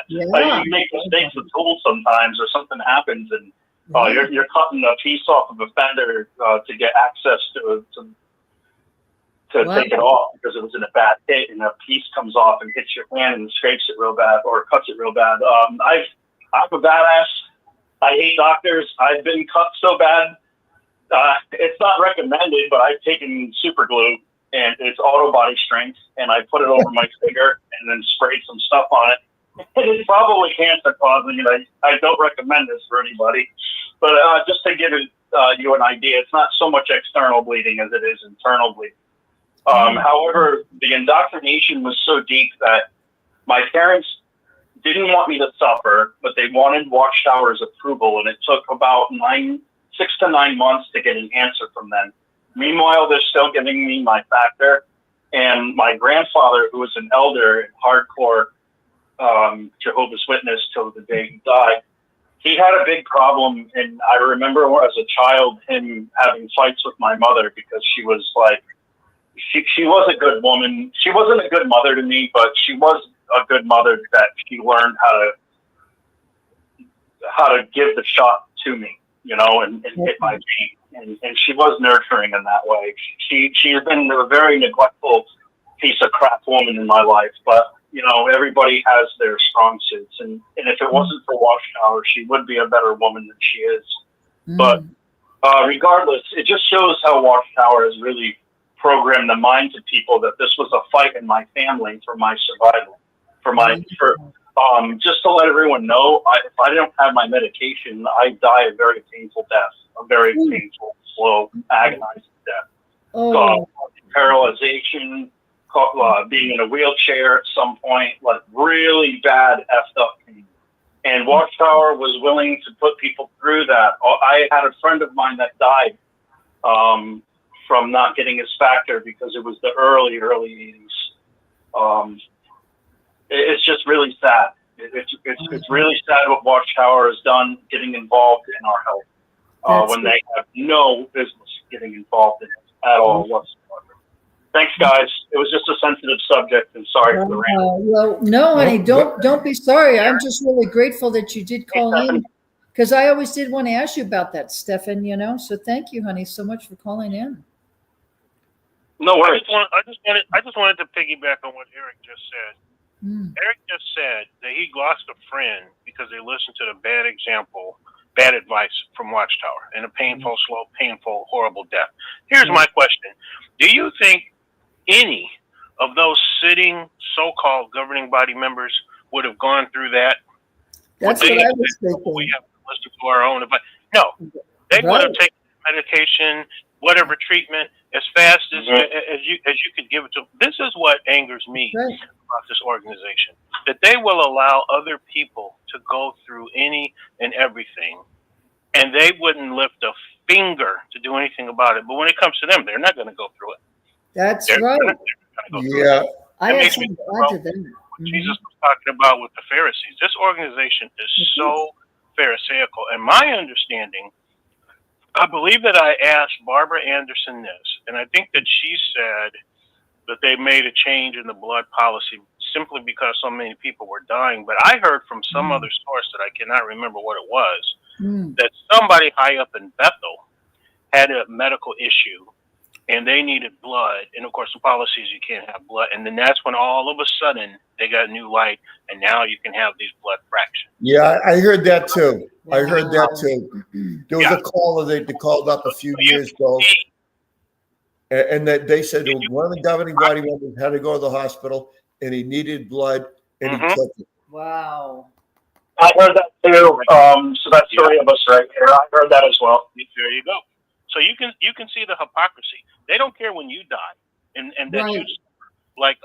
Yeah. You make mistakes with tools sometimes, or something happens, and you're cutting a piece off of a fender to get access to take it off because it was in a bad hit, and a piece comes off and hits your hand and scrapes it real bad or cuts it real bad. I'm a badass. I hate doctors. I've been cut so bad. It's not recommended, but I've taken super glue, and it's auto body strength, and I put it over my finger and then sprayed some stuff on it. And it's probably cancer causing, and I don't recommend this for anybody. But just to give you an idea, it's not so much external bleeding as it is internal bleeding. However, the indoctrination was so deep that my parents didn't want me to suffer, but they wanted Watchtower's approval, and it took about 6 to 9 months to get an answer from them. Meanwhile, they're still giving me my factor, and my grandfather, who was an elder and hardcore Jehovah's Witness till the day he died, he had a big problem, and I remember as a child him having fights with my mother because she was like, she was a good woman. She wasn't a good mother to me, but she was a good mother that she learned how to give the shot to me, and hit my pain. And she was nurturing in that way. She has been a very neglectful piece of crap woman in my life, but everybody has their strong suits, and if it wasn't for Watchtower, she would be a better woman than she is. But regardless, it just shows how Watchtower has really programmed the minds of people that this was a fight in my family for my survival, just to let everyone know, if I don't have my medication, I die a very painful death, a very painful, slow, agonizing death. Paralyzation, being in a wheelchair at some point, like really bad effed up pain. And Watchtower was willing to put people through that. I had a friend of mine that died from not getting his factor because it was the early 80s. It's just really sad. It's really sad what Watchtower has done getting involved in our health when they have no business getting involved in it at all whatsoever. Thanks, guys. It was just a sensitive subject, and sorry for the rant. Well, no, honey, don't be sorry. I'm just really grateful that you did call in, because I always did want to ask you about that, Stefan. So thank you, honey, so much for calling in. No worries. I just wanted to piggyback on what Eric just said. Eric just said that he lost a friend because they listened to the bad advice from Watchtower, and a painful, slow, painful, horrible death. Here's my question. Do you think any of those sitting so-called governing body members would have gone through that? That's what I was thinking. We have to listen to our own advice. No, they would have taken medication, whatever treatment, as fast as you could give it to them. This is what angers me about this organization, that they will allow other people to go through any and everything, and they wouldn't lift a finger to do anything about it. But when it comes to them, they're not going to go through it. That's They're right. not gonna go through Yeah. it. I That had makes me something to think add about to that. what Jesus was talking about with the Pharisees. This organization is so pharisaical. And my understanding, I believe that I asked Barbara Anderson this, and I think that she said that they made a change in the blood policy simply because so many people were dying. But I heard from some other source that I cannot remember what it was, that somebody high up in Bethel had a medical issue and they needed blood. And of course, the policy is you can't have blood. And then that's when all of a sudden they got new light, and now you can have these blood fractions. Yeah, I heard that too. I heard that too. There was a caller that called up a few years ago, and that they said one of the governing body members had to go to the hospital, and he needed blood, and he took it. Wow. I heard that too. So that's three of us right here. I heard that as well. There you go. So you can see the hypocrisy. They don't care when you die, and that you, like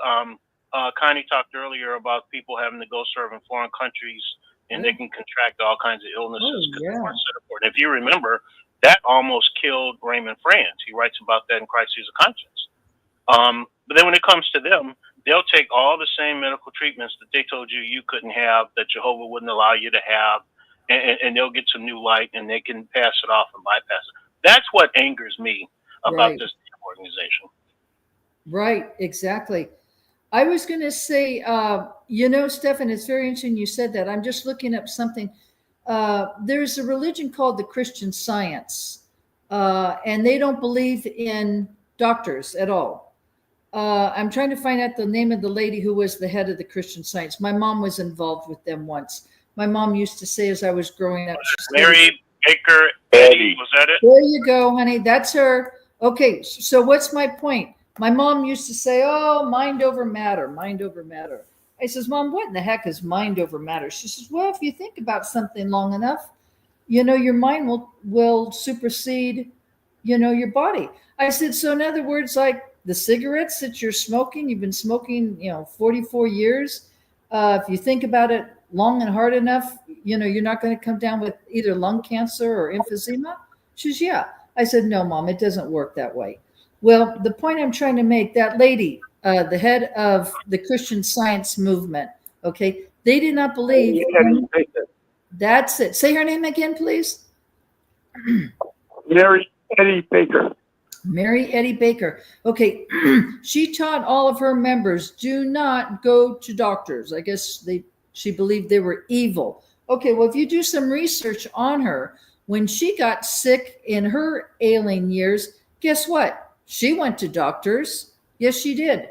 Connie talked earlier about people having to go serve in foreign countries, and they can contract all kinds of illnesses because they weren't set up for it. If you remember, that almost killed Raymond Franz. He writes about that in Crises of Conscience. But then when it comes to them, they'll take all the same medical treatments that they told you couldn't have, that Jehovah wouldn't allow you to have, and they'll get some new light, and they can pass it off and bypass it. That's what angers me about this organization. Right, exactly. I was going to say, Stefan, it's very interesting you said that. I'm just looking up something. There's a religion called the Christian Science, and they don't believe in doctors at all. I'm trying to find out the name of the lady who was the head of the Christian Science. My mom was involved with them once. My mom used to say as I was growing up, Mary Baker Eddy, was that it? There you go, honey. That's her. Okay, so what's my point? My mom used to say, oh, mind over matter, mind over matter. I says, Mom, what in the heck is mind over matter? She says, well, if you think about something long enough, your mind will supersede, your body. I said, so in other words, like the cigarettes that you're smoking, you've been smoking, 44 years. If you think about it long and hard enough, you're not going to come down with either lung cancer or emphysema. She says, yeah. I said, no, Mom, it doesn't work that way. Well, the point I'm trying to make, that lady, the head of the Christian Science movement, okay, they did not believe. That's it. Say her name again, please. Mary Eddy Baker. Mary Eddy Baker. Okay, she taught all of her members, do not go to doctors. I guess she believed they were evil. Okay, well, if you do some research on her, when she got sick in her ailing years, guess what? She went to doctors. Yes, she did.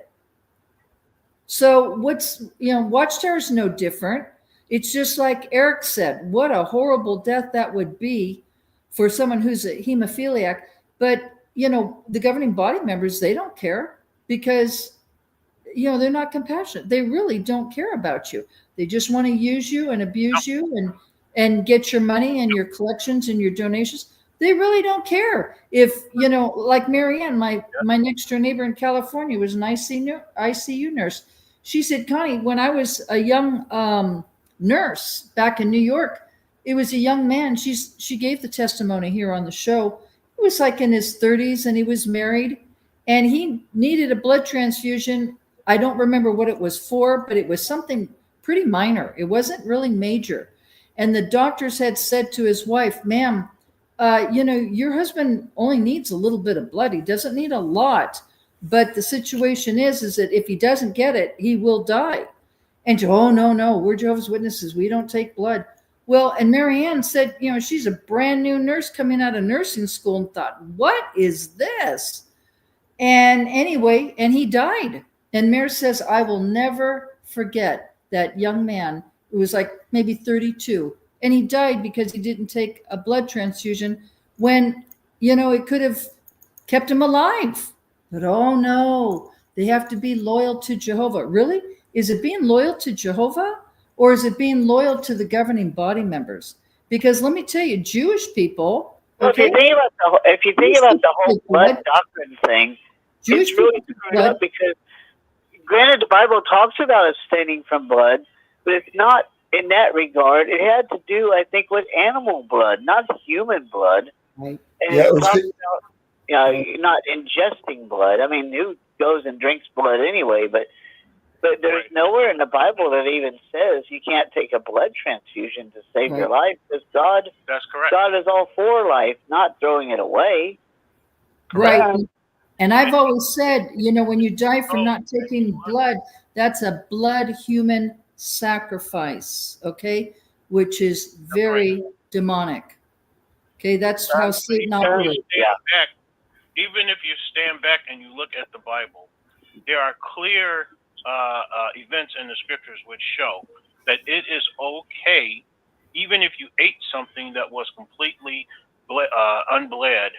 So Watchtower is no different. It's just like Eric said, what a horrible death that would be for someone who's a hemophiliac. But, the governing body members, they don't care because, they're not compassionate. They really don't care about you. They just want to use you and abuse you and get your money and your collections and your donations. They really don't care. If, like Marianne, my next door neighbor in California was an ICU nurse. She said, Connie, when I was a young nurse back in New York, it was a young man. She gave the testimony here on the show. He was like in his 30s and he was married and he needed a blood transfusion. I don't remember what it was for, but it was something pretty minor. It wasn't really major. And the doctors had said to his wife, ma'am, your husband only needs a little bit of blood. He doesn't need a lot. But the situation is that if he doesn't get it, he will die. And oh, no, we're Jehovah's Witnesses. We don't take blood. Well, and Marianne said, she's a brand new nurse coming out of nursing school and thought, what is this? And anyway, and he died. And Mary says, I will never forget that young man who was like maybe 32. And he died because he didn't take a blood transfusion when, it could have kept him alive. But oh no, they have to be loyal to Jehovah. Really? Is it being loyal to Jehovah or is it being loyal to the governing body members? Because let me tell you, Jewish people. Okay, if you think about the whole blood doctrine thing, it's really screwed up because granted the Bible talks about abstaining from blood, but it's not in that regard. It had to do, I think, with animal blood, not human blood. Right. And Yeah, it it was talks the- about, you know, you're not ingesting blood. I mean, who goes and drinks blood anyway? But there's nowhere in the Bible that even says you can't take a blood transfusion to save your life, because That's correct. God is all for life, not throwing it away. Right. And I've always said, you know, when you die for not taking blood, that's a blood human sacrifice, okay? Which is very demonic. Okay, that's how Satan operates. Even if you stand back and you look at the Bible, there are clear events in the scriptures which show that it is okay, even if you ate something that was completely unbled.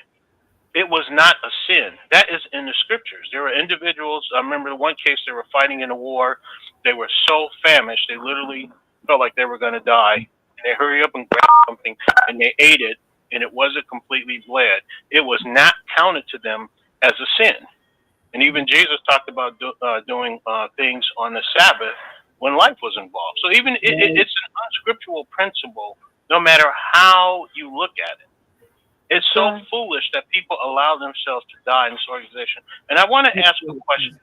It was not a sin. That is in the scriptures. There were individuals, I remember the one case, they were fighting in a war. They were so famished, they literally felt like they were going to die. And they hurry up and grab something, and they ate it, and it wasn't completely bled. It was not counted to them as a sin. And even Jesus talked about doing things on the Sabbath when life was involved. So even it's an unscriptural principle, no matter how you look at it. It's so foolish that people allow themselves to die in this organization. And I want to ask a question.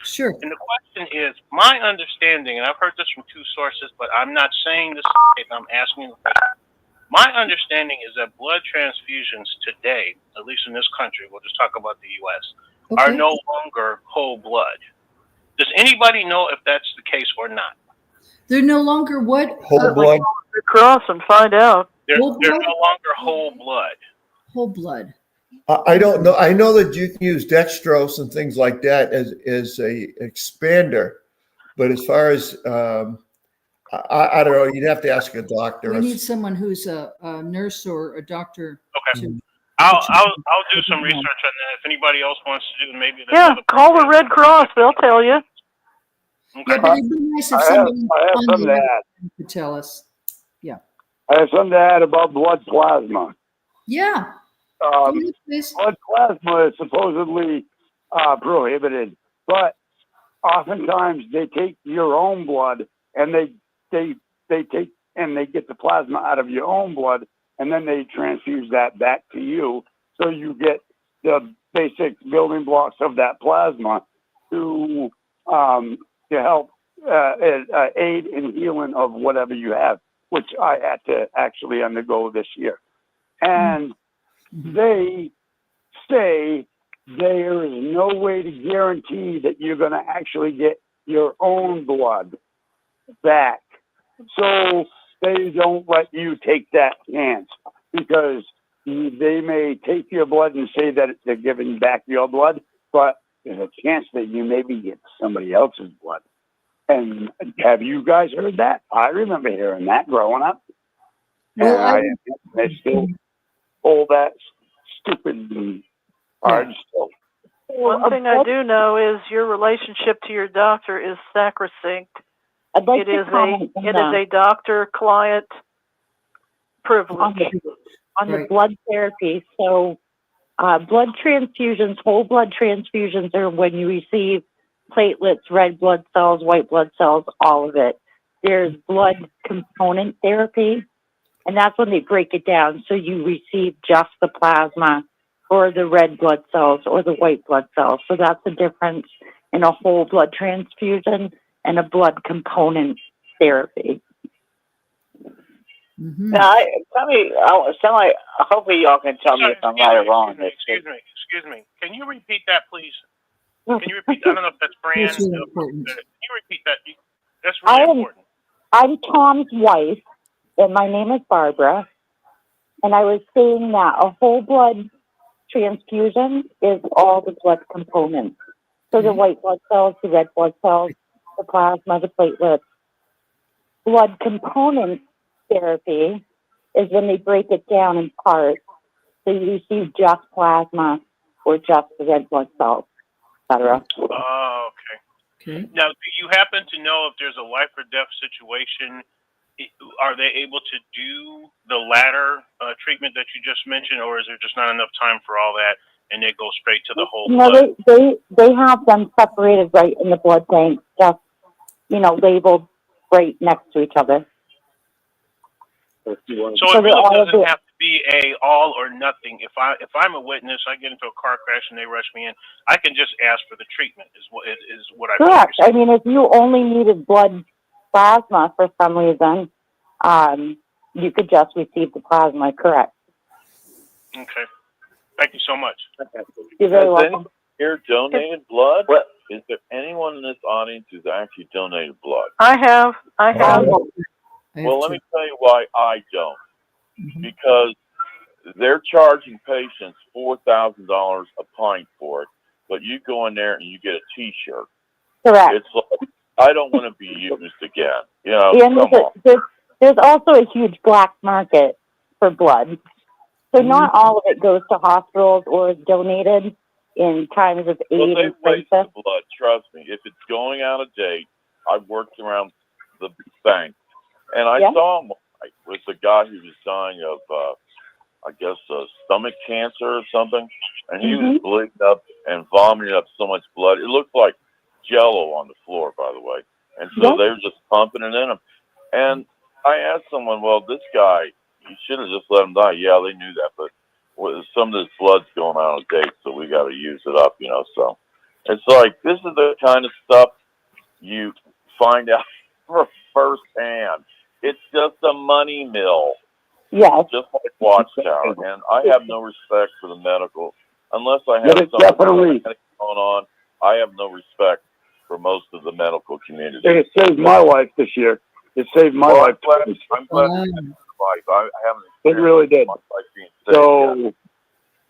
Sure. And the question is, my understanding, and I've heard this from two sources, but I'm not saying this, I'm asking the question. My understanding is that blood transfusions today, at least in this country, we'll just talk about the U.S., are no longer whole blood. Does anybody know if that's the case or not? They're no longer what? Whole blood. Cross and find out. They're no longer whole blood. Whole blood. I don't know. I know that you can use dextrose and things like that as a expander, but as far as I don't know, you'd have to ask a doctor. We need someone who's a nurse or a doctor. Okay. I'll do some research on that. If anybody else wants to do, maybe. Call the Red Cross. They'll tell you. Okay. Yeah, but it'd be nice if somebody I have something to add. could tell us. Yeah. I have something to add about blood plasma. Yeah. Blood plasma is supposedly prohibited, but oftentimes they take your own blood and they take and they get the plasma out of your own blood, and then they transfuse that back to you, so you get the basic building blocks of that plasma to help aid in healing of whatever you have, which I had to actually undergo this year. And they say there is no way to guarantee that you're going to actually get your own blood back. So they don't let you take that chance, because they may take your blood and say that they're giving back your blood, but there's a chance that you maybe get somebody else's blood. And have you guys heard that? I remember hearing that growing up. Well, they still hold that stupid hard stuff. One thing I do know is your relationship to your doctor is sacrosanct. It is a doctor-client privilege. On the blood therapy. So blood transfusions, whole blood transfusions, are when you receive platelets, red blood cells, white blood cells, all of it. There's blood component therapy, and that's when they break it down. So you receive just the plasma or the red blood cells or the white blood cells. So that's the difference in a whole blood transfusion and a blood component therapy. Now, hopefully y'all can tell me if I'm right or wrong. Excuse me. Can you repeat that, please? Can you repeat that? I don't know if that's Fran. That's really important. Can you repeat that? That's really important. I'm Tom's wife, and my name is Barbara. And I was saying that a whole blood transfusion is all the blood components. So the white blood cells, the red blood cells, the plasma, the platelets. Blood component therapy is when they break it down in parts. So you receive just plasma or just the red blood cells, etc. Oh, okay. Now, do you happen to know if there's a life or death situation? Are they able to do the latter treatment that you just mentioned, or is there just not enough time for all that, and they go straight to the whole blood? No, they have them separated right in the blood bank, just, labeled right next to each other. So it really doesn't have to be a all or nothing. If I'm a witness, I get into a car crash and they rush me in, I can just ask for the treatment. Is what I Correct. I mean, if you only needed blood plasma for some reason, you could just receive the plasma. Correct. Okay. Thank you so much. You're very Has welcome. anyone here donated blood? Is there anyone in this audience who's actually donated blood? I have. Well, let me tell you why I don't. Because they're charging patients $4,000 a pint for it, but you go in there and you get a T-shirt. Correct. It's like, I don't want to be used again. You know, there's also a huge black market for blood. So not all of it goes to hospitals or is donated in times of aid they and waste crisis. the blood. Trust me. If it's going out of date, I've worked around the bank, and I saw him with a guy who was dying of, I guess, stomach cancer or something, and he was bleeding up and vomiting up so much blood. It looked like Jello on the floor, by the way. And so they were just pumping it in him. And I asked someone, well, this guy, you should have just let him die. Yeah, they knew that, but some of this blood's going out of date, so we got to use it up, you know. So it's like, this is the kind of stuff you find out firsthand. It's just a money mill. Yeah. Just like Watchtower. And I have no respect for the medical. Unless I have something going on, I have no respect for most of the medical community. It saved my life this year. It saved my life. I'm glad it saved your life. I haven't It really did. my life being saved So, yet.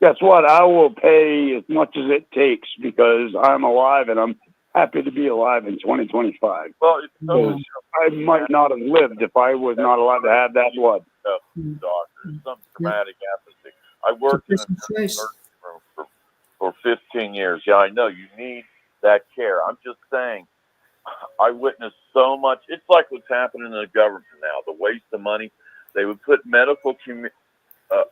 guess what? I will pay as much as it takes because I'm alive and I'm happy to be alive in 2025. Well, So I might not have lived if I was not allowed to have that blood. Doctor, some traumatic happens. I worked in a nursing room for 15 years. Yeah, I know. You need that care. I'm just saying, I witnessed so much. It's like what's happening in the government now, the waste of money. They would put medical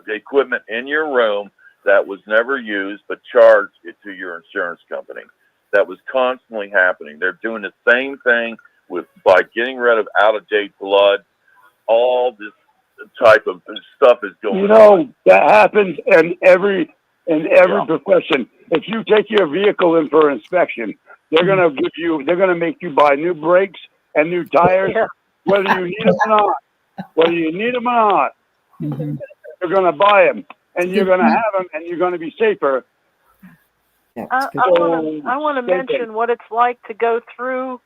equipment in your room that was never used, but charge it to your insurance company. That was constantly happening. They're doing the same thing by getting rid of out-of-date blood. All this type of stuff is going on. That happens in every profession. If you take your vehicle in for inspection, they're gonna make you buy new brakes and new tires, whether you need them or not. You're gonna buy them, and you're gonna have them, and you're gonna be safer. I want to mention what it's like to go through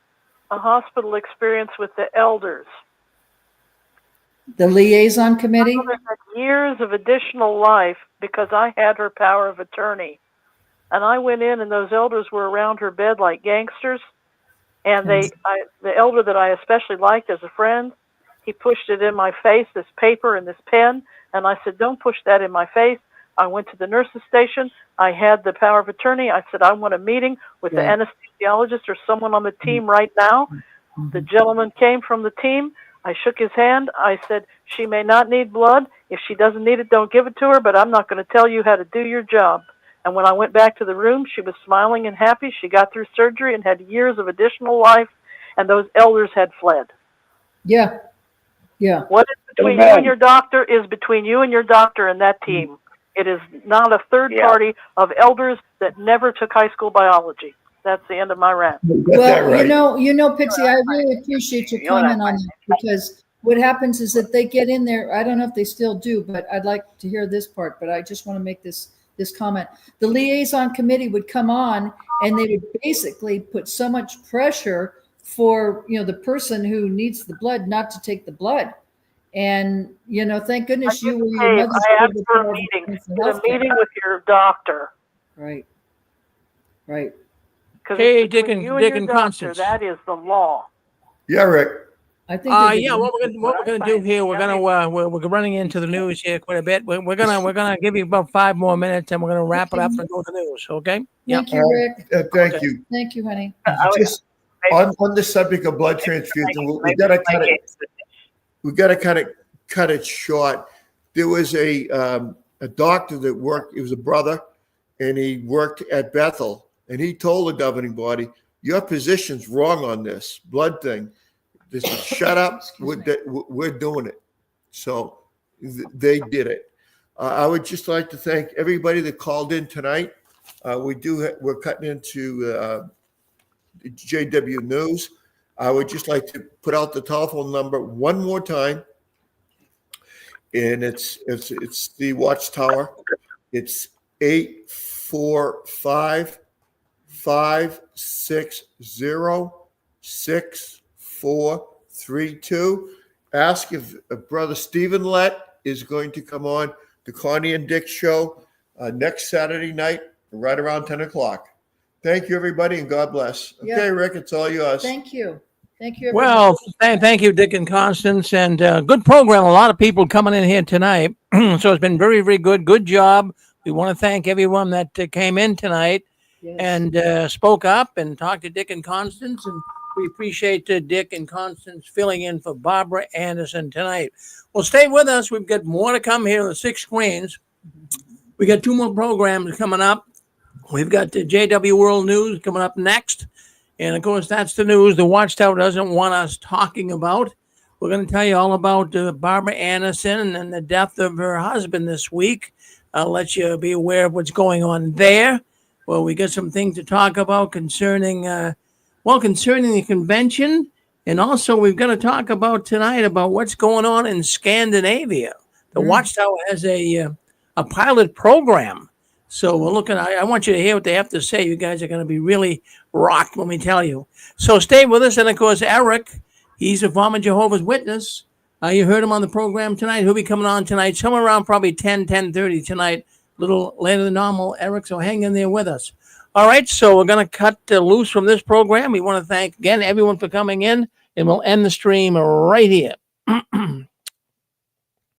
a hospital experience with the elders. The liaison committee? My mother had years of additional life because I had her power of attorney. And I went in and those elders were around her bed like gangsters. And the elder that I especially liked as a friend, he pushed it in my face, this paper and this pen. And I said, don't push that in my face. I went to the nurse's station. I had the power of attorney. I said, I want a meeting with the anesthesiologist or someone on the team right now. The gentleman came from the team. I shook his hand. I said, she may not need blood. If she doesn't need it, don't give it to her, but I'm not going to tell you how to do your job. And when I went back to the room, she was smiling and happy. She got through surgery and had years of additional life, and those elders had fled. Yeah. Yeah. What is between you and your doctor is between you and your doctor and that team. It is not a third party of elders that never took high school biology. That's the end of my rant. Well, you know, Pixie, I really appreciate your comment on that because what happens is that they get in there. I don't know if they still do, but I'd like to hear this part. But I just want to make this comment. The liaison committee would come on and they would basically put so much pressure for, the person who needs the blood not to take the blood. And, thank goodness you were your mother's. I asked for a meeting. A meeting with your doctor. Right. Right. Hey, Dick and Constance. That is the law. Yeah, Rick. I think. What we're gonna do here? We're running into the news here quite a bit. We're gonna give you about 5 more minutes, and we're gonna wrap it up and go to the news. Okay? Thank you, Rick. Thank you. Thank you, honey. Just on the subject of blood transfusion, we gotta cut it. We gotta cut it short. There was a doctor that worked. It was a brother, and he worked at Bethel. And he told the governing body, your position's wrong on this blood thing. This is shut up. We're doing it. So they did it. I would just like to thank everybody that called in tonight. We're cutting into JW News. I would just like to put out the telephone number one more time, and it's the Watchtower. It's 845-560-6432. Ask if Brother Stephen Lett is going to come on the Connie and Dick show next Saturday night, right around 10 o'clock. Thank you, everybody, and God bless. Okay, Yeah. Rick, it's all yours. Thank you. Thank you, everybody. Well, thank you, Dick and Constance, and good program. A lot of people coming in here tonight, so it's been very, very good. Good job. We want to thank everyone that came in tonight and spoke up and talked to Dick and Constance, and we appreciate Dick and Constance filling in for Barbara Anderson tonight. Well, stay with us. We've got more to come here on the 6 screens. We got 2 more programs coming up. We've got the JW World News coming up next. And, of course, that's the news the Watchtower doesn't want us talking about. We're going to tell you all about Barbara Anderson and the death of her husband this week. I'll let you be aware of what's going on there. Well, we got some things to talk about concerning the convention. And also, we've got to talk about tonight about what's going on in Scandinavia. The Watchtower has a pilot program. So we're looking. I want you to hear what they have to say. You guys are going to be really rocked, let me tell you. So stay with us. And, of course, Eric, he's a former Jehovah's Witness. You heard him on the program tonight. He'll be coming on tonight, somewhere around probably 10:30 tonight, a little later than normal, Eric. So hang in there with us. All right, so we're going to cut loose from this program. We want to thank, again, everyone for coming in, and we'll end the stream right here.